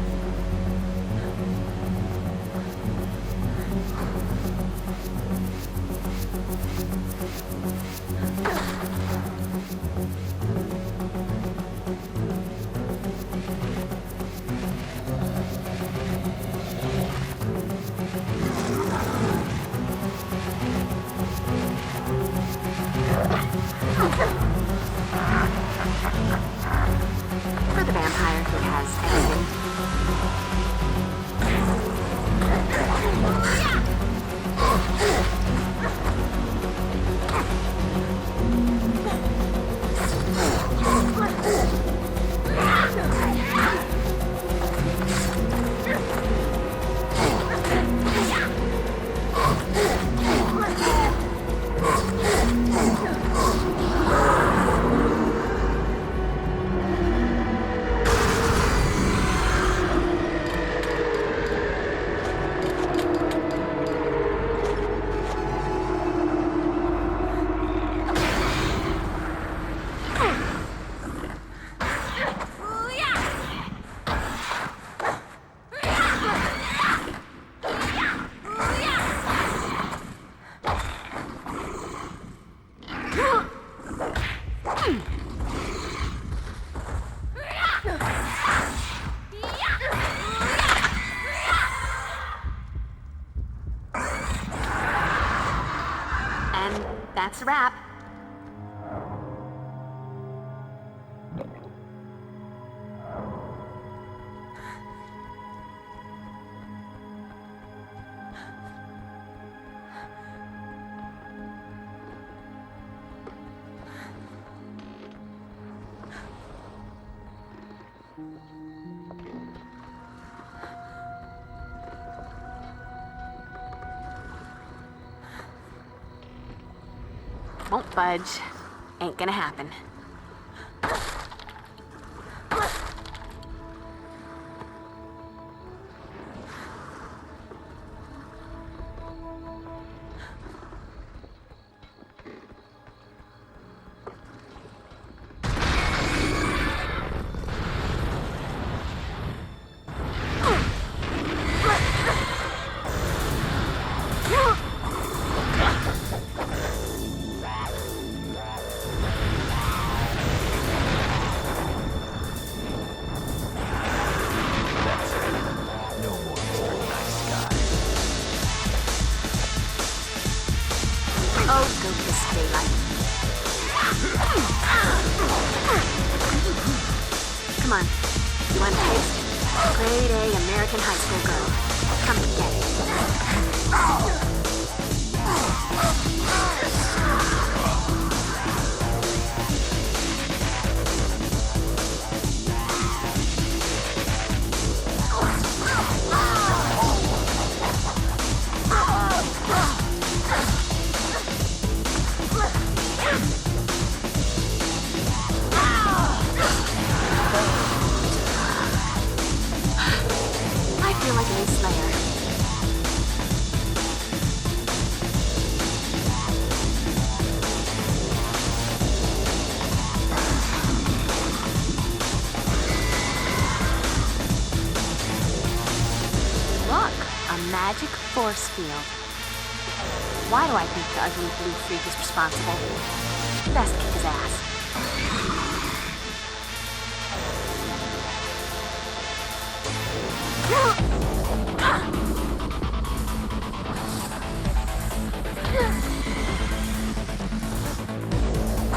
For the vampire who has everything. That's a wrap. Won't budge. Ain't gonna happen. Come on. You want a taste? Grade A American high school girl. Come and get it. magic force field. Why do I think the ugly blue freak is responsible? Best kick his ass.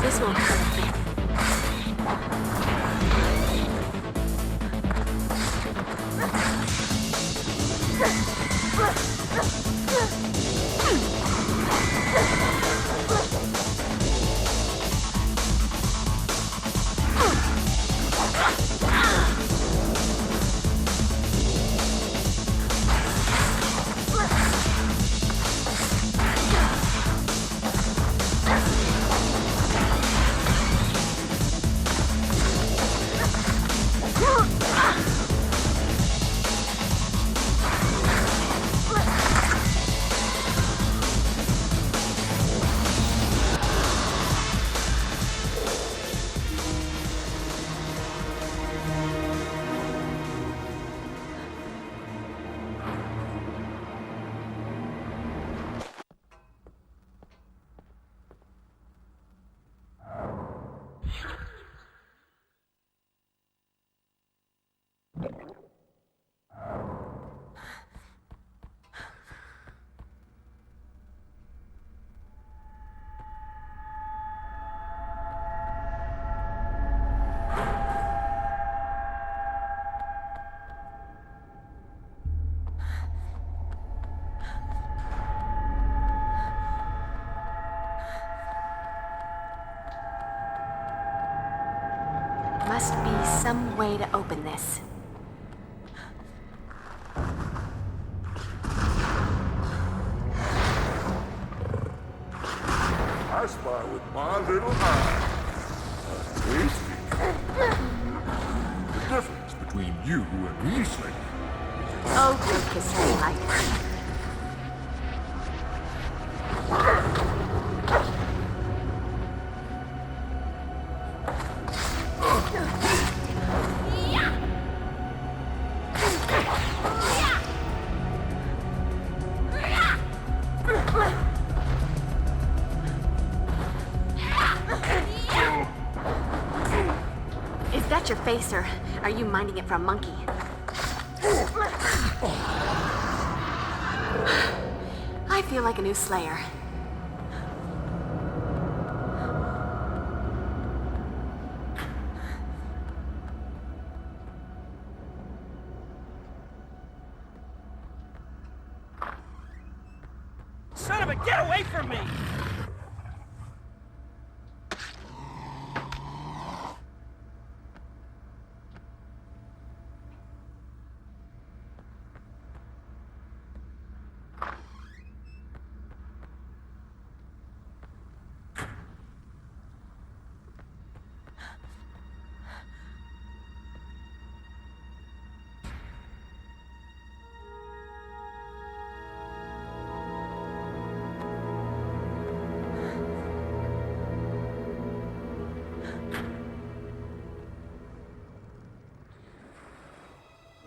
This won't hurt me. Must be some way to open this. I spy with my little eye. The difference between you and me, Slayer. Oh, good history, Mike. Is that your face, or are you minding it for a monkey? I feel like a new Slayer. Son of a, get away from me!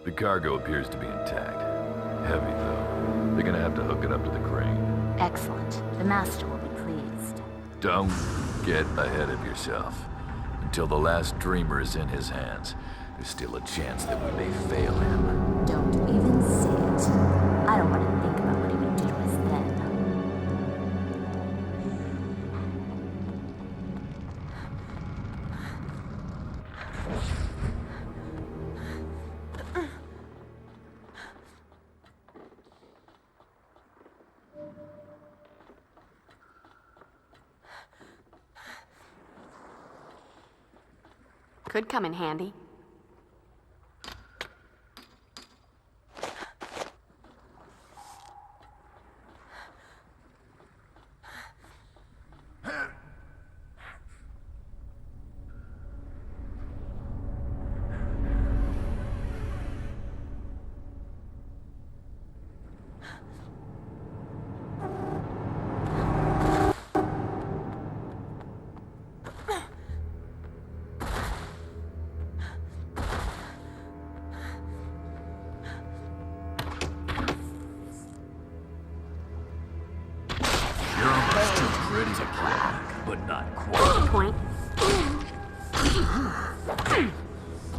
The cargo appears to be intact. Heavy, though. They're gonna have to hook it up to the crane. Excellent. The master will be pleased. Don't get ahead of yourself. Until the last dreamer is in his hands, there's still a chance that we may fail him. Don't even say it. I don't want to think about what he would do to us then. Could come in handy. Point.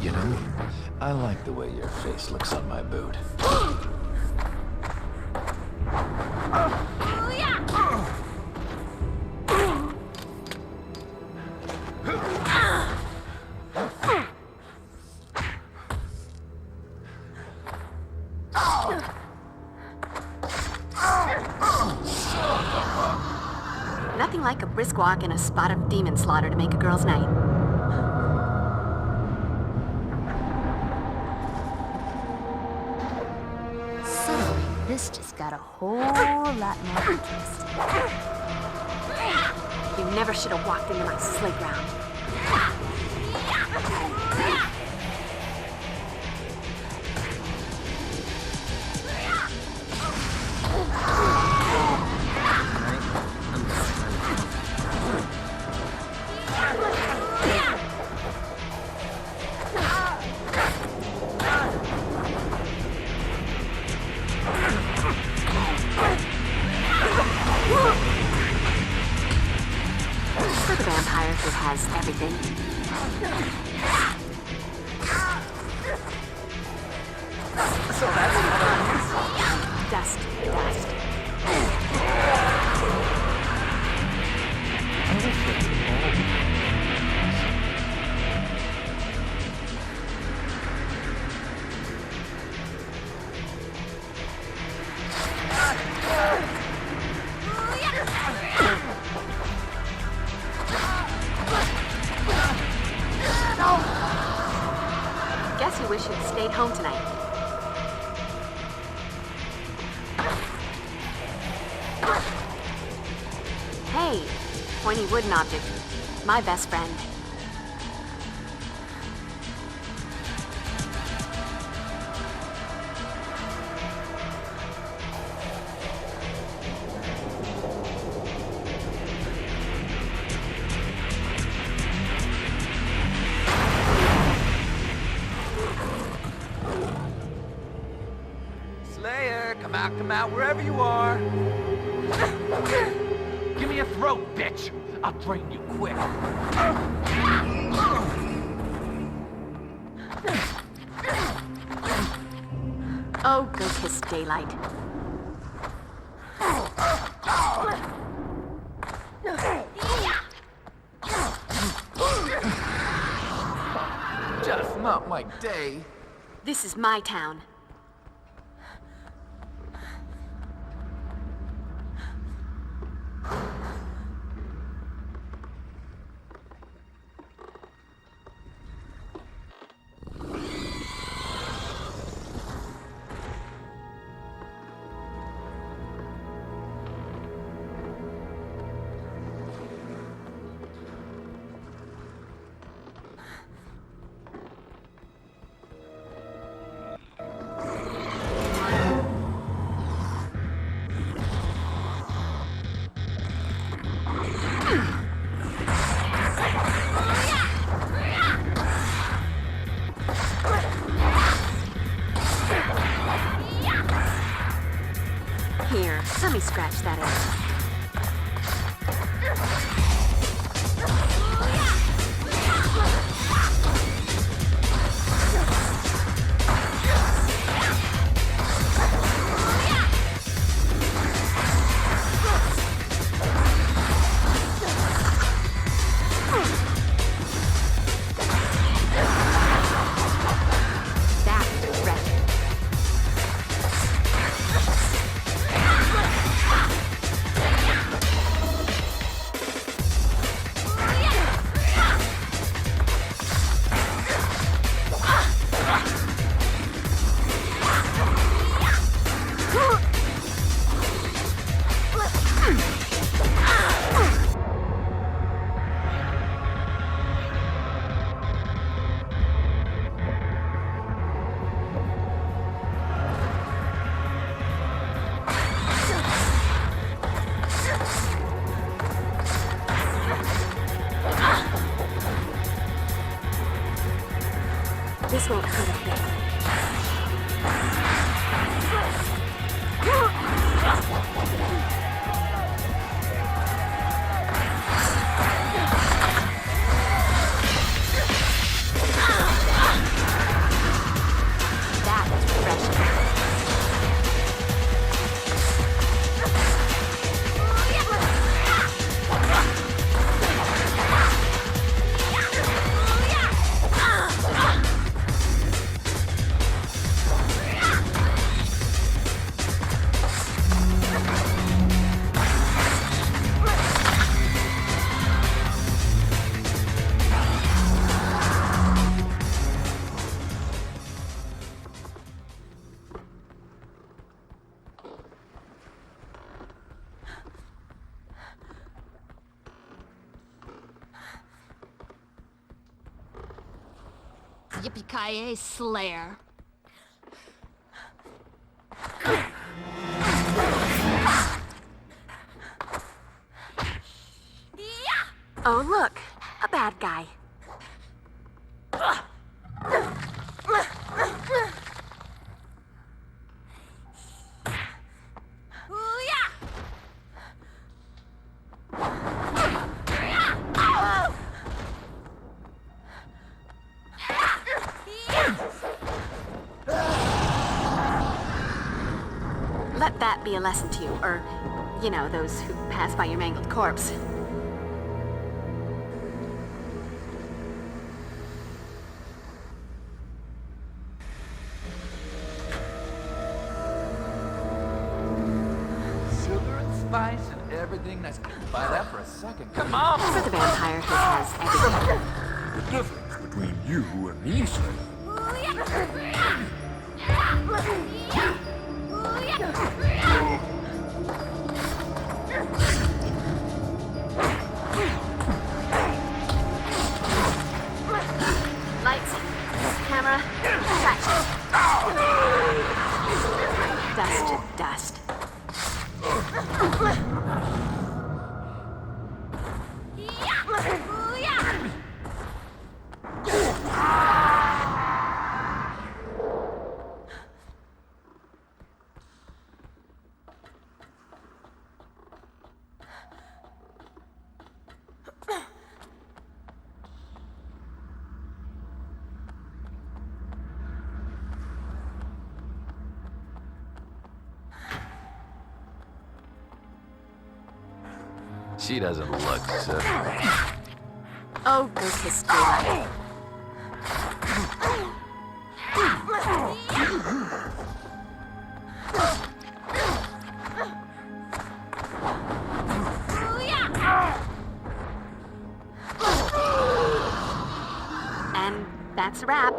You know, I like the way your face looks on my boot. Nothing like a brisk walk and a spot of demon slaughter to make a girl's night. Suddenly, this just got a whole lot more interesting. You never should have walked into my playground. For the vampire who has everything. So that's Dust, dust. Guess you wish you'd stayed home tonight. Hey, pointy wooden object. My best friend. Slayer, come out, wherever you are. Give me a throat, bitch. I'll drain you quick. Oh, go kiss daylight. Just not my day. This is my town. Here, let me scratch that itch. This won't hurt a bit. Yippee-ki-yay, Slayer. Oh, look, a bad guy. Let that be a lesson to you, or, you know, those who pass by your mangled corpse. Sugar and spice and everything that's... Buy that for a second. Come on! For the vampire who has everything. The difference between you and me, Slayer. Lights, camera, action. Dust, dust. She doesn't look so... Oh, go kiss daylight. And that's a wrap.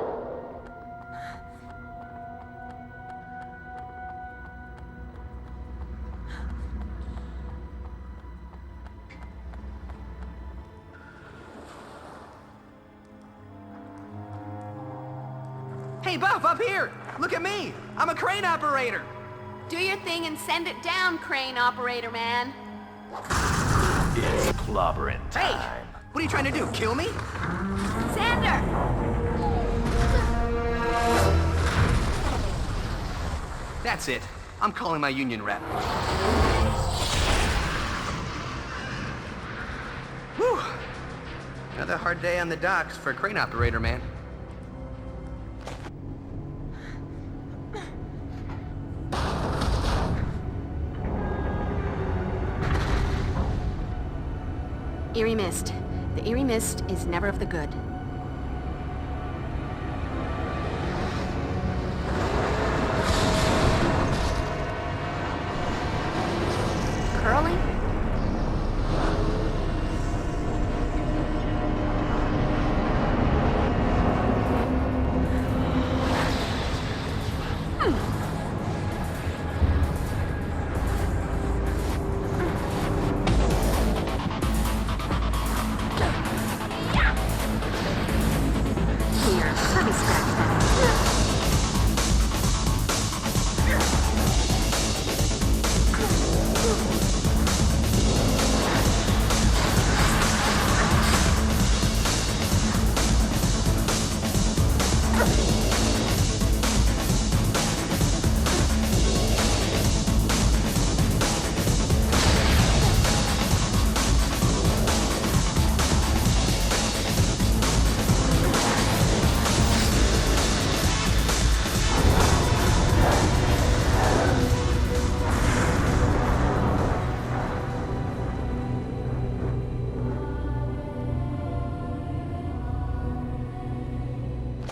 Hey, Buff, up here! Look at me! I'm a crane operator! Do your thing and send it down, crane operator man. It's clobbering time. Hey! What are you trying to do, kill me? Xander! That's it. I'm calling my union rep. Whew! Another hard day on the docks for a crane operator, man. Eerie mist. The eerie mist is never of the good. Curling?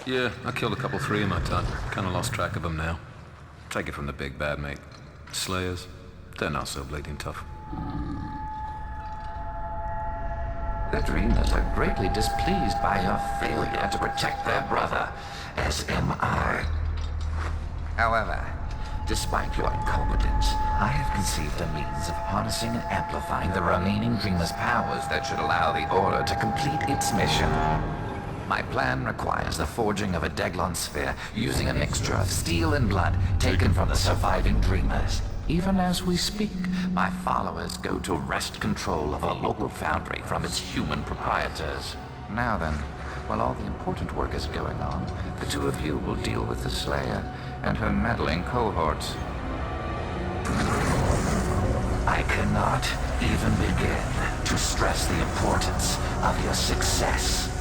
Yeah, I killed a couple, 3 in my time. Kinda lost track of them now. Take it from the big bad, mate. Slayers, they're not so bleeding tough. The dreamers are greatly displeased by your failure to protect their brother, as am I. However, despite your incompetence, I have conceived a means of harnessing and amplifying the remaining dreamers' powers that should allow the Order to complete its mission. My plan requires the forging of a Deglon sphere using a mixture of steel and blood taken from the surviving dreamers. Even as we speak, my followers go to wrest control of a local foundry from its human proprietors. Now then, while all the important work is going on, the two of you will deal with the Slayer and her meddling cohorts. I cannot even begin to stress the importance of your success.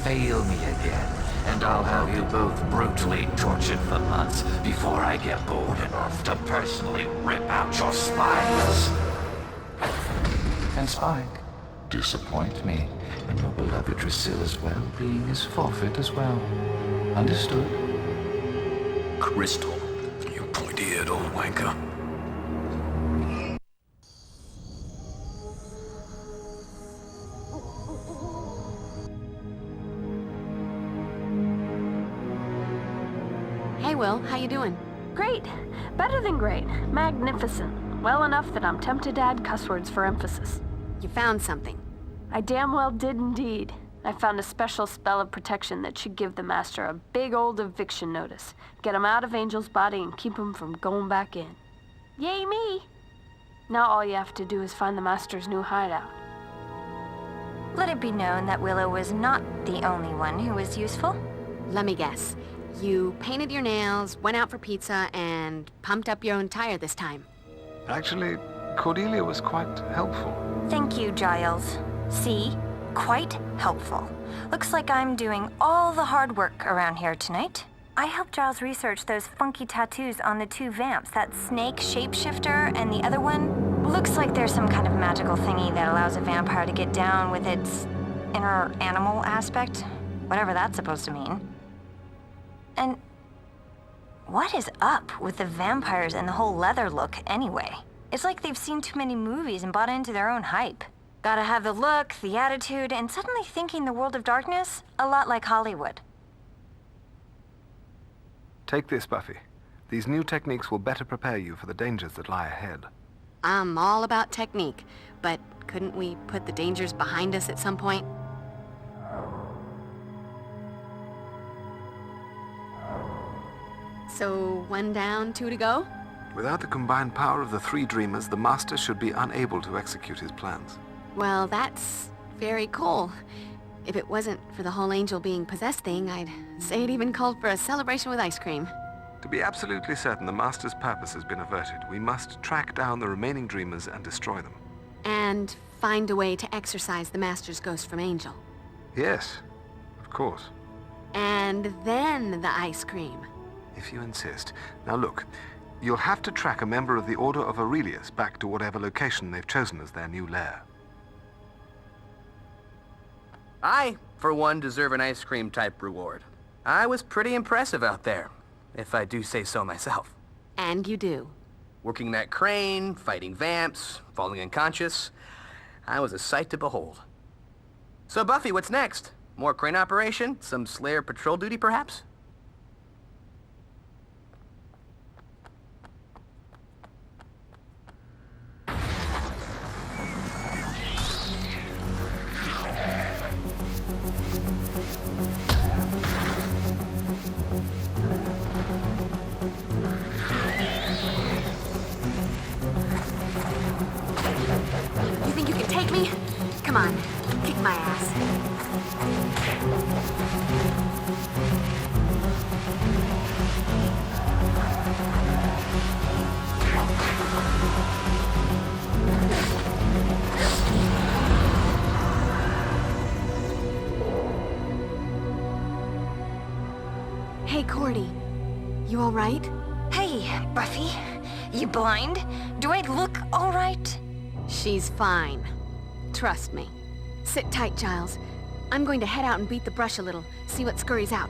Fail me again, and I'll have you both brutally tortured for months before I get bored enough to personally rip out your spines. And Spike, disappoint me, and your beloved Drusilla's well-being is forfeit as well. Understood? Crystal, you pointy-eared old wanker. Hey, Will, how you doing? Great. Better than great. Magnificent. Well enough that I'm tempted to add cuss words for emphasis. You found something. I damn well did indeed. I found a special spell of protection that should give the Master a big old eviction notice. Get him out of Angel's body and keep him from going back in. Yay me! Now all you have to do is find the Master's new hideout. Let it be known that Willow was not the only one who was useful. Let me guess. You painted your nails, went out for pizza, and pumped up your own tire this time. Actually, Cordelia was quite helpful. Thank you, Giles. See? Quite helpful. Looks like I'm doing all the hard work around here tonight. I helped Giles research those funky tattoos on the two vamps, that snake shapeshifter and the other one. Looks like there's some kind of magical thingy that allows a vampire to get down with its inner animal aspect, whatever that's supposed to mean. And what is up with the vampires and the whole leather look anyway? It's like they've seen too many movies and bought into their own hype. Gotta have the look, the attitude, and suddenly thinking the world of darkness a lot like Hollywood. Take this, Buffy. These new techniques will better prepare you for the dangers that lie ahead. I'm all about technique, but couldn't we put the dangers behind us at some point? So, 1 down, 2 to go? Without the combined power of the three dreamers, the Master should be unable to execute his plans. Well, that's very cool. If it wasn't for the whole Angel being possessed thing, I'd say it even called for a celebration with ice cream. To be absolutely certain the Master's purpose has been averted, we must track down the remaining dreamers and destroy them. And find a way to exorcise the Master's ghost from Angel. Yes, of course. And then the ice cream. If you insist. Now look, you'll have to track a member of the Order of Aurelius back to whatever location they've chosen as their new lair. I, for one, deserve an ice cream type reward. I was pretty impressive out there, if I do say so myself. And you do. Working that crane, fighting vamps, falling unconscious. I was a sight to behold. So Buffy, what's next? More crane operation? Some Slayer patrol duty, perhaps? You think you can take me? Come on, kick my ass. Hey, Cordy. You all right? Hey, Buffy. You blind? Do I look all right? She's fine. Trust me. Sit tight, Giles. I'm going to head out and beat the brush a little, see what scurries out.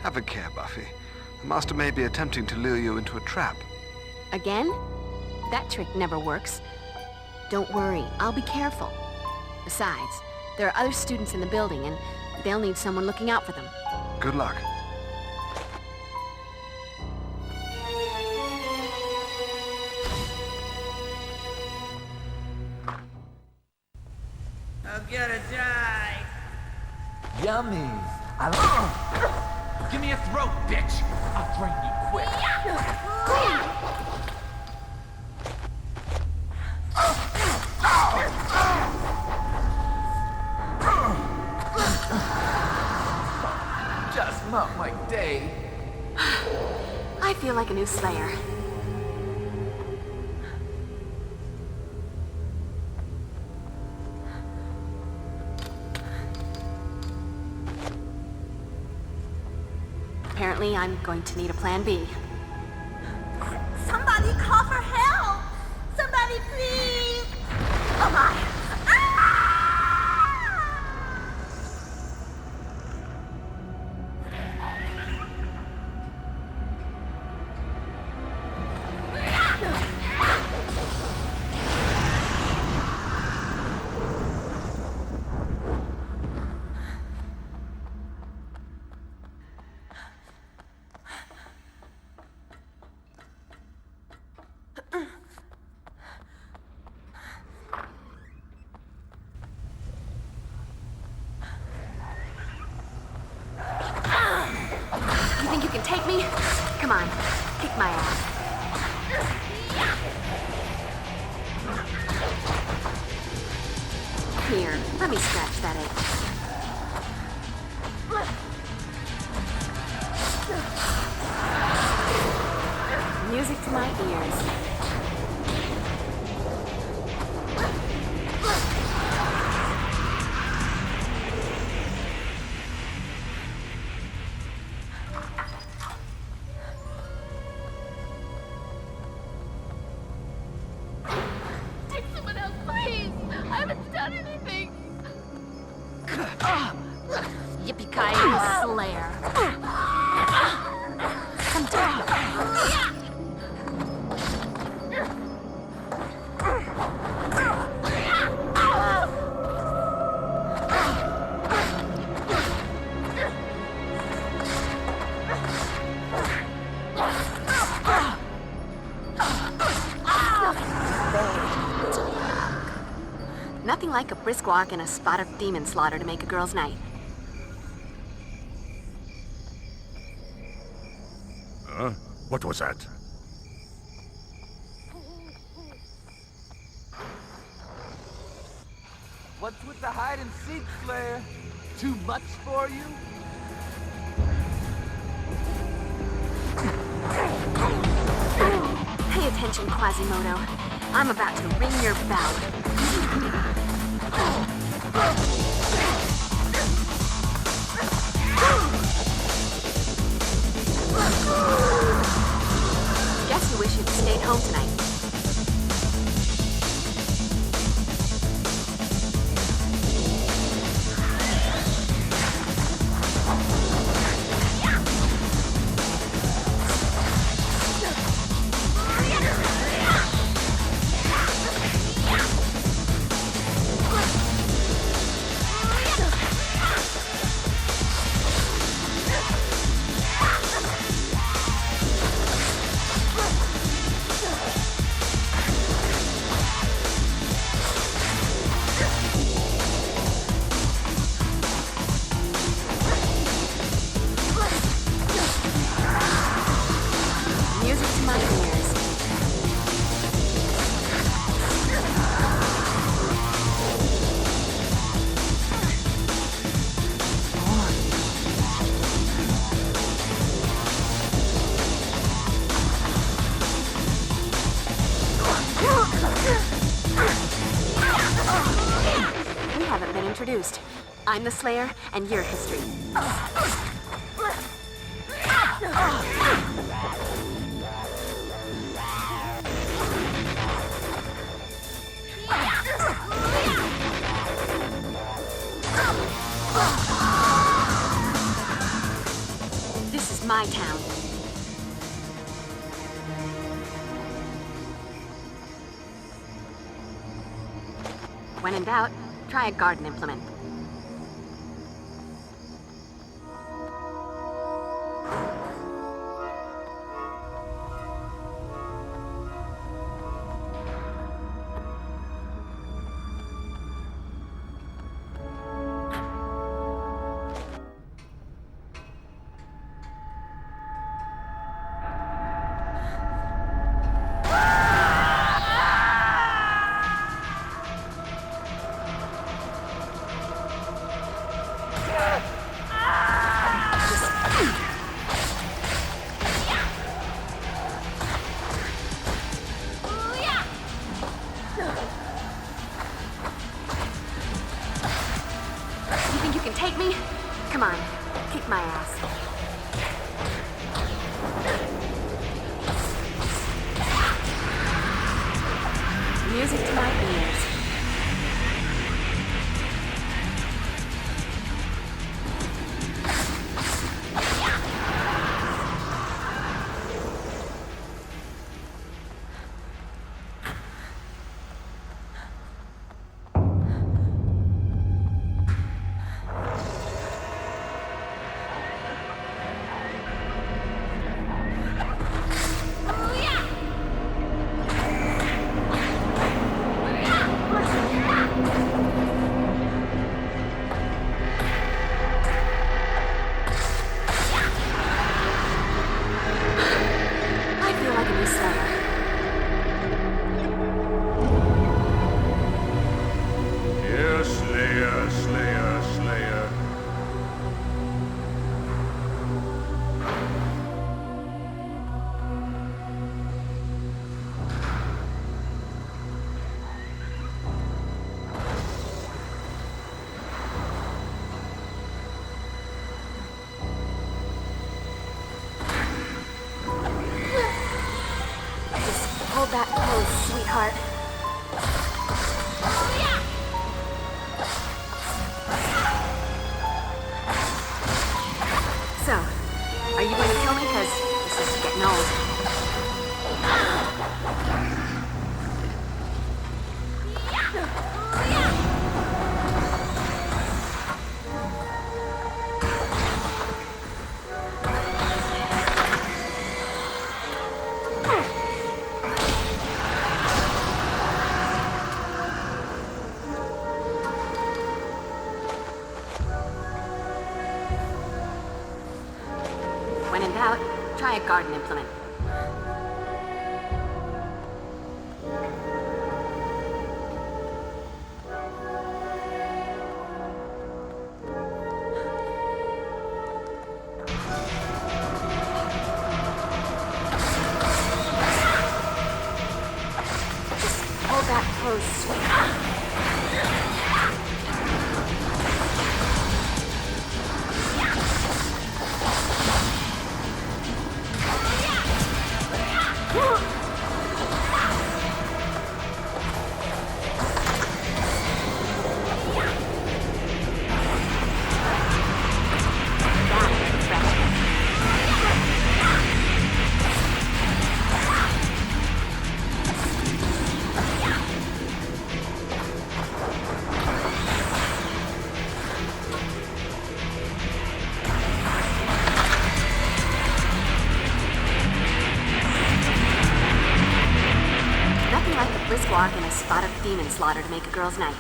Have a care, Buffy. The Master may be attempting to lure you into a trap. Again? That trick never works. Don't worry, I'll be careful. Besides, there are other students in the building, and they'll need someone looking out for them. Good luck. I'm gonna die. Yummy. Give me a throat, bitch! I'll drain you quick. Just not my day. I feel like a new Slayer. Apparently, I'm going to need a plan B. Somebody call for help! Somebody please! Oh my! You think you can take me? Come on, kick my ass. Here, let me scratch that itch. Music to my ears. Take someone else, please! I haven't done anything! Yippee-ki-yay, Slayer. Come down. Nothing like a brisk walk and a spot of demon slaughter to make a girl's night. Huh? What was that? What's with the hide and seek, Slayer? Too much for you? Pay attention, Quasimodo. I'm about to ring your bell. Guess you wish you'd stayed home tonight. Music to my ears. We haven't been introduced. I'm the Slayer, and you're history. This is my town. When in doubt, try a garden implement. Come on, kick my ass. Music to my ears. Hold that pose, sweetheart. So, are you going to kill me? Because this is getting old. When in doubt, try a garden implement. Just hold that pose, sweetheart. Walk in a spot of demon slaughter to make a girl's night.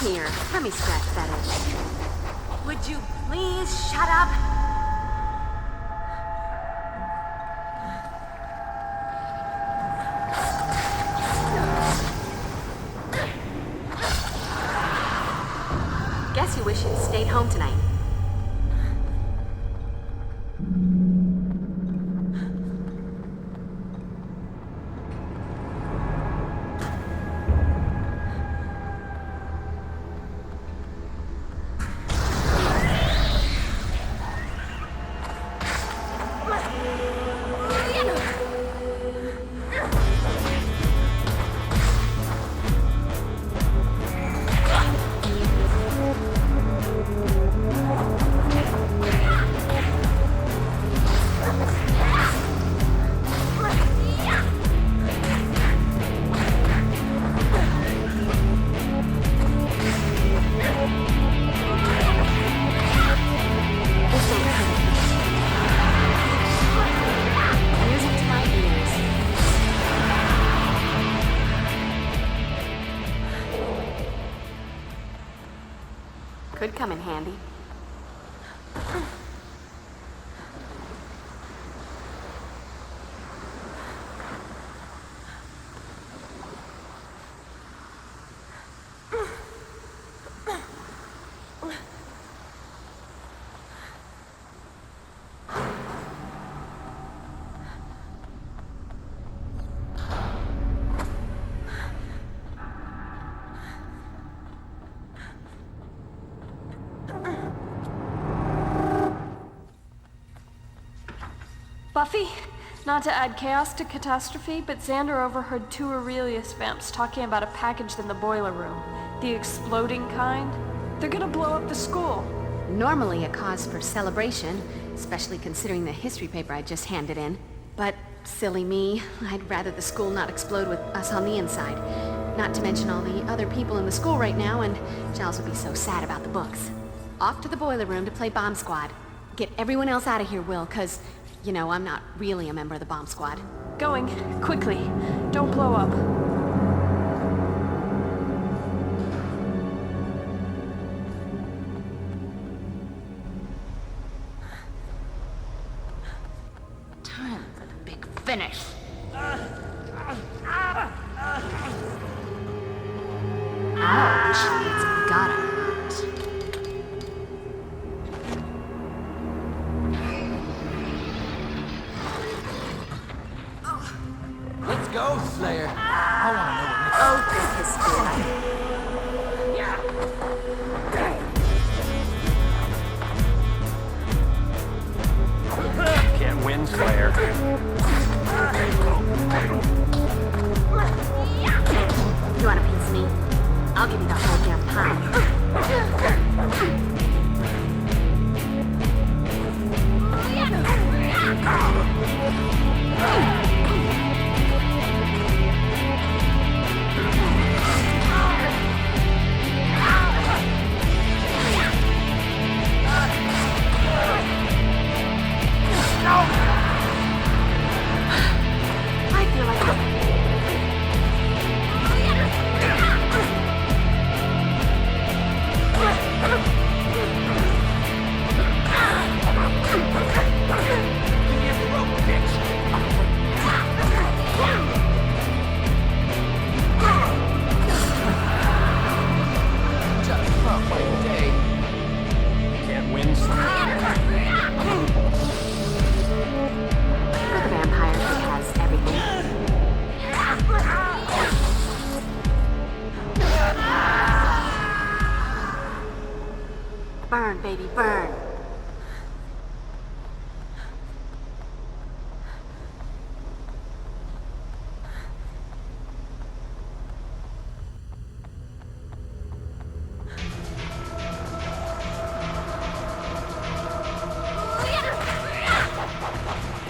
Here, let me scratch that itch. Would you please shut up? Guess you wish you'd stayed home tonight. Could come in handy. Buffy, not to add chaos to catastrophe, but Xander overheard 2 Aurelius vamps talking about a package in the boiler room. The exploding kind. They're gonna blow up the school. Normally a cause for celebration, especially considering the history paper I just handed in. But silly me, I'd rather the school not explode with us on the inside. Not to mention all the other people in the school right now, and Giles would be so sad about the books. Off to the boiler room to play Bomb Squad. Get everyone else out of here, Will, 'cause, you know, I'm not really a member of the Bomb Squad. Going. Quickly. Don't blow up. Time for the big finish. Ouch, it's gotta hurt. Let's go, Slayer. I want to know what Oh, good history. Can't win, Slayer. You want a piece of me? I'll give you the whole damn pie. I feel like Can't win, Slayer. for the vampire who has everything. Burn, baby, burn.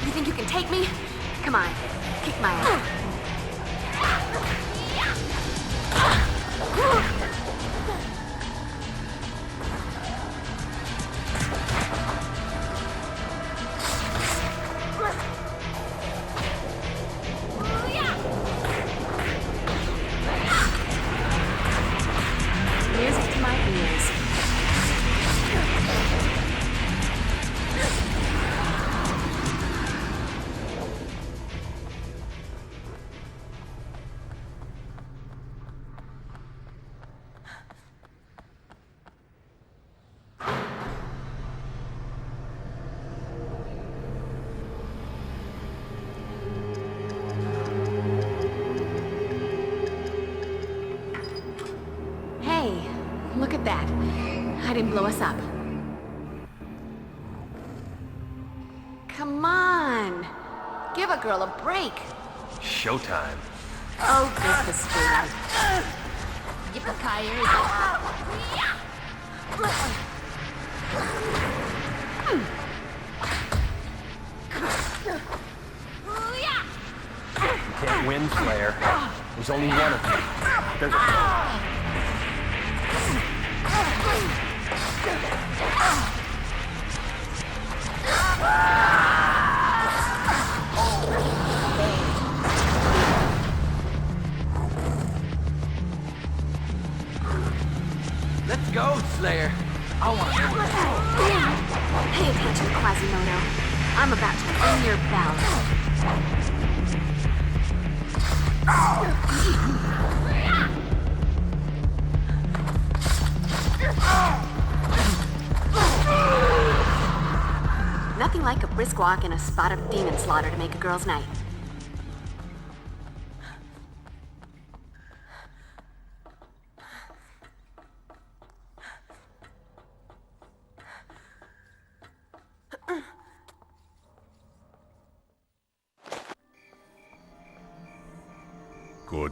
You think you can take me? Come on, kick my ass. Music to my ears. Hey, look at that. I didn't blow us up. Come on. Give a girl a break. Showtime. Oh, good for sweetheart. You can't win, Slayer. There's only one of you. There's Let's go, Slayer. I want to know what Pay attention, Quasimodo. I'm about to ring your bell. Nothing like a brisk walk and a spot of demon slaughter to make a girl's night.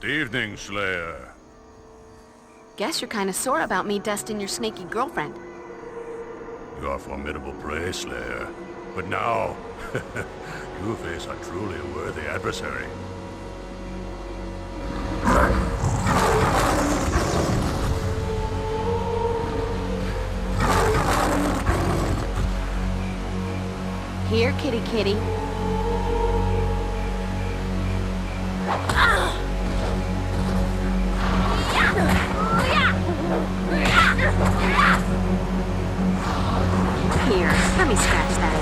Good evening, Slayer. Guess you're kind of sore about me dusting your snaky girlfriend. You are formidable prey, Slayer. But now, you face a truly worthy adversary. Here, kitty kitty. Here, let me scratch that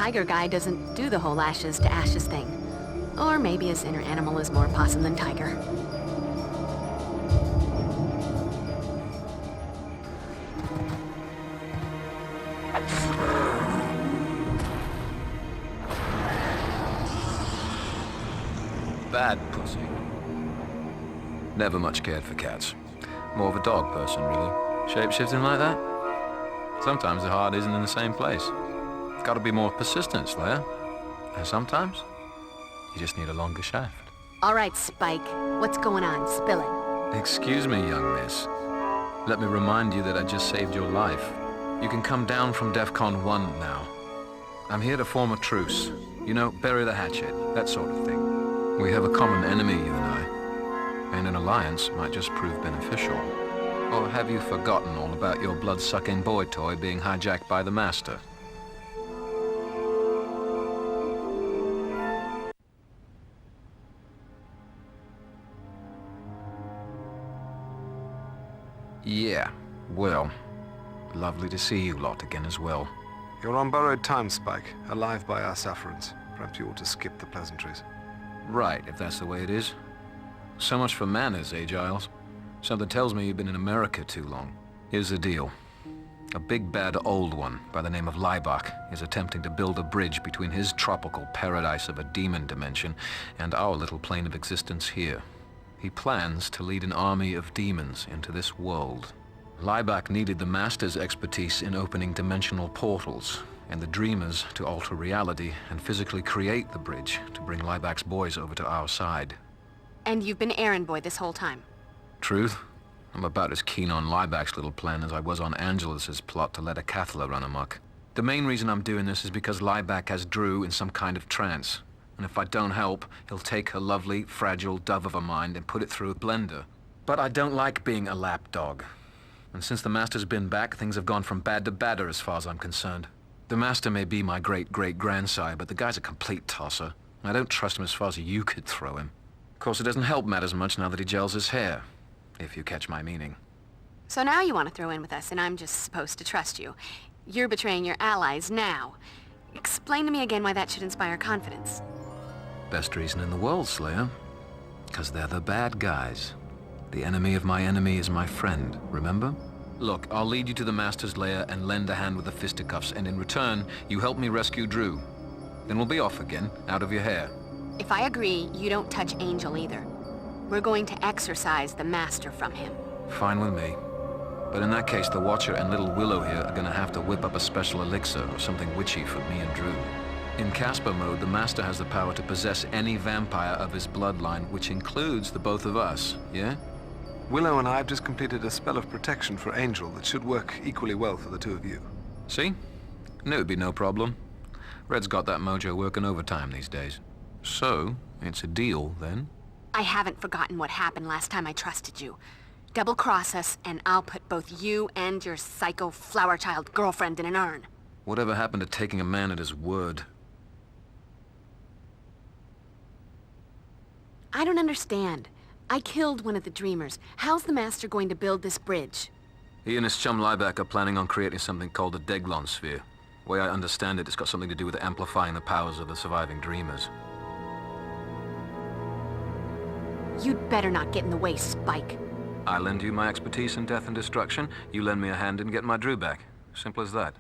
Tiger guy doesn't do the whole ashes to ashes thing. Or maybe his inner animal is more possum than tiger. Bad pussy. Never much cared for cats. More of a dog person, really. Shape-shifting like that? Sometimes the heart isn't in the same place. Gotta be more persistent, Slayer. And sometimes, you just need a longer shaft. All right, Spike. What's going on? Spill it. Excuse me, young miss. Let me remind you that I just saved your life. You can come down from DEFCON 1 now. I'm here to form a truce. You know, bury the hatchet, that sort of thing. We have a common enemy, you and I. And an alliance might just prove beneficial. Or have you forgotten all about your blood-sucking boy toy being hijacked by the Master? Yeah, well, lovely to see you lot again as well. You're on borrowed time, Spike, alive by our sufferance. Perhaps you ought to skip the pleasantries. Right, if that's the way it is. So much for manners, eh, Giles? Something tells me you've been in America too long. Here's the deal. A big bad old one by the name of Liebach is attempting to build a bridge between his tropical paradise of a demon dimension and our little plane of existence here. He plans to lead an army of demons into this world. Liebach needed the Master's expertise in opening dimensional portals, and the Dreamers to alter reality and physically create the bridge to bring Lieback's boys over to our side. And you've been errand boy this whole time? Truth? I'm about as keen on Lieback's little plan as I was on Angelus's plot to let a Cathler run amok. The main reason I'm doing this is because Lieback has Drew in some kind of trance. And if I don't help, he'll take her lovely, fragile dove of a mind and put it through a blender. But I don't like being a lapdog. And since the Master's been back, things have gone from bad to badder as far as I'm concerned. The Master may be my great-great-grandsire, but the guy's a complete tosser. And I don't trust him as far as you could throw him. Of course, it doesn't help matters much now that he gels his hair, if you catch my meaning. So now you want to throw in with us, and I'm just supposed to trust you. You're betraying your allies now. Explain to me again why that should inspire confidence. Best reason in the world, Slayer. 'Cause they're the bad guys. The enemy of my enemy is my friend, remember? Look, I'll lead you to the Master's lair and lend a hand with the fisticuffs, and in return, you help me rescue Drew. Then we'll be off again, out of your hair. If I agree, you don't touch Angel either. We're going to exorcise the Master from him. Fine with me. But in that case, the Watcher and little Willow here are gonna have to whip up a special elixir or something witchy for me and Drew. In Casper mode, the Master has the power to possess any vampire of his bloodline, which includes the both of us, yeah? Willow and I have just completed a spell of protection for Angel that should work equally well for the two of you. See? Knew it'd be no problem. Red's got that mojo working overtime these days. So, it's a deal, then? I haven't forgotten what happened last time I trusted you. Double-cross us, and I'll put both you and your psycho flower child girlfriend in an urn. Whatever happened to taking a man at his word? I don't understand. I killed one of the Dreamers. How's the Master going to build this bridge? He and his chum Lieback are planning on creating something called a Deglon Sphere. The way I understand it, it's got something to do with amplifying the powers of the surviving Dreamers. You'd better not get in the way, Spike. I lend you my expertise in death and destruction, you lend me a hand in getting my Drew back. Simple as that.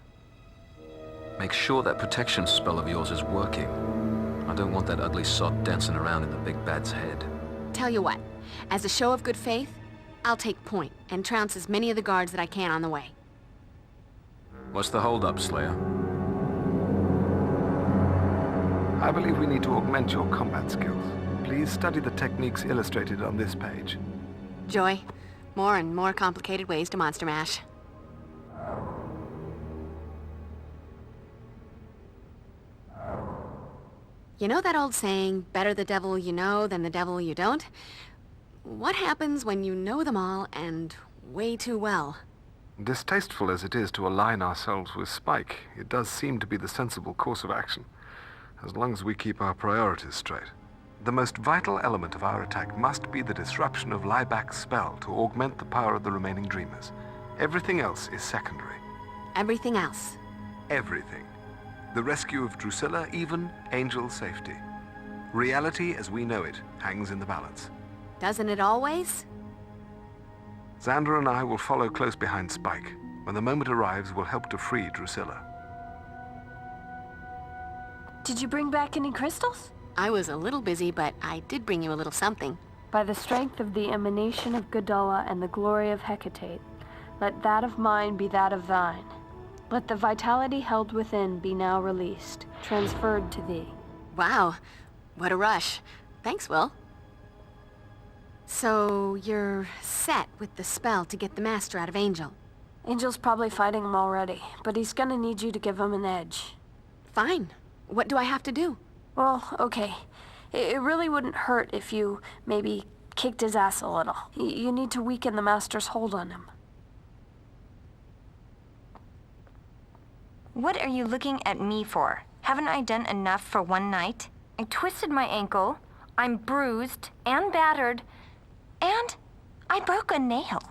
Make sure that protection spell of yours is working. I don't want that ugly sod dancing around in the big bad's head. Tell you what, as a show of good faith, I'll take point and trounce as many of the guards that I can on the way. What's the hold-up, Slayer? I believe we need to augment your combat skills. Please study the techniques illustrated on this page. Joy, more and more complicated ways to monster mash. You know that old saying, better the devil you know than the devil you don't? What happens when you know them all and way too well? Distasteful as it is to align ourselves with Spike, it does seem to be the sensible course of action, as long as we keep our priorities straight. The most vital element of our attack must be the disruption of Lieback's spell to augment the power of the remaining Dreamers. Everything else is secondary. Everything else? Everything. The rescue of Drusilla, even Angel's safety. Reality as we know it hangs in the balance. Doesn't it always? Xander and I will follow close behind Spike. When the moment arrives, we'll help to free Drusilla. Did you bring back any crystals? I was a little busy, but I did bring you a little something. By the strength of the emanation of Gudulla and the glory of Hecate, let that of mine be that of thine. Let the vitality held within be now released, transferred to thee. Wow, what a rush. Thanks, Will. So, you're set with the spell to get the Master out of Angel? Angel's probably fighting him already, but he's gonna need you to give him an edge. Fine. What do I have to do? Well, okay. It really wouldn't hurt if you, maybe, kicked his ass a little. You need to weaken the Master's hold on him. What are you looking at me for? Haven't I done enough for one night? I twisted my ankle, I'm bruised and battered, and I broke a nail.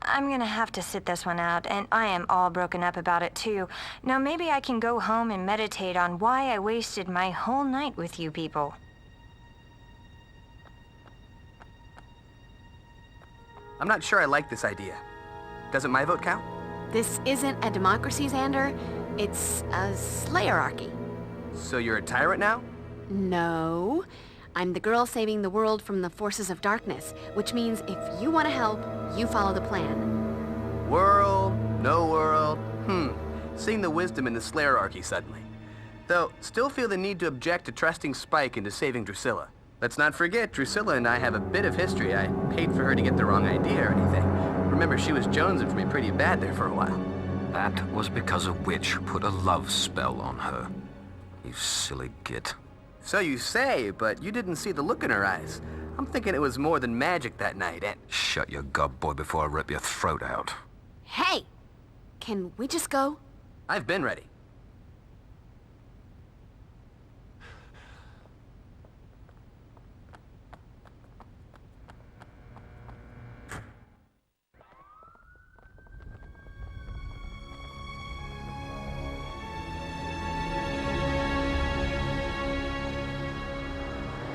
I'm gonna have to sit this one out, and I am all broken up about it too. Now maybe I can go home and meditate on why I wasted my whole night with you people. I'm not sure I like this idea. Doesn't my vote count? This isn't a democracy, Xander. It's a Slayerarchy. So you're a tyrant now? No. I'm the girl saving the world from the forces of darkness, which means if you want to help, you follow the plan. World, no world. seeing the wisdom in the Slayerarchy suddenly. Though, still feel the need to object to trusting Spike into saving Drusilla. Let's not forget, Drusilla and I have a bit of history. I hate for her to get the wrong idea or anything. Remember, she was jonesing for me pretty bad there for a while. That was because a witch put a love spell on her. You silly git. So you say, but you didn't see the look in her eyes. I'm thinking it was more than magic that night, and... Shut your gob, boy, before I rip your throat out. Hey! Can we just go? I've been ready.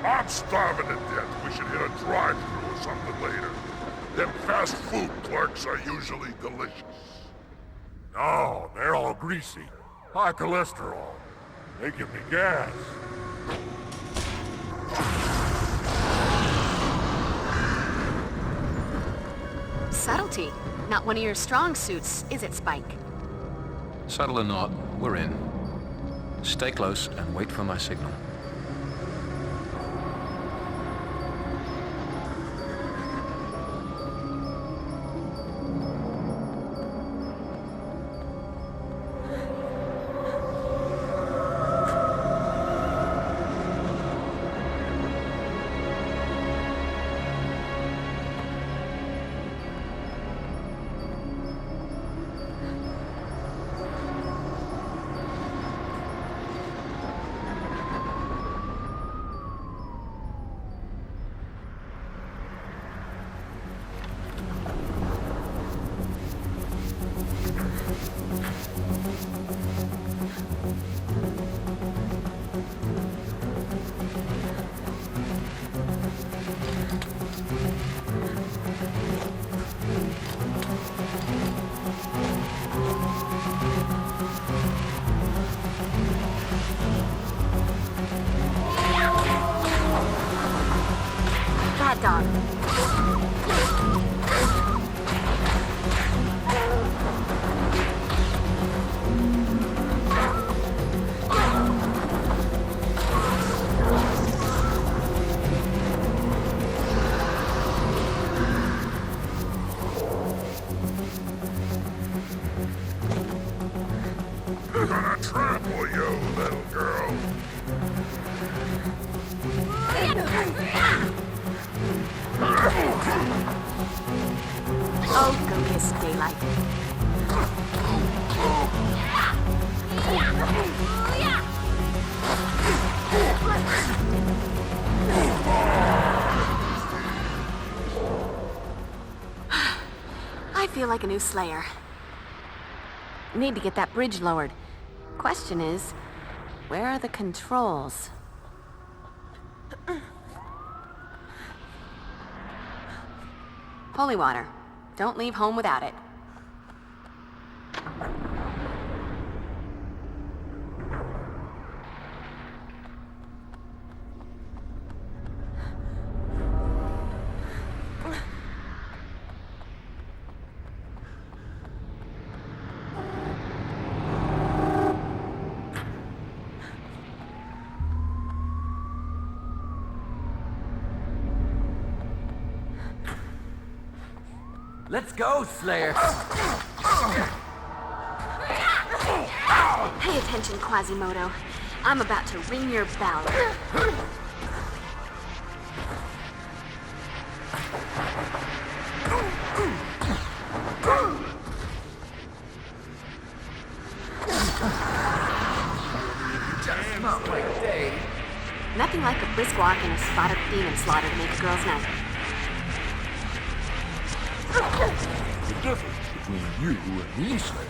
I'm starving to death. We should hit a drive-thru or something later. Them fast food clerks are usually delicious. No, they're all greasy. High cholesterol. They give me gas. Subtlety. Not one of your strong suits, is it, Spike? Subtle or not, we're in. Stay close and wait for my signal. Bad dog. They're gonna trample you, little girl. Oh, go kiss daylight. I feel like a new Slayer. Need to get that bridge lowered. Question is, where are the controls? Holy water. Don't leave home without it. Let's go, Slayer! Pay attention, Quasimodo. I'm about to ring your bell. Just smells like day. Nothing like a brisk walk and a spot of demon slaughter to make a girl's night. The difference between you and me, Slayer.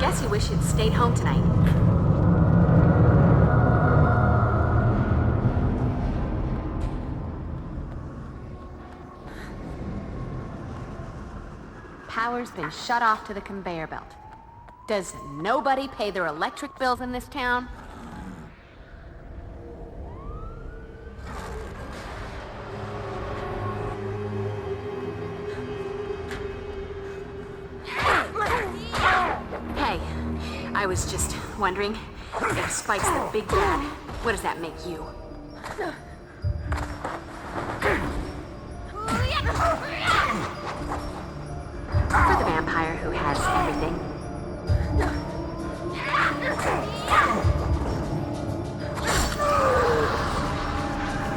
Guess you wish you'd stayed home tonight. power's been shut off to the conveyor belt. Does nobody pay their electric bills in this town? Hey, I was just wondering, if Spike's the big bad, what does that make you? For the vampire who has everything.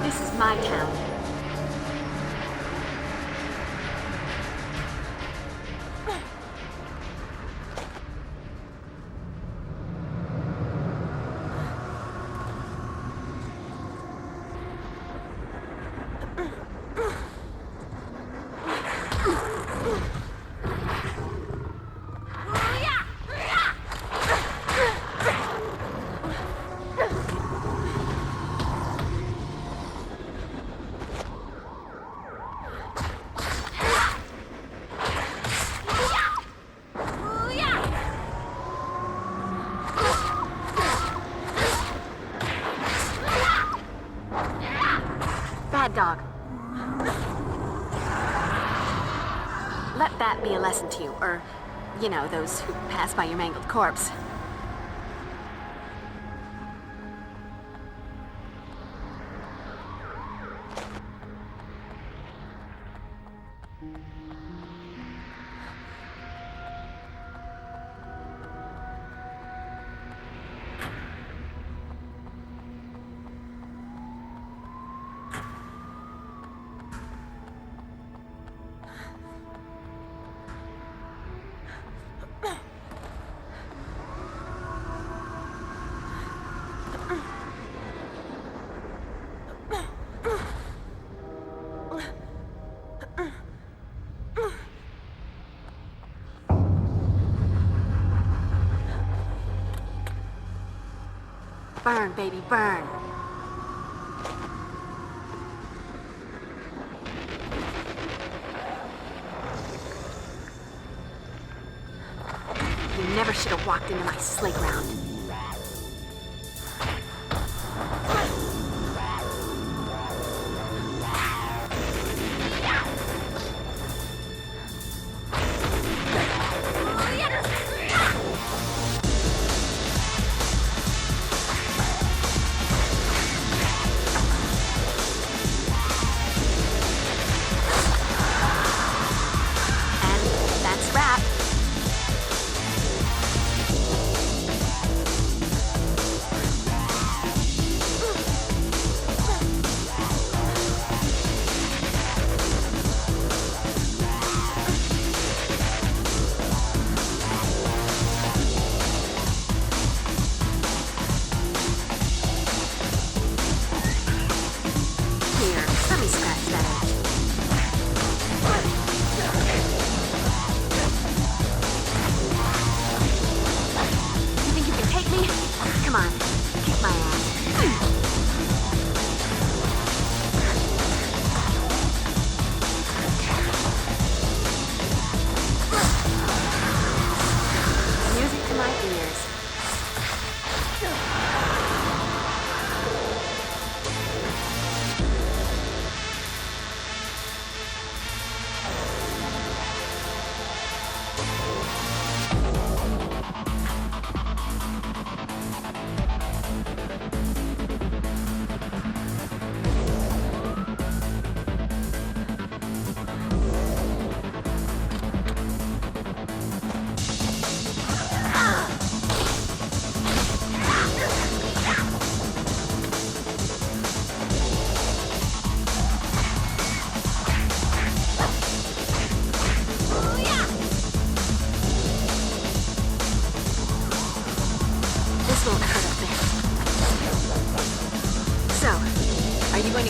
This is my town. Dog. Let that be a lesson to you, or, you know, those who pass by your mangled corpse. Burn, baby, burn. You never should have walked into my sleigh ground.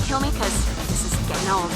Kill me, because this is getting old.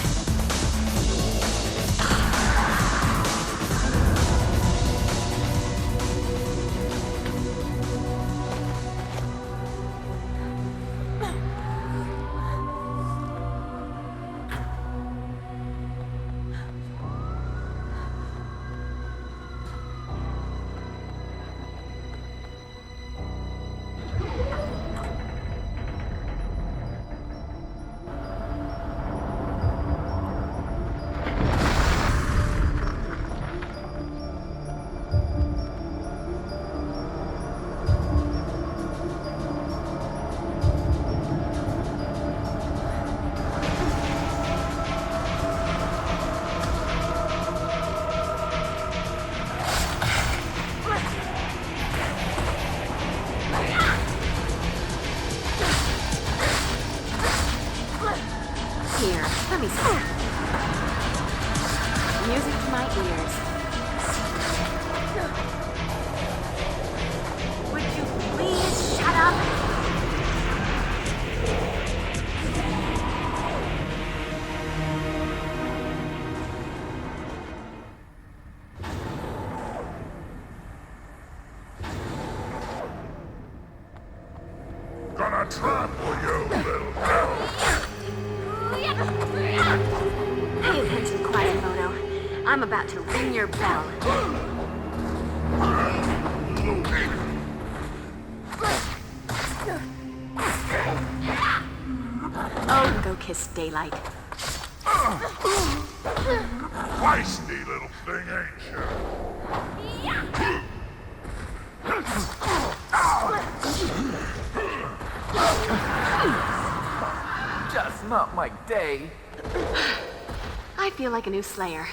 Here, let me see. Music to my ears. Would you please shut up? Gonna trample you, little devil. Pay attention, Quasimodo. I'm about to ring your bell. Oh, go kiss daylight. Feisty little thing, ain't you? Just not my day. I feel like a new Slayer.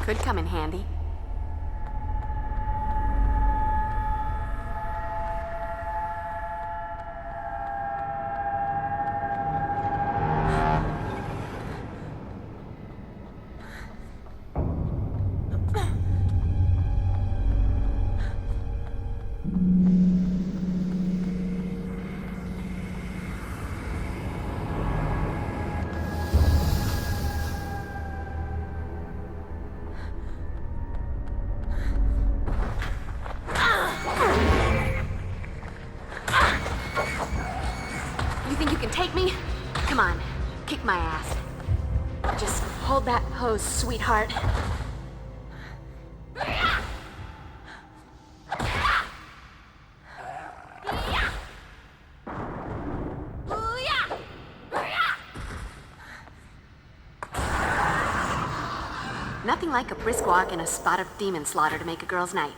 Could come in handy. My ass. Just hold that pose, sweetheart. Nothing like a brisk walk and a spot of demon slaughter to make a girl's night.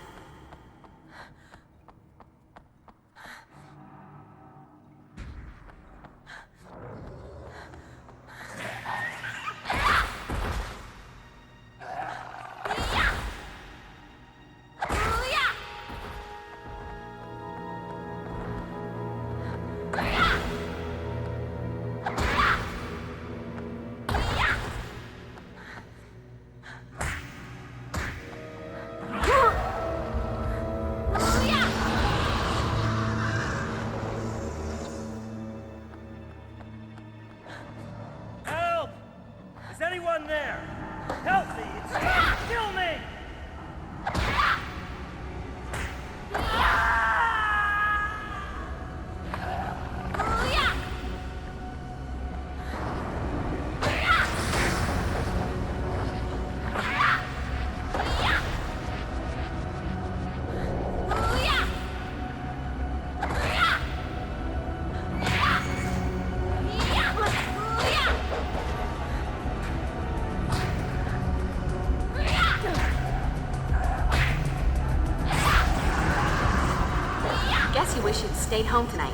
Wish you'd stayed home tonight.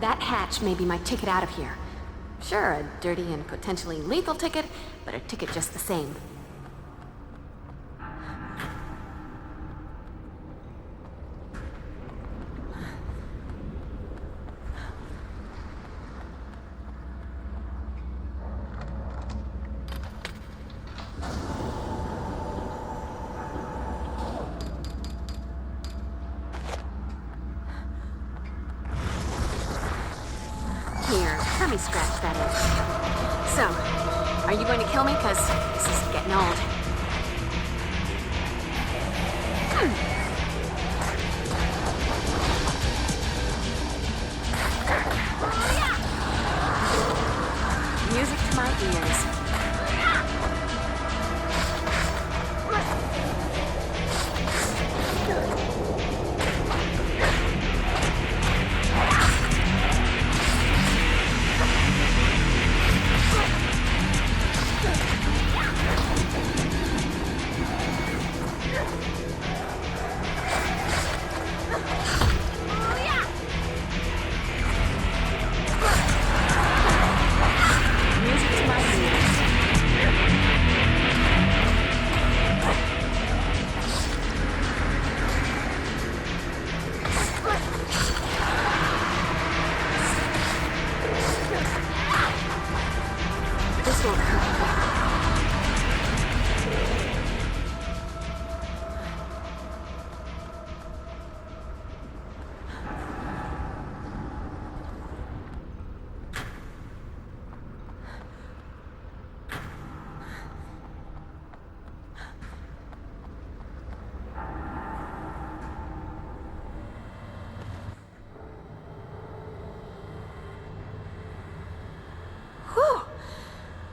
That hatch may be my ticket out of here. Sure, a dirty and potentially lethal ticket, but a ticket just the same. Let me scratch that itch. So, are you going to kill me? Because this is getting old. Music to my ears.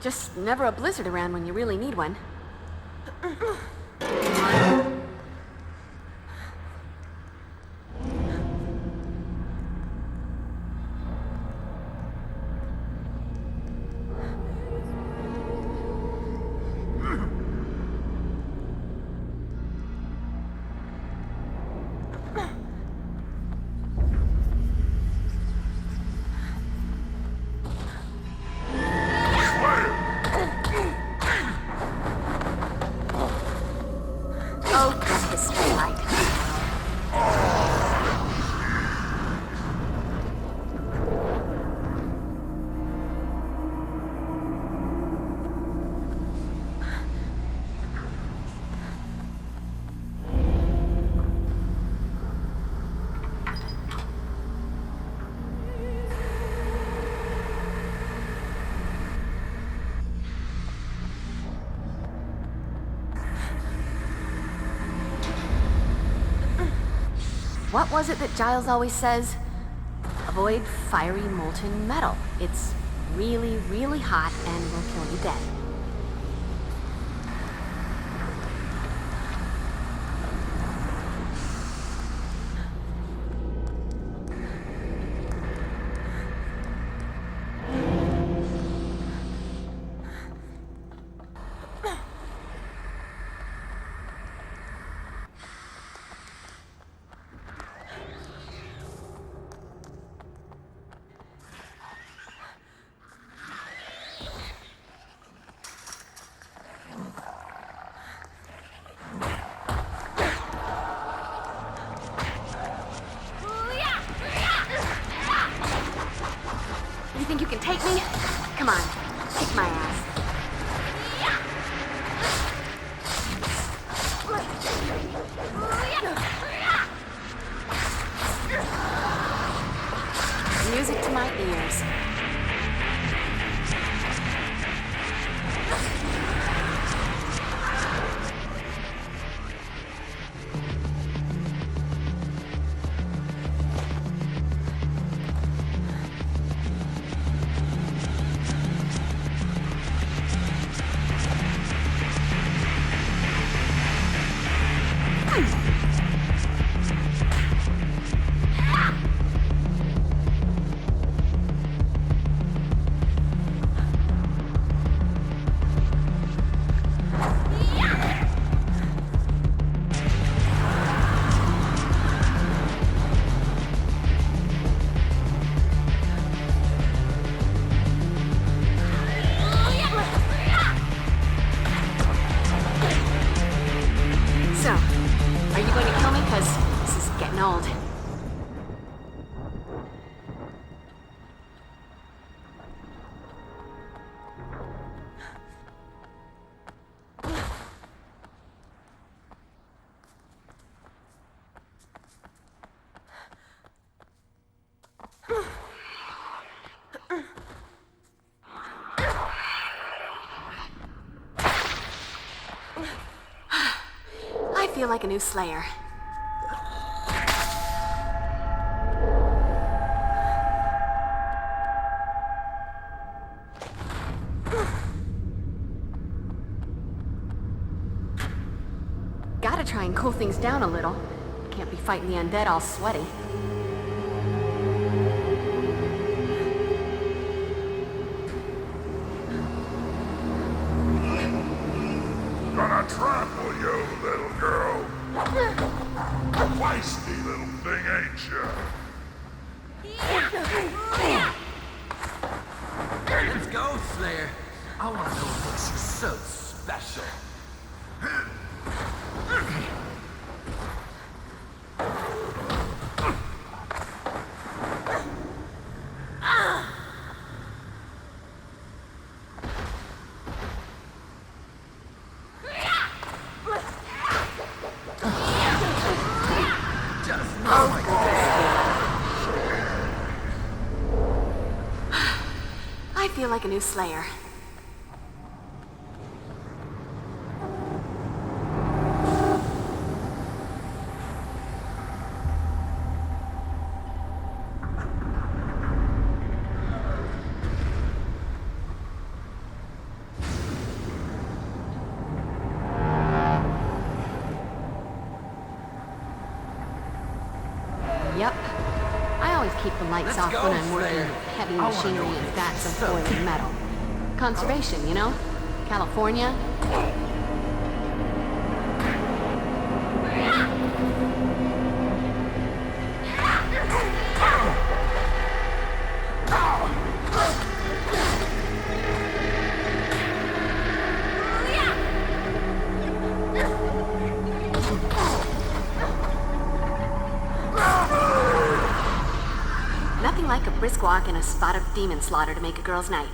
Just never a blizzard around when you really need one. What was it that Giles always says? Avoid fiery molten metal. It's really, really hot and will kill you dead. You think you can take me? Come on, kick my ass. Music to my ears. I feel like a new Slayer. Gotta try and cool things down a little. Can't be fighting the undead all sweaty. Gonna trample you, little girl. Feisty little thing, ain't you? Let's go, Slayer. I want to know what makes you so special. I feel like a new Slayer. keep the lights off when I'm working with heavy machinery and vats of boiling metal. Conservation, you know? California. Nothing like a brisk walk and a spot of demon slaughter to make a girl's night.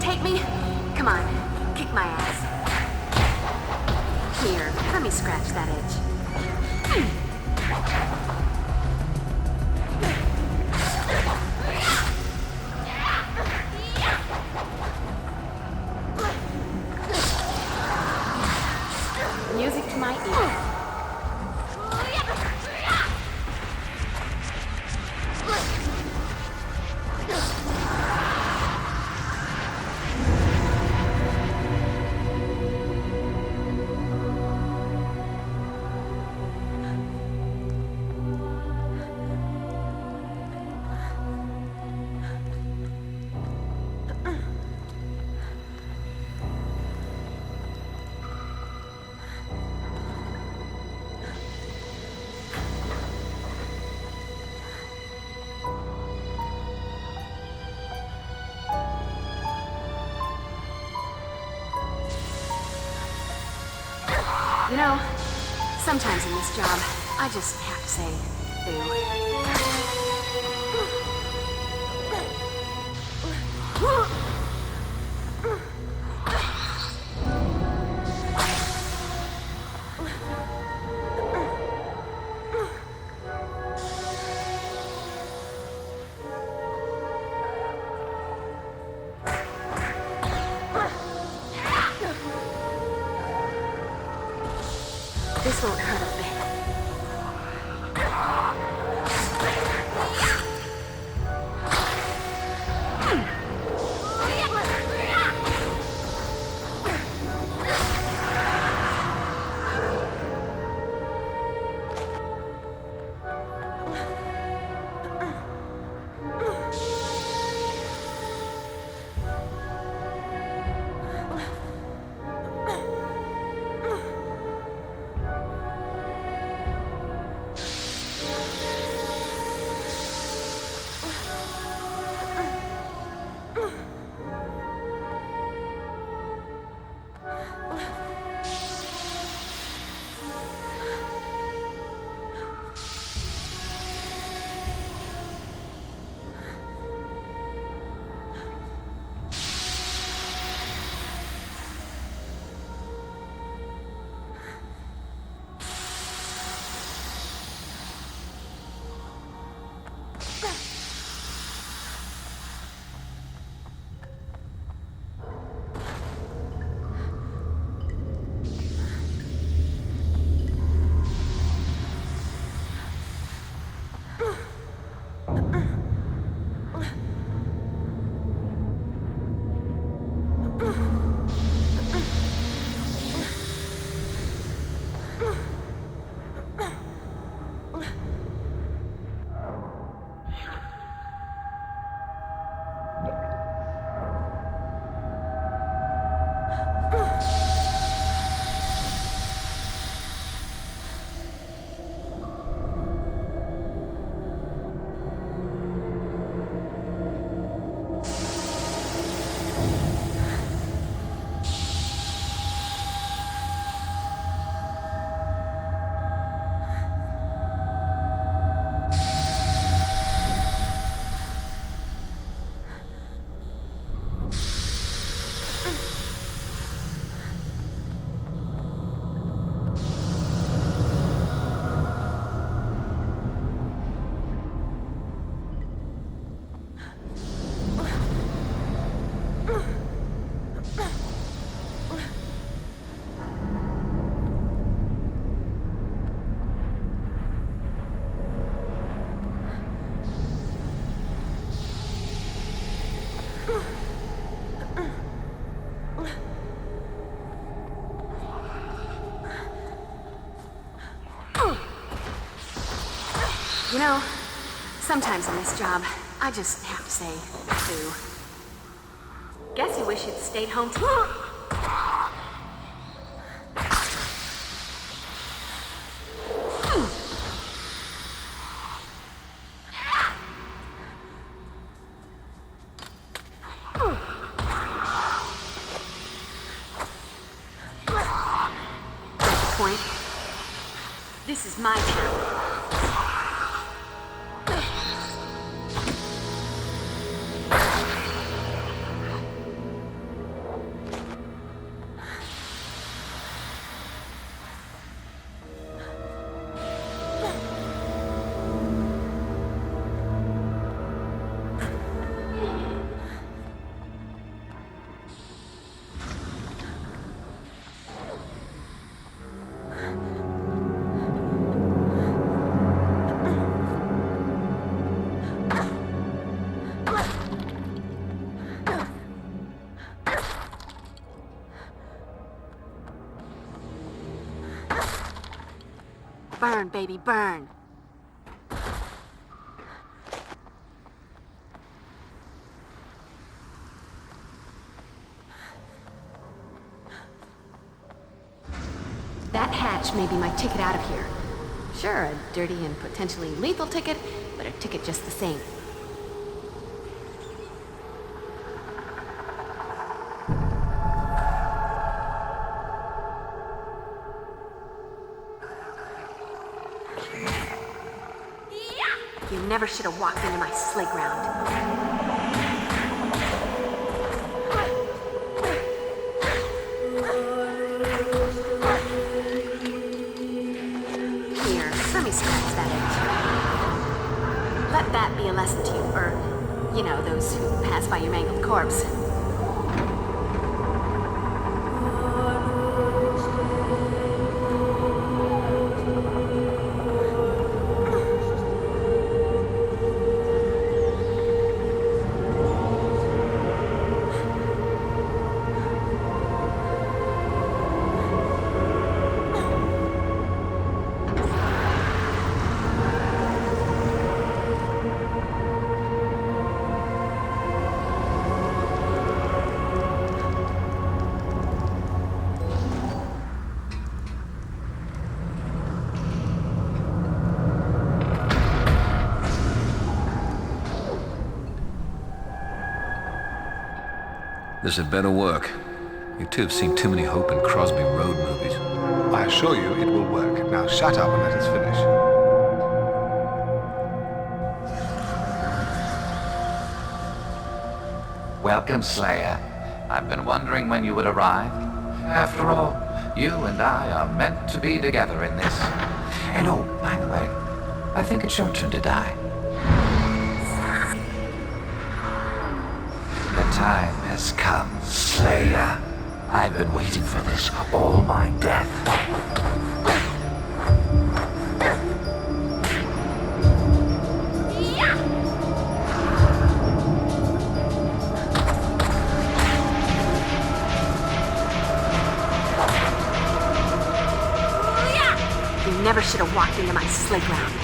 Take me? Come on, kick my ass. Here, let me scratch that itch. Music to my ears. You know, sometimes in this job, I just have to say, this won't hurt a bit. You know, sometimes in this job, I just have to say, boo. Guess you wish you'd stayed home too. Point. This is my town. Burn, baby, burn. That hatch may be my ticket out of here. Sure, a dirty and potentially lethal ticket, but a ticket just the same. You never should have walked into my sleigh ground. Here, let me scratch that itch. Let that be a lesson to you, or, you know, those who pass by your mangled corpse. This had better work. You two have seen too many Hope and Crosby road movies. I assure you it will work. Now shut up and let us finish. Welcome, Slayer. I've been wondering when you would arrive. After all, you and I are meant to be together in this. And oh, by the way, I think it's your turn to die. The time has come, Slayer. I've been waiting for this all my death. You never should have walked into my sleigh ground.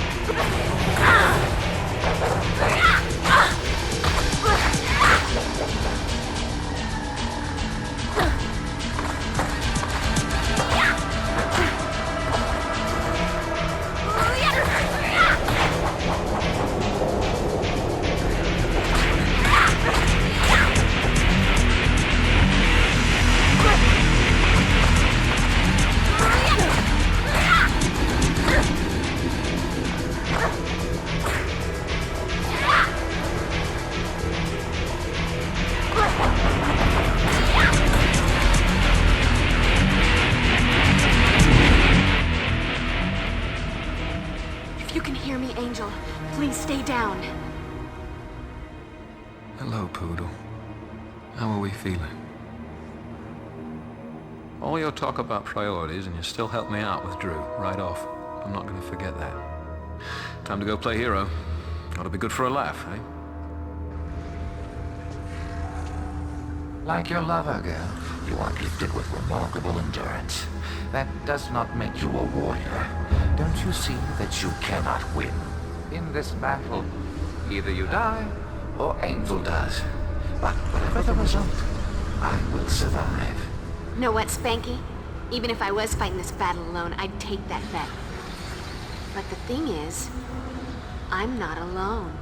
Hello, Poodle. How are we feeling? All your talk about priorities, and you still help me out with Drew, right off. I'm not going to forget that. Time to go play hero. Ought to be good for a laugh, eh? Like your lover, girl, you are gifted with remarkable endurance. That does not make you a warrior. Don't you see that you cannot win? in this battle. Either you die, or Angel does. But whatever the result, I will survive. Know what, Spanky? Even if I was fighting this battle alone, I'd take that bet. But the thing is, I'm not alone.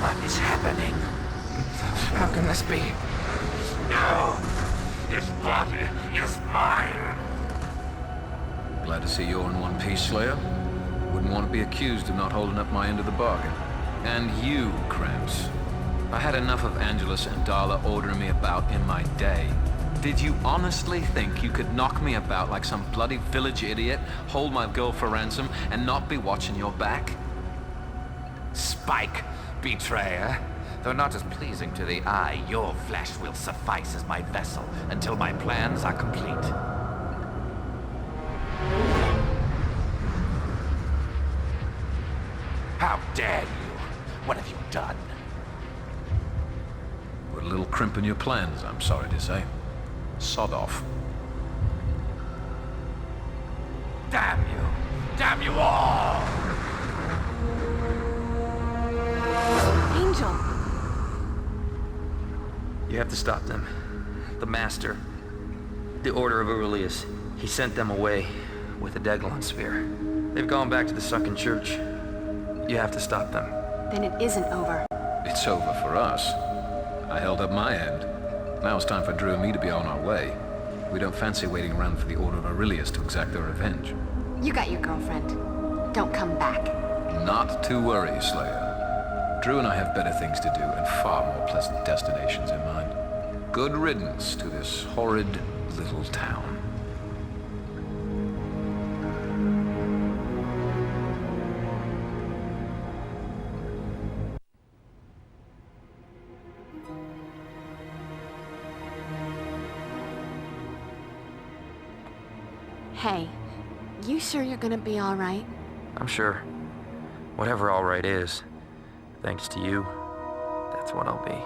What is happening? How can this be? No! This body is mine! Glad to see you're in one piece, Slayer. Wouldn't want to be accused of not holding up my end of the bargain. And you, Cramps. I had enough of Angelus and Darla ordering me about in my day. Did you honestly think you could knock me about like some bloody village idiot, hold my girl for ransom, and not be watching your back? Spike, betrayer. Though not as pleasing to the eye, your flesh will suffice as my vessel until my plans are complete. How dare you? What have you done? Put a little crimp in your plans, I'm sorry to say. Sod off. Damn you! Damn you all! Angel! You have to stop them. The Master. The Order of Aurelius. He sent them away with a Deglon sphere. They've gone back to the Sunken Church. You have to stop them. Then it isn't over. It's over for us. I held up my end. Now it's time for Drew and me to be on our way. We don't fancy waiting around for the Order of Aurelius to exact their revenge. You got your girlfriend. Don't come back. Not to worry, Slayer. Drew and I have better things to do and far more pleasant destinations in mind. Good riddance to this horrid little town. Hey, you sure you're gonna be all right? I'm sure. Whatever all right is, thanks to you, that's what I'll be.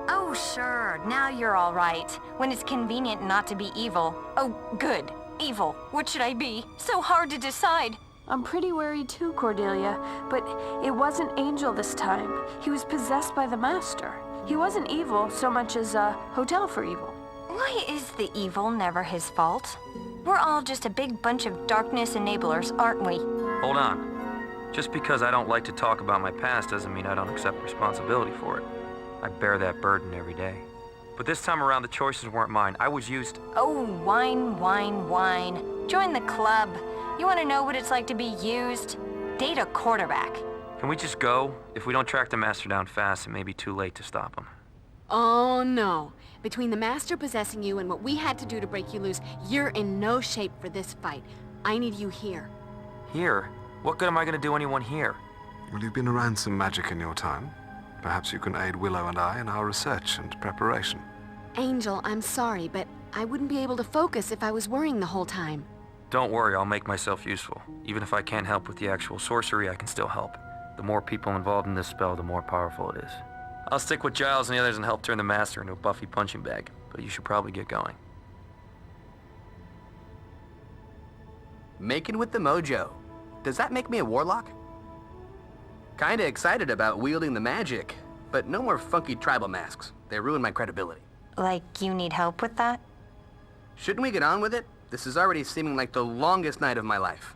Oh, sure. Now you're all right. When it's convenient not to be evil. Oh, good. Evil. What should I be? So hard to decide. I'm pretty worried too, Cordelia, but it wasn't Angel this time. He was possessed by the Master. He wasn't evil so much as a hotel for evil. Why is the evil never his fault? We're all just a big bunch of darkness enablers, aren't we? Hold on. Just because I don't like to talk about my past doesn't mean I don't accept responsibility for it. I bear that burden every day. But this time around, the choices weren't mine. I was used. Oh, whine, whine, whine. Join the club. You want to know what it's like to be used? Date a quarterback. Can we just go? If we don't track the Master down fast, it may be too late to stop him. Oh, no. Between the Master possessing you and what we had to do to break you loose, you're in no shape for this fight. I need you here. Here? What good am I going to do anyone here? Well, you've been around some magic in your time. Perhaps you can aid Willow and I in our research and preparation. Angel, I'm sorry, but I wouldn't be able to focus if I was worrying the whole time. Don't worry, I'll make myself useful. Even if I can't help with the actual sorcery, I can still help. The more people involved in this spell, the more powerful it is. I'll stick with Giles and the others and help turn the Master into a Buffy punching bag, but you should probably get going. Making with the mojo. Does that make me a warlock? Kinda excited about wielding the magic, but no more funky tribal masks. They ruin my credibility. Like you need help with that? Shouldn't we get on with it? This is already seeming like the longest night of my life.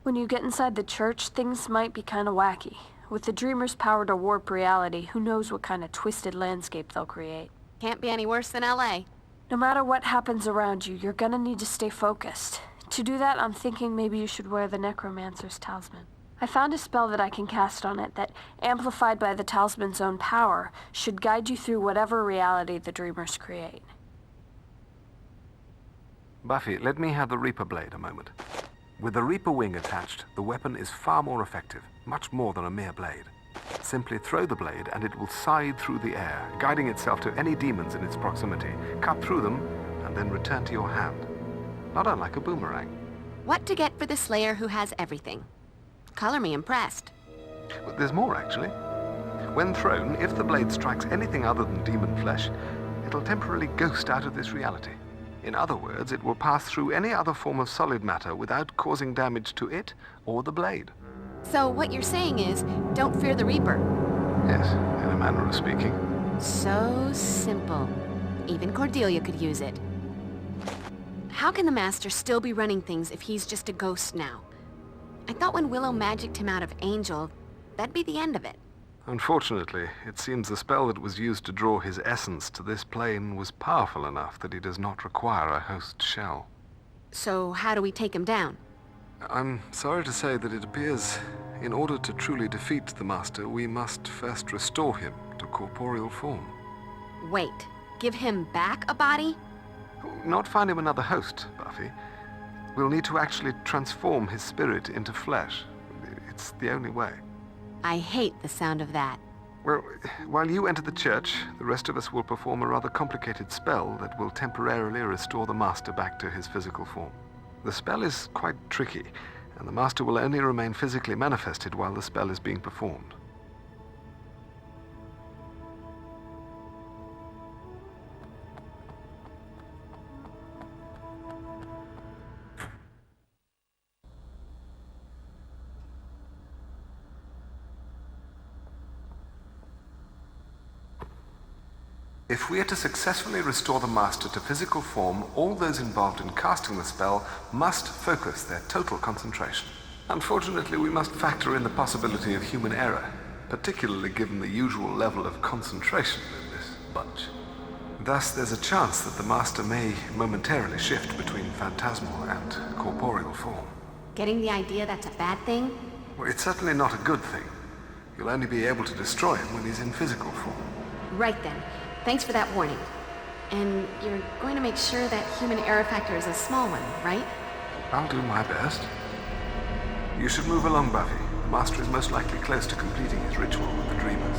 When you get inside the church, things might be kinda wacky. With the Dreamer's power to warp reality, who knows what kind of twisted landscape they'll create. Can't be any worse than LA. No matter what happens around you, you're gonna need to stay focused. To do that, I'm thinking maybe you should wear the Necromancer's talisman. I found a spell that I can cast on it that, amplified by the talisman's own power, should guide you through whatever reality the Dreamers create. Buffy, let me have the Reaper blade a moment. With the Reaper wing attached, the weapon is far more effective, much more than a mere blade. Simply throw the blade and it will scythe through the air, guiding itself to any demons in its proximity, cut through them, and then return to your hand. Not unlike a boomerang. What to get for the Slayer who has everything? Color me impressed. But there's more, actually. When thrown, if the blade strikes anything other than demon flesh, it'll temporarily ghost out of this reality. In other words, it will pass through any other form of solid matter without causing damage to it or the blade. So what you're saying is, don't fear the Reaper. Yes, in a manner of speaking. So simple. Even Cordelia could use it. How can the Master still be running things if he's just a ghost now? I thought when Willow magicked him out of Angel, that'd be the end of it. Unfortunately, it seems the spell that was used to draw his essence to this plane was powerful enough that he does not require a host shell. So how do we take him down? I'm sorry to say that it appears, in order to truly defeat the Master, we must first restore him to corporeal form. Wait, give him back a body? Not find him another host, Buffy. We'll need to actually transform his spirit into flesh. It's the only way. I hate the sound of that. Well, while you enter the church, the rest of us will perform a rather complicated spell that will temporarily restore the Master back to his physical form. The spell is quite tricky, and the Master will only remain physically manifested while the spell is being performed. If we are to successfully restore the Master to physical form, all those involved in casting the spell must focus their total concentration. Unfortunately, we must factor in the possibility of human error, particularly given the usual level of concentration in this bunch. Thus, there's a chance that the Master may momentarily shift between phantasmal and corporeal form. Getting the idea that's a bad thing? Well, it's certainly not a good thing. You'll only be able to destroy him when he's in physical form. Right then. Thanks for that warning. And you're going to make sure that human error factor is a small one, right? I'll do my best. You should move along, Buffy. The Master is most likely close to completing his ritual with the Dreamers.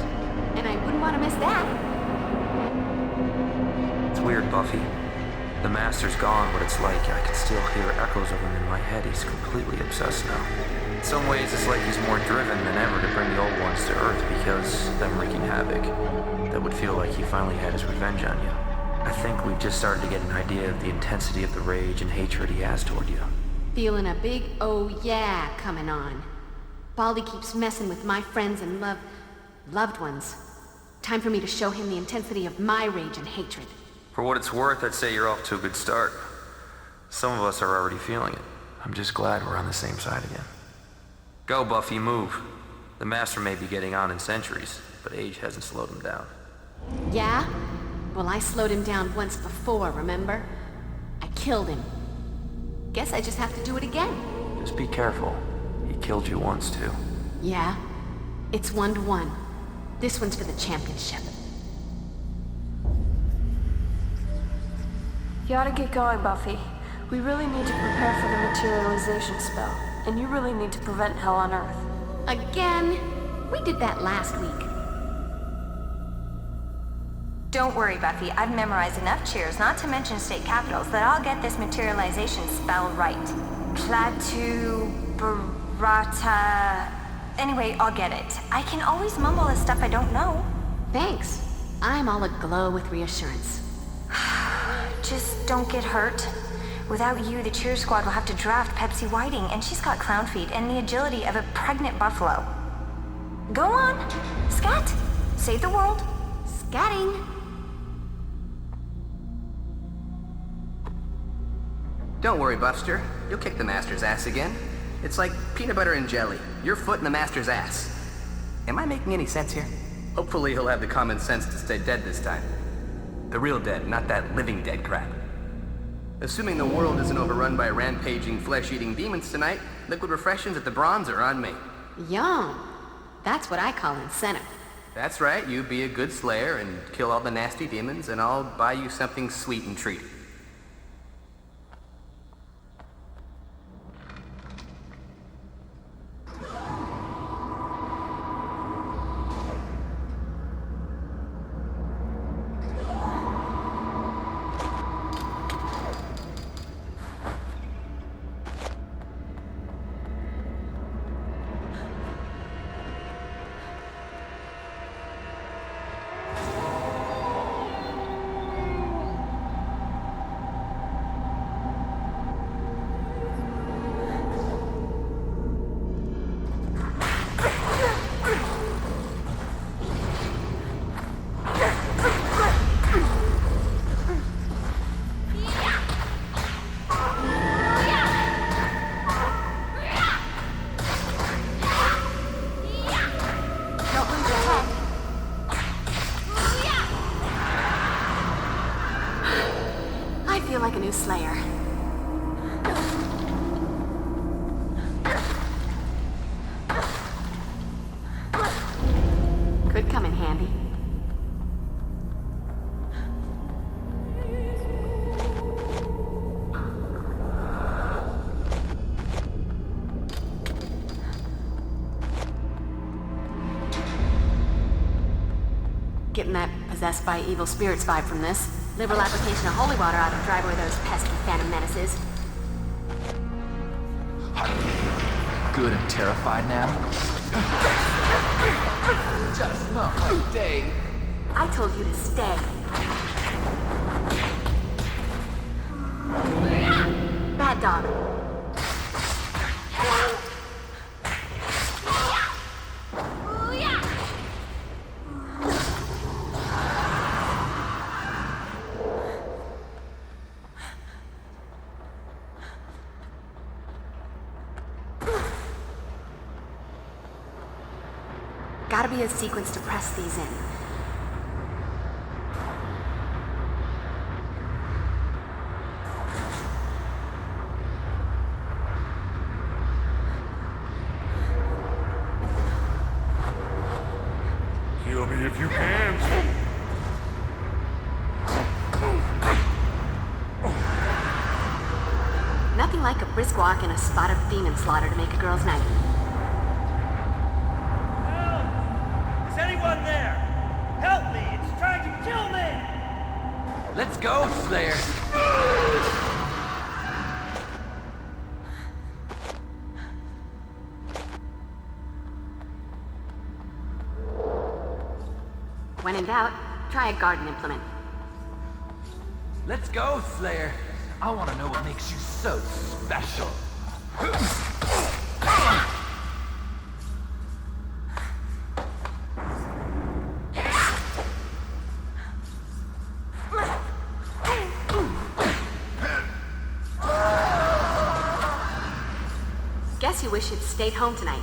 And I wouldn't want to miss that. It's weird, Buffy. The Master's gone, but it's like I can still hear echoes of him in my head. He's completely obsessed now. In some ways, it's like he's more driven than ever to bring the old ones to Earth because them wreaking havoc. That would feel like he finally had his revenge on you. I think we've just started to get an idea of the intensity of the rage and hatred he has toward you. Feeling a big oh yeah coming on. Baldy keeps messing with my friends and loved ones. Time for me to show him the intensity of my rage and hatred. For what it's worth, I'd say you're off to a good start. Some of us are already feeling it. I'm just glad we're on the same side again. Go, Buffy, move. The Master may be getting on in centuries, but age hasn't slowed him down. Yeah? Well, I slowed him down once before, remember? I killed him. Guess I just have to do it again. Just be careful. He killed you once, too. Yeah? It's 1-1. This one's for the championship. You ought to get going, Buffy. We really need to prepare for the materialization spell. And you really need to prevent hell on Earth. Again? We did that last week. Don't worry, Buffy. I've memorized enough cheers, not to mention state capitals, that I'll get this materialization spell right. Platu... Barata... Anyway, I'll get it. I can always mumble the stuff I don't know. Thanks. I'm all aglow with reassurance. Just don't get hurt. Without you, the cheer squad will have to draft Pepsi Whiting, and she's got clown feet and the agility of a pregnant buffalo. Go on. Scat. Save the world. Scatting. Don't worry, Buffster. You'll kick the Master's ass again. It's like peanut butter and jelly. Your foot in the Master's ass. Am I making any sense here? Hopefully he'll have the common sense to stay dead this time. The real dead, not that living dead crap. Assuming the world isn't overrun by rampaging, flesh-eating demons tonight, liquid refreshments at the Bronze are on me. Yum. That's what I call incentive. That's right, you be a good slayer and kill all the nasty demons, and I'll buy you something sweet and treat. feel like a new Slayer. Could come in handy. Getting that possessed by evil spirits vibe from this. Liberal application of holy water ought to drive away those pesky phantom menaces. Are you good and terrified now? Just not my day. I told you to stay. Bad dog. Gotta be a sequence to press these in. Kill me if you can. Nothing like a brisk walk and a spot of demon slaughter to make a girl's night. Is anyone there? Help me! It's trying to kill me! Let's go, Slayer. When in doubt, try a garden implement. Let's go, Slayer. I want to know what makes you so special. Guess you wish you'd stayed home tonight.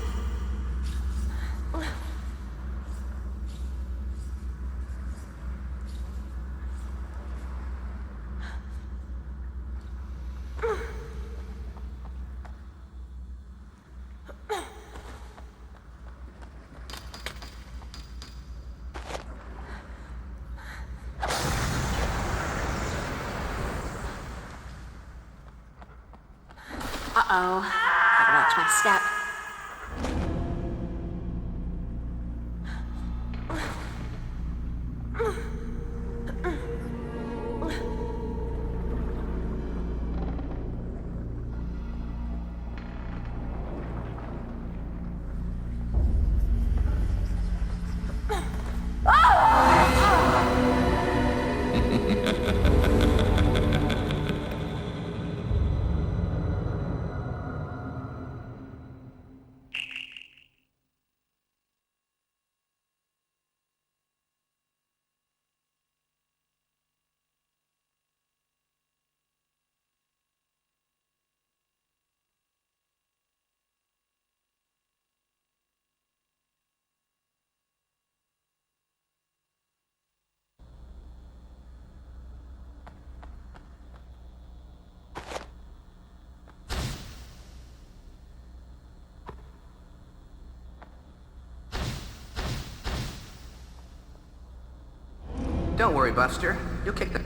Uh-oh. Gotta watch my step. Don't worry, Buster. You'll kick the...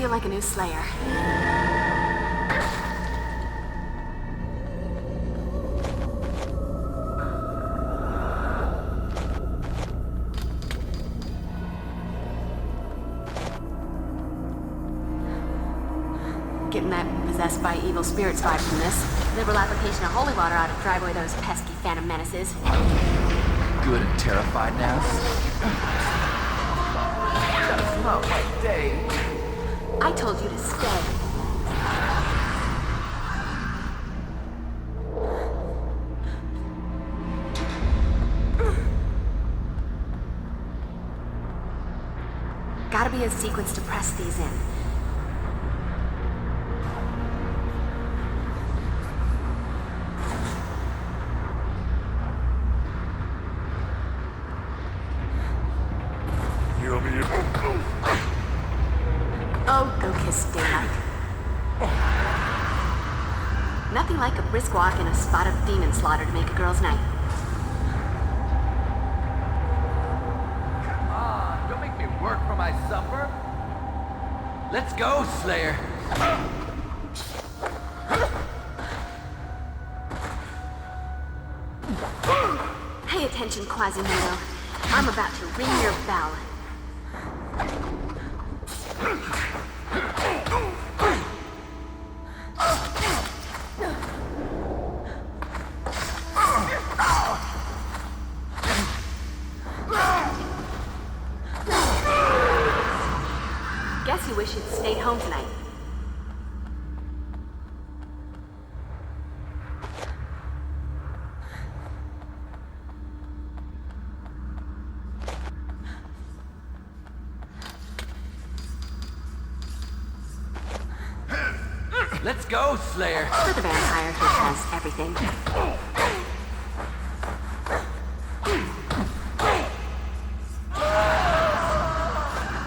Like a new Slayer. getting that possessed by evil spirits vibe from this. Liberal application of holy water ought to drive away those pesky phantom menaces. Good and terrified now? That's not my day. I told you to stay. Gotta be a sequence to press these in. Oh, go kiss daylight. Nothing like a brisk walk in a spot of demon slaughter to make a girl's night. Come on, don't make me work for my supper. Let's go, Slayer. Pay attention, Quasimodo. I'm about to ring your bell. Guess you wish you'd stayed home tonight. Let's go, Slayer. For the vampire who has everything.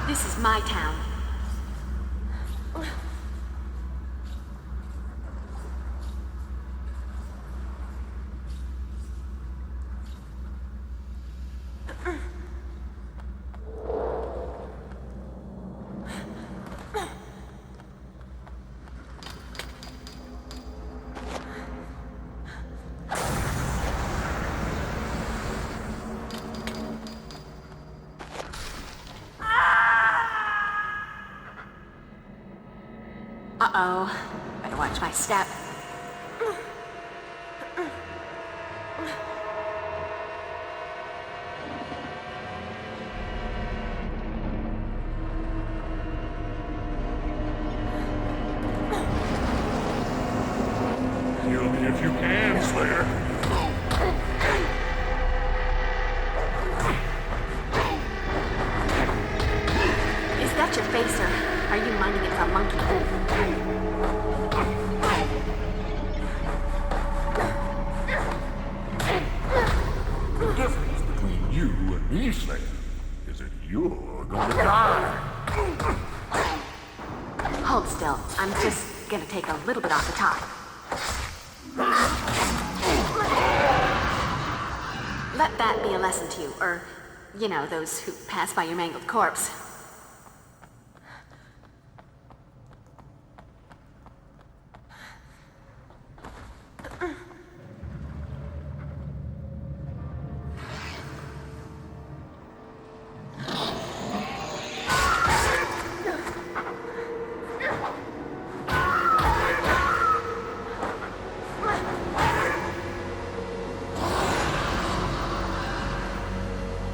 This is my town. Uh-oh. Better watch my step. Kill me if you can, Slayer. Is that your face, or are you minding it for a monkey? The difference between you and me, Slayer, is that you're gonna die. Hold still. I'm just gonna take a little bit off the top. Let that be a lesson to you, or, you know, those who pass by your mangled corpse.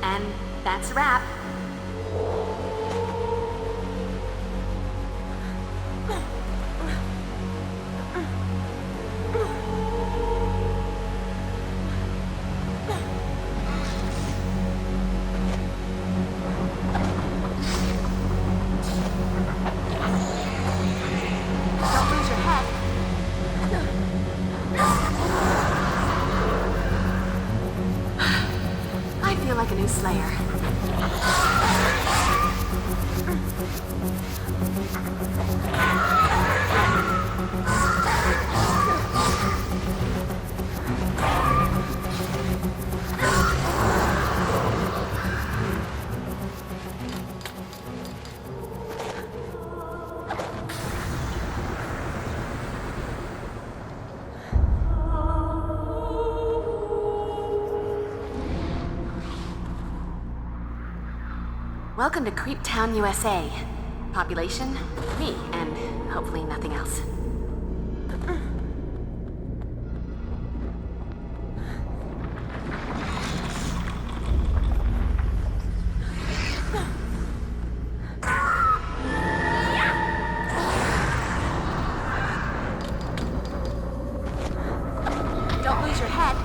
And that's a wrap. Don't lose your head. I feel like a new Slayer. Welcome to Creep Town, USA. Population? Me, and Hopefully nothing else. Don't lose your head.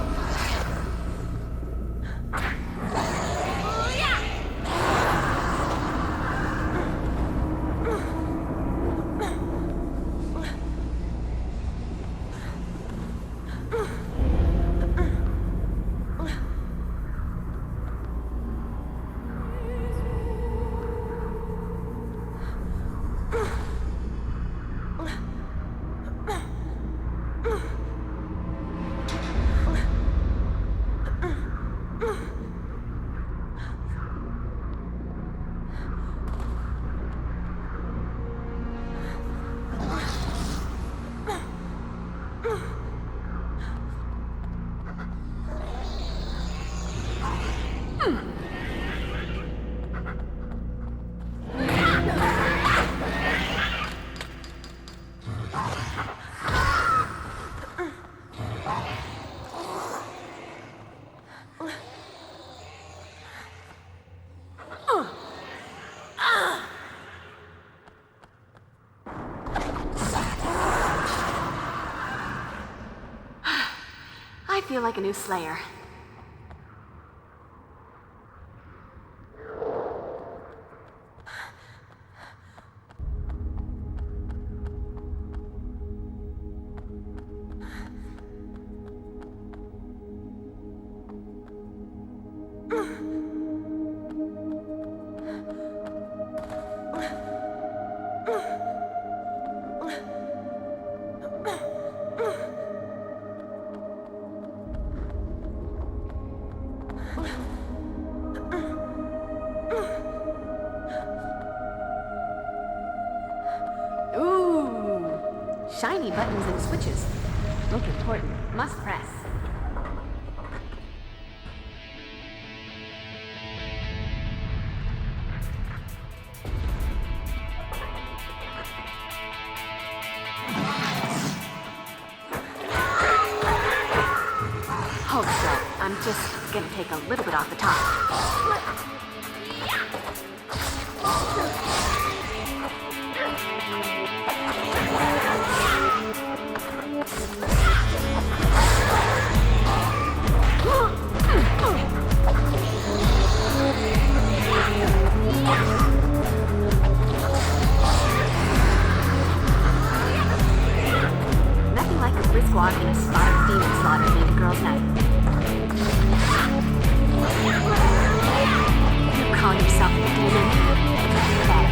I feel like a new Slayer. Shiny buttons and switches. Look important. Must press. Hold still. I'm just gonna take a little bit off the top. Nothing like a brisk walk in a spot of demon slaughter made a girl's night. You call yourself a demon? Pathetic.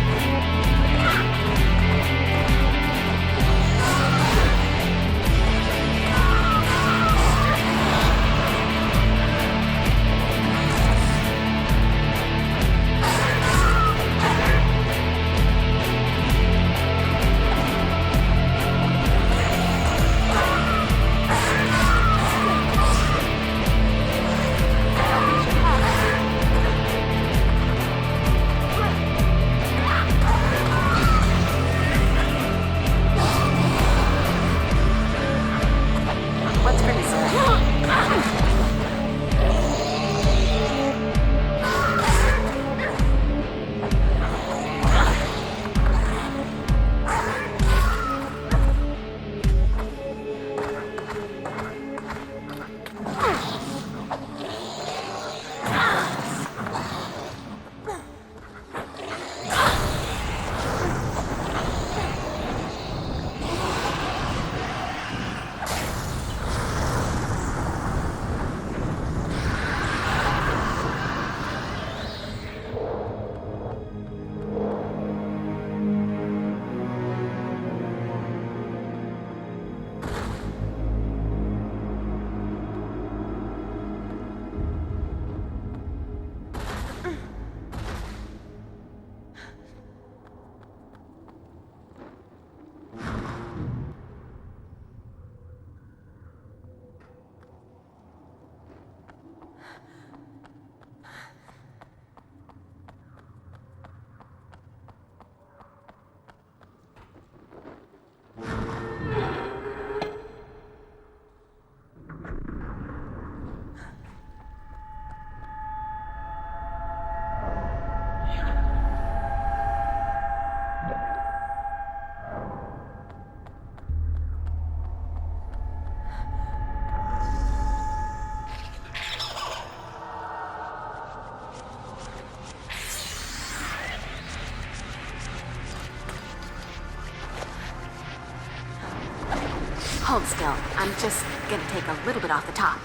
Hold still. I'm just gonna take a little bit off the top.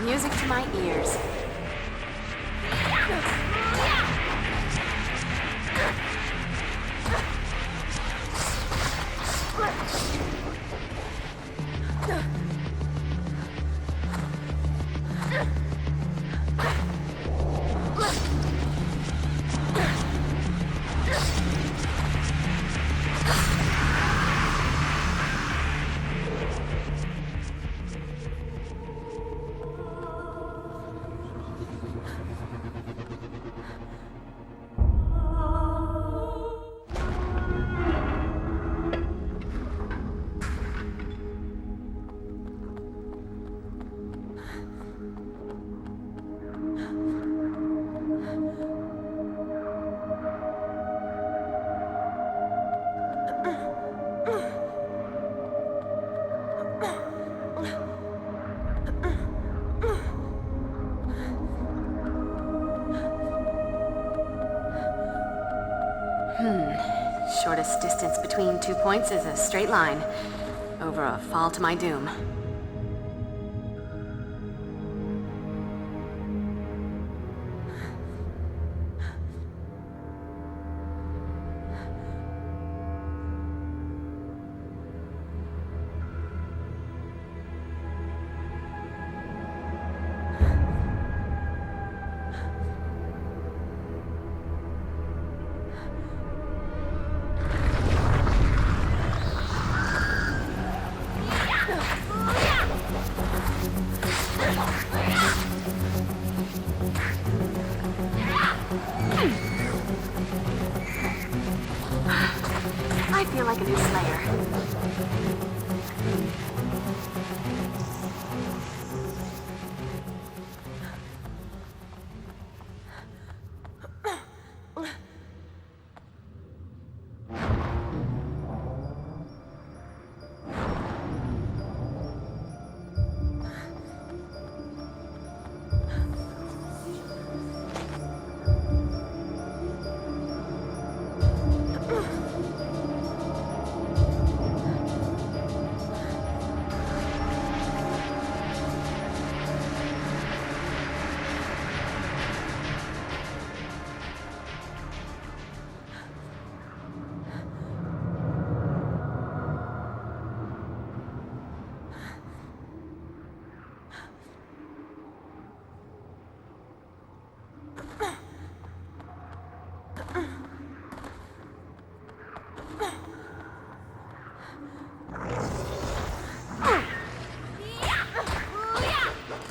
Music to my ears. Shortest distance between 2 points is a straight line over a fall to my doom. I feel like a new Slayer.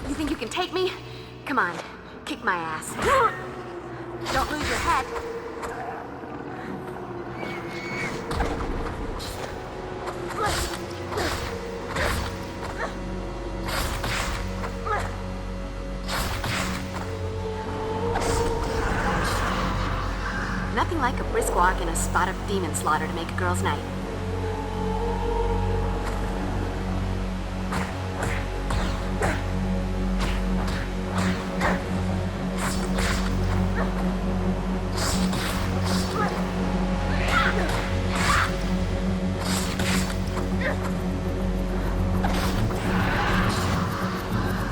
You think you can take me? Come on, kick my ass. Don't lose your head. Nothing like a brisk walk and a spot of demon slaughter to make a girl's night.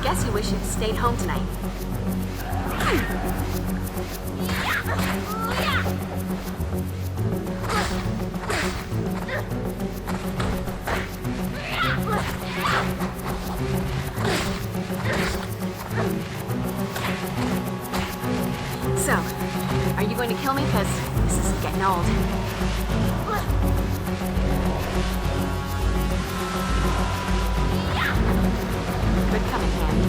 Guess you wish you'd stayed home tonight. So, are you going to kill me? Because this is getting old. Good coming, Hanny.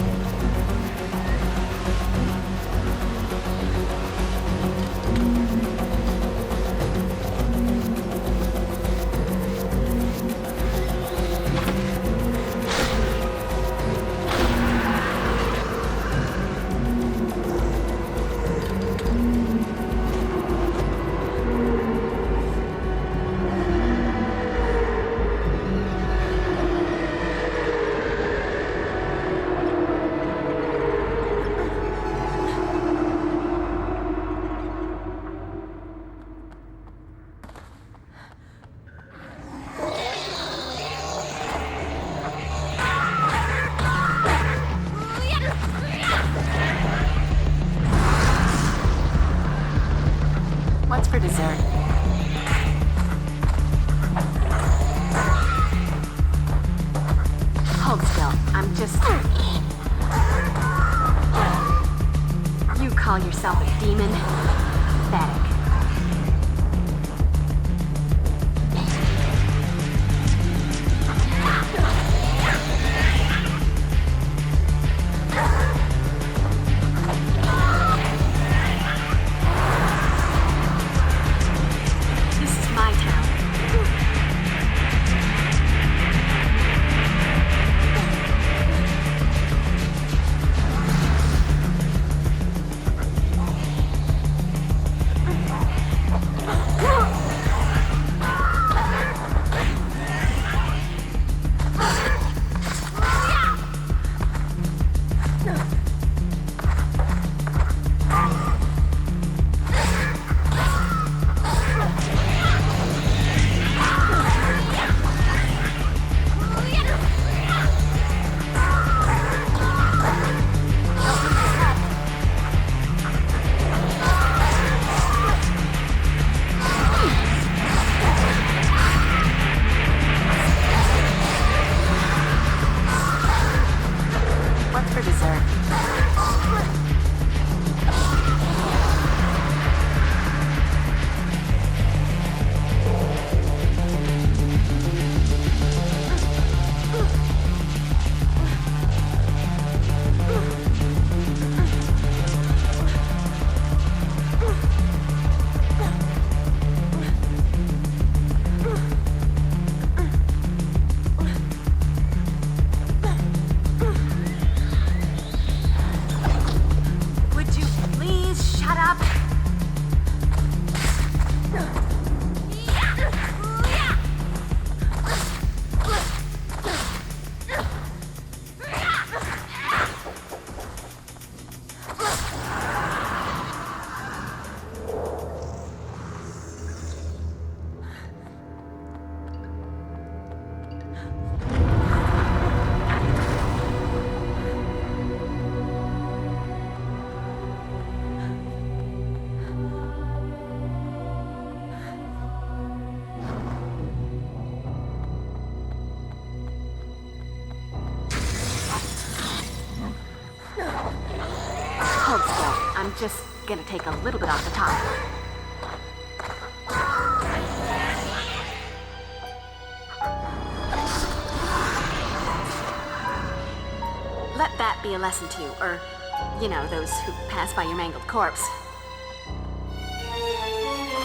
What's for dessert? Hold still. I'm just... You call yourself a demon? Pathetic. I'm just gonna take a little bit off the top. Let that be a lesson to you, or, you know, those who pass by your mangled corpse.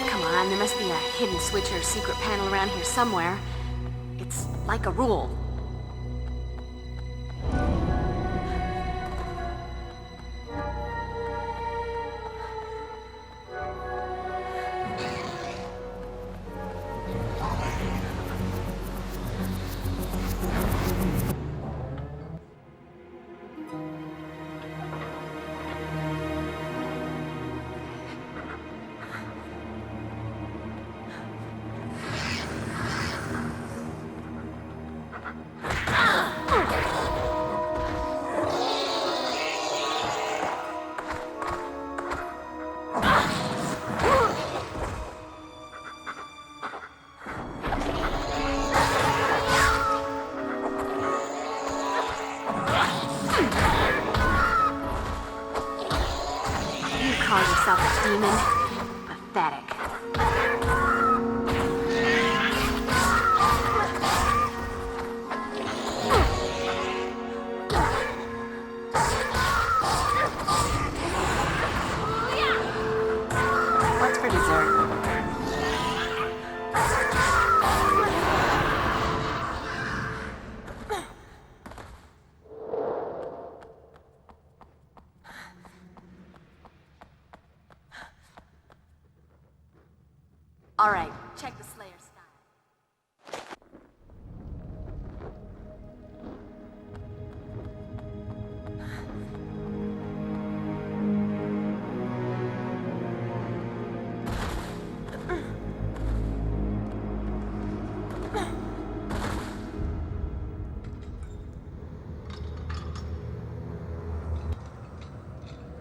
Come on, there must be a hidden switch or secret panel around here somewhere. It's like a rule. Demon. Pathetic. What's for dessert? All right, check the Slayer style.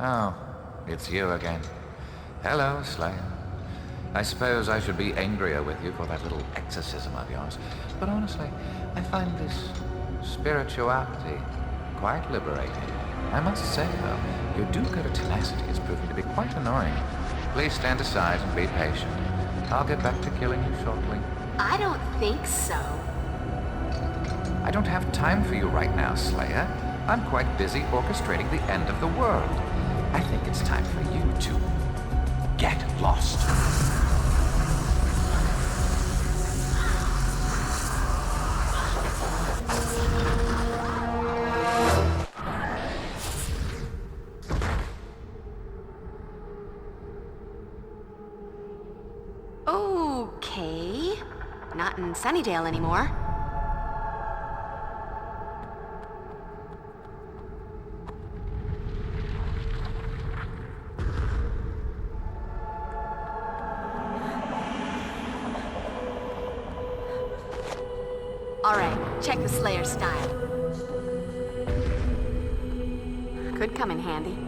Oh, it's you again. Hello, Slayer. I suppose I should be angrier with you for that little exorcism of yours. But honestly, I find this spirituality quite liberating. I must say, though, your do-gooder tenacity is proving to be quite annoying. Please stand aside and be patient. I'll get back to killing you shortly. I don't think so. I don't have time for you right now, Slayer. I'm quite busy orchestrating the end of the world. I think it's time for you to get lost. Okay. Not in Sunnydale anymore. Alright, check the Slayer style. Could come in handy.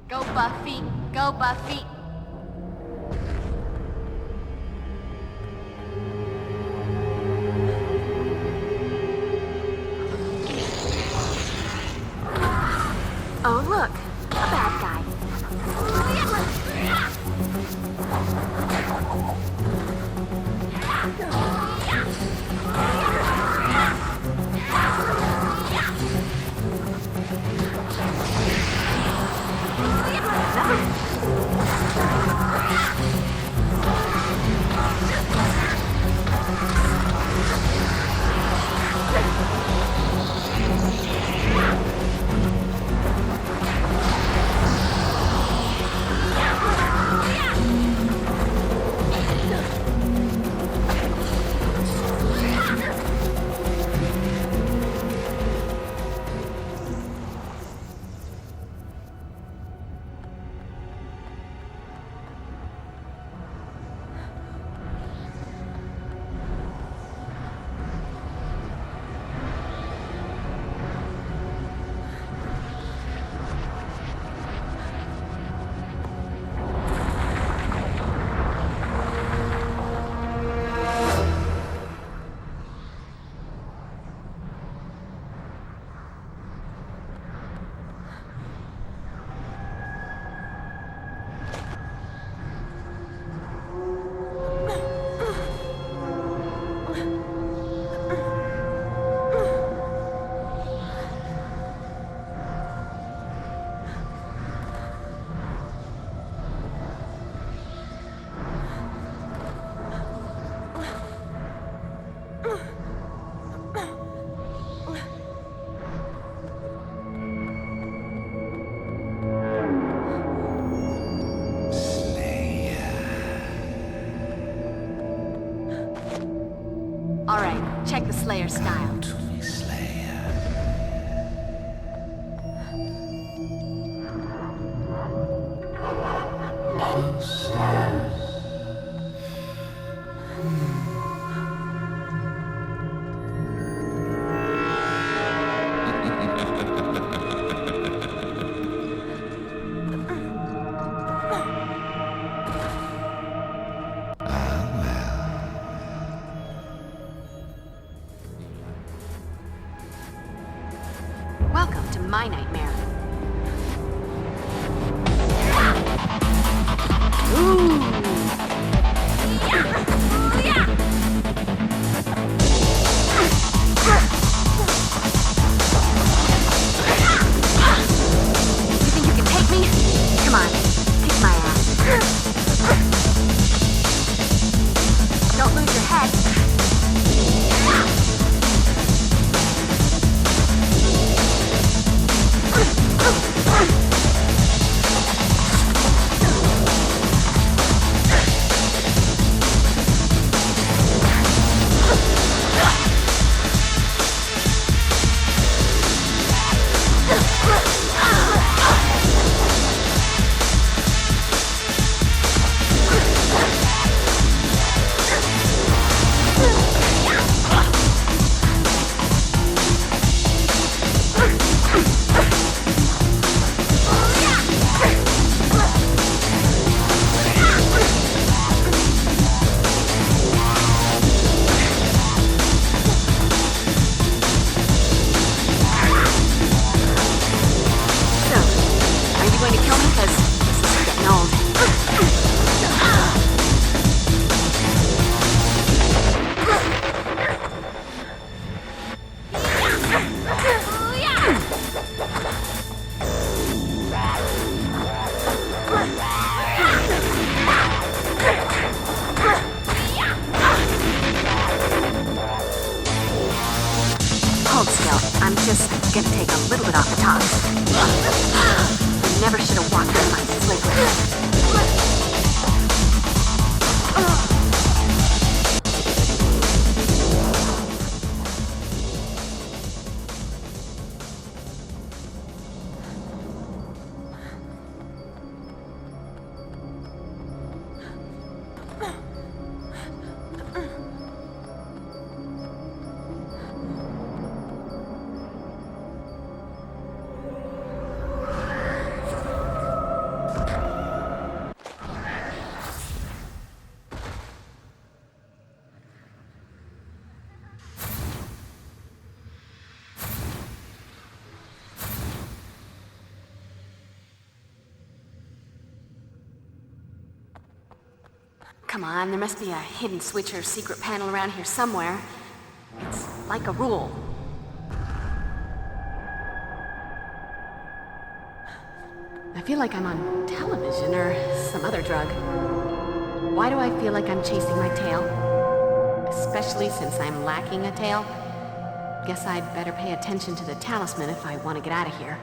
Go Buffy! Go Buffy! Oh look! A bad guy. Alright, check the Slayer style. Welcome to my nightmare. Ooh. You think you can take me? Come on, kick my ass. Don't lose your head. Come on, there must be a hidden switch or secret panel around here somewhere. It's like a rule. I feel like I'm on television or some other drug. Why do I feel like I'm chasing my tail? Especially since I'm lacking a tail. Guess I'd better pay attention to the talisman if I want to get out of here.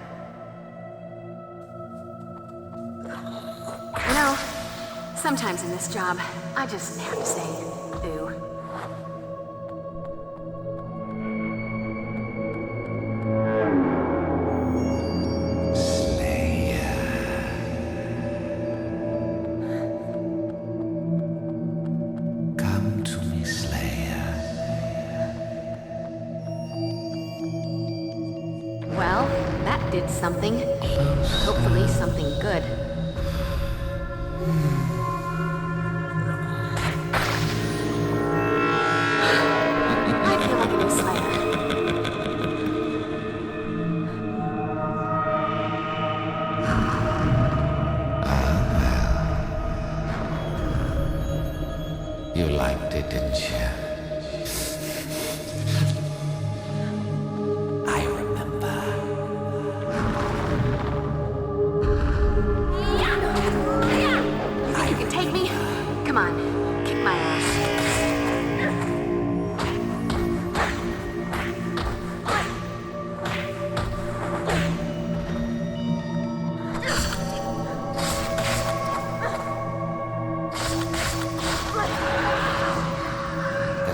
You know, sometimes in this job, I just have to say, ooh. Come to me, Slayer. Well, that did something. Hopefully something good. You liked it, didn't you? I remember. You think you can take me? Come on, kick my ass.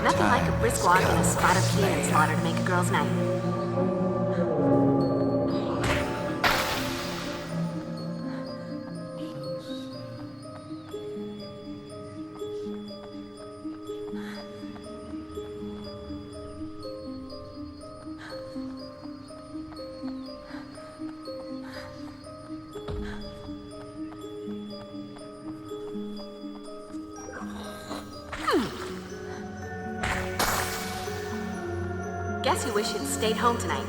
Nothing like a brisk walk and a spot of cannon slaughter to make a girl's night. Guess you wish you'd stayed home tonight.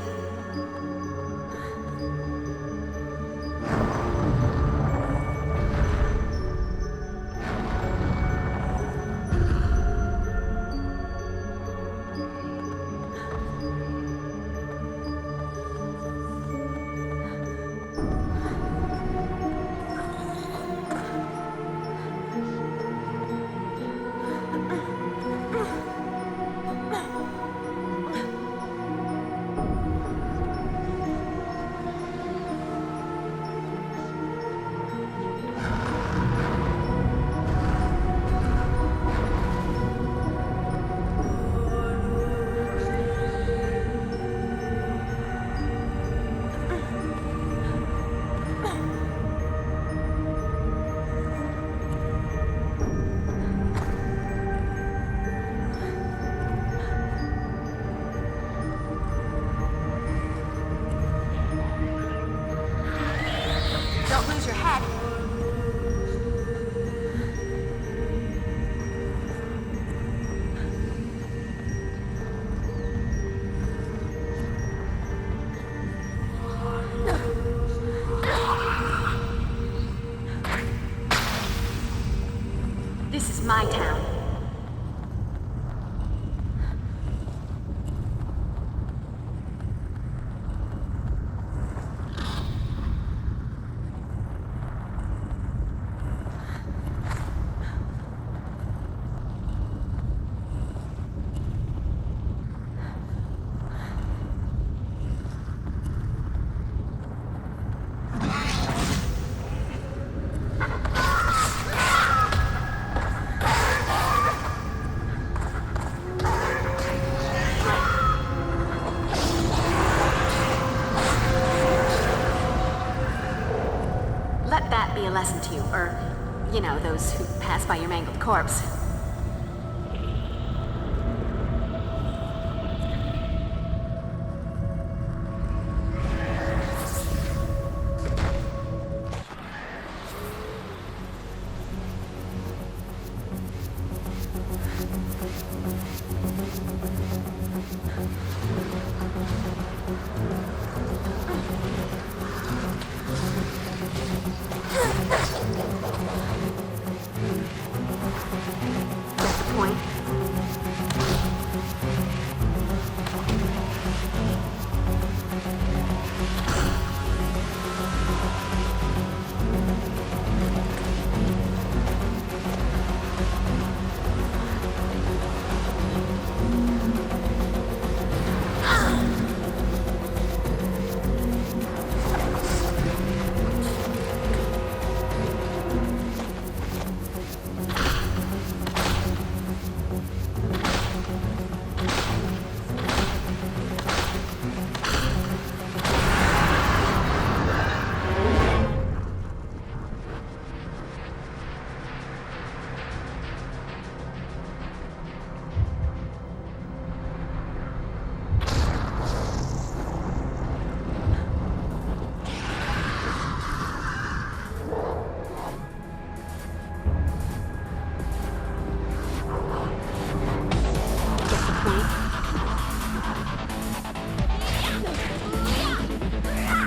my town. A lesson to you, or, you know, those who pass by your mangled corpse.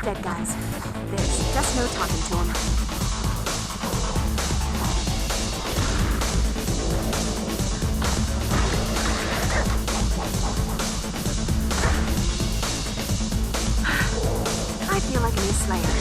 Dead guys. There's just no talking to them. I feel like a new Slayer.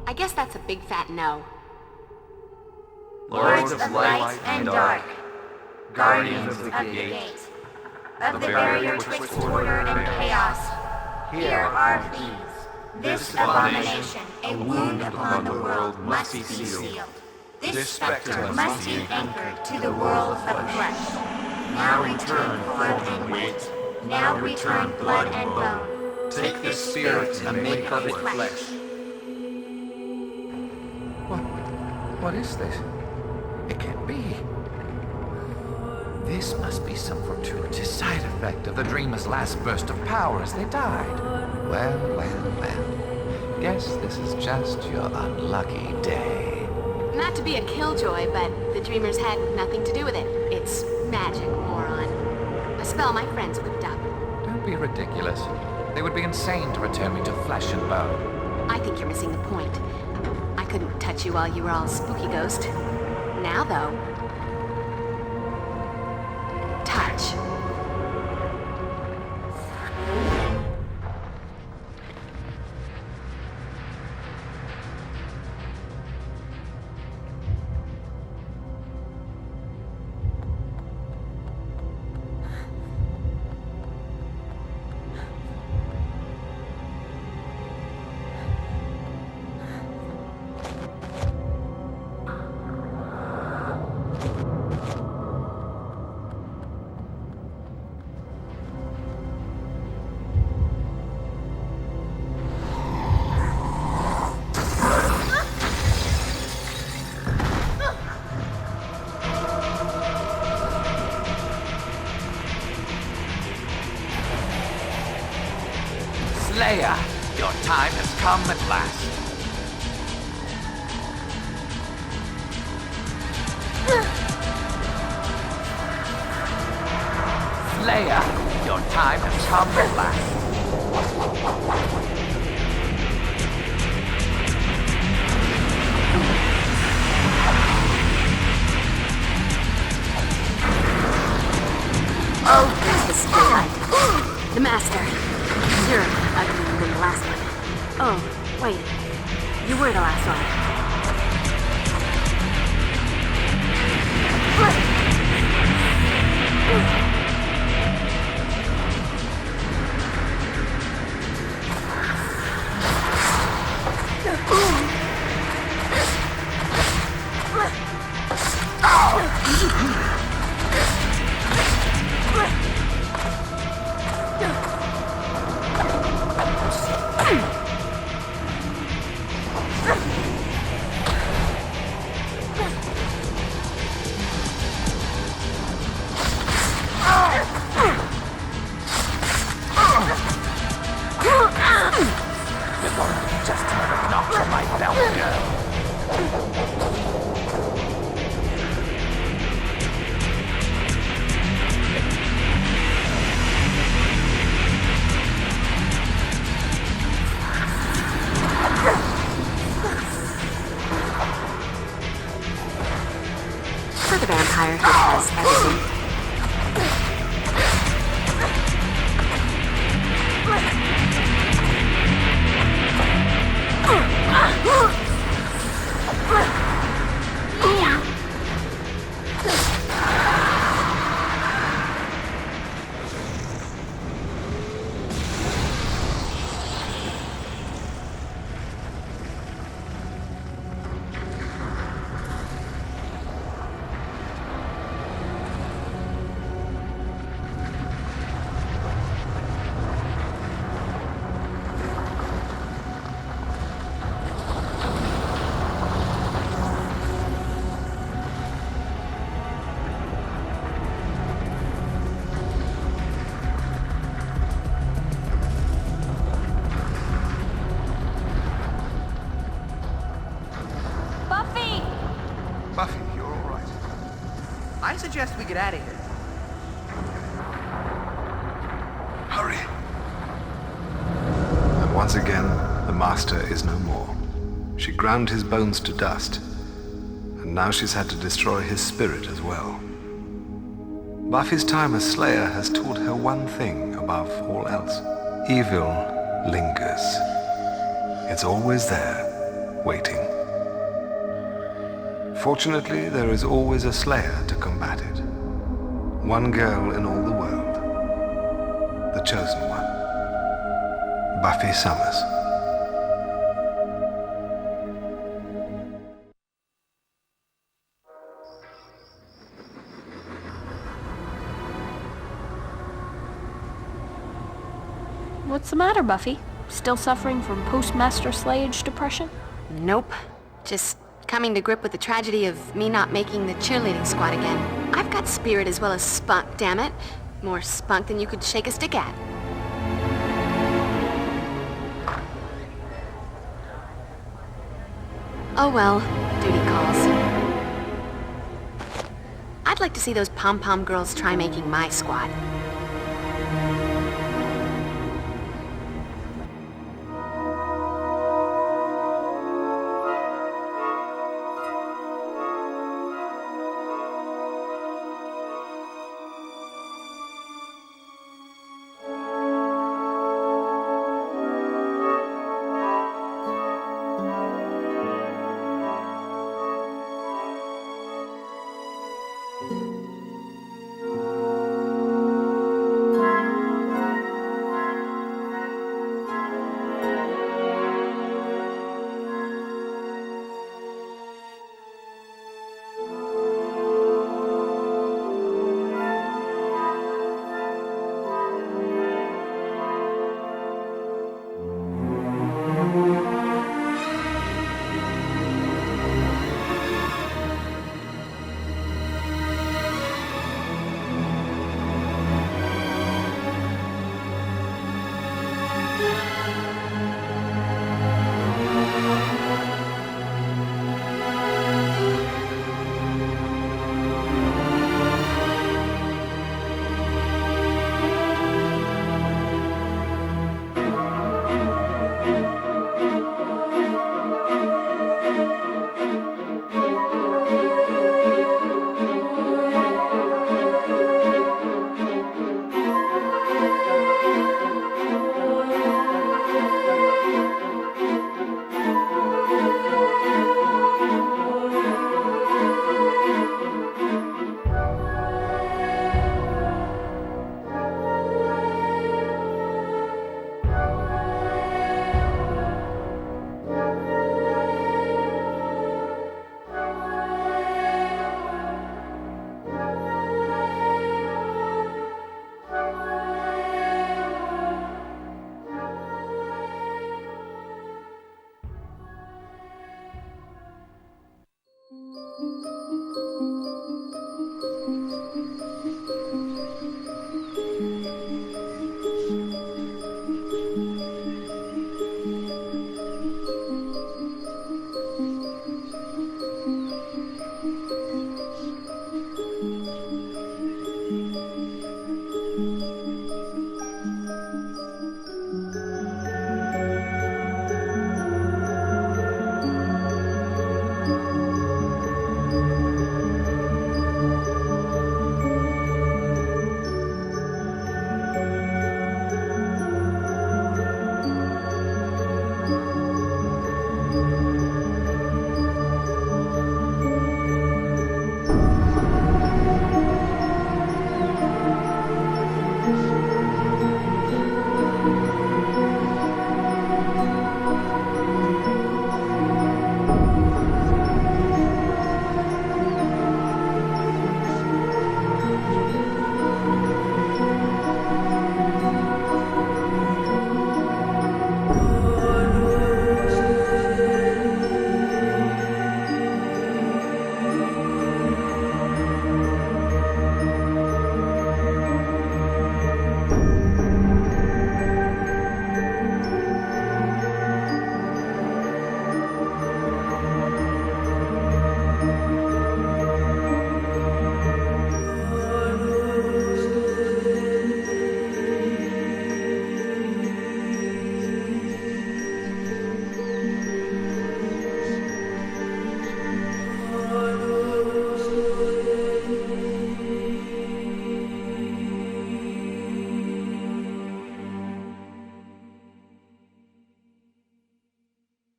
I guess that's a big fat no. Lords of light and dark, guardians of the gate, of the barrier twixt order and chaos, here are pleas. This abomination, a wound upon the world, must be sealed. This specter must be anchored to the world of flesh. Now return blood and weight, now return blood and bone. Take this spirit and make of it flesh. What is this? It can't be. This must be some fortuitous side effect of the dreamer's last burst of power as they died. Well. Guess this is just your unlucky day. Not to be a killjoy, but the dreamers had nothing to do with it. It's magic, moron. A spell my friends whipped up. Don't be ridiculous. They would be insane to return me to flesh and bone. I think you're missing the point. I couldn't touch you while you were all spooky ghost. Now, though... touch. Slayer, your time has come at last. Slayer, your time has come at last. Oh, there's the daylight. The Master. You're uglier than the last one. Oh, wait. You were the last one. Buffy, you're all right. I suggest we get out of here. Hurry. And once again, the Master is no more. She ground his bones to dust, and now she's had to destroy his spirit as well. Buffy's time as Slayer has taught her one thing above all else. Evil lingers. It's always there, waiting. Fortunately, there is always a Slayer to combat it. One girl in all the world. The chosen one. Buffy Summers. What's the matter, Buffy? Still suffering from post-Master Slayage depression? Nope. Just coming to grip with the tragedy of me not making the cheerleading squad again. I've got spirit as well as spunk, damn it. More spunk than you could shake a stick at. Oh well, duty calls. I'd like to see those pom-pom girls try making my squad.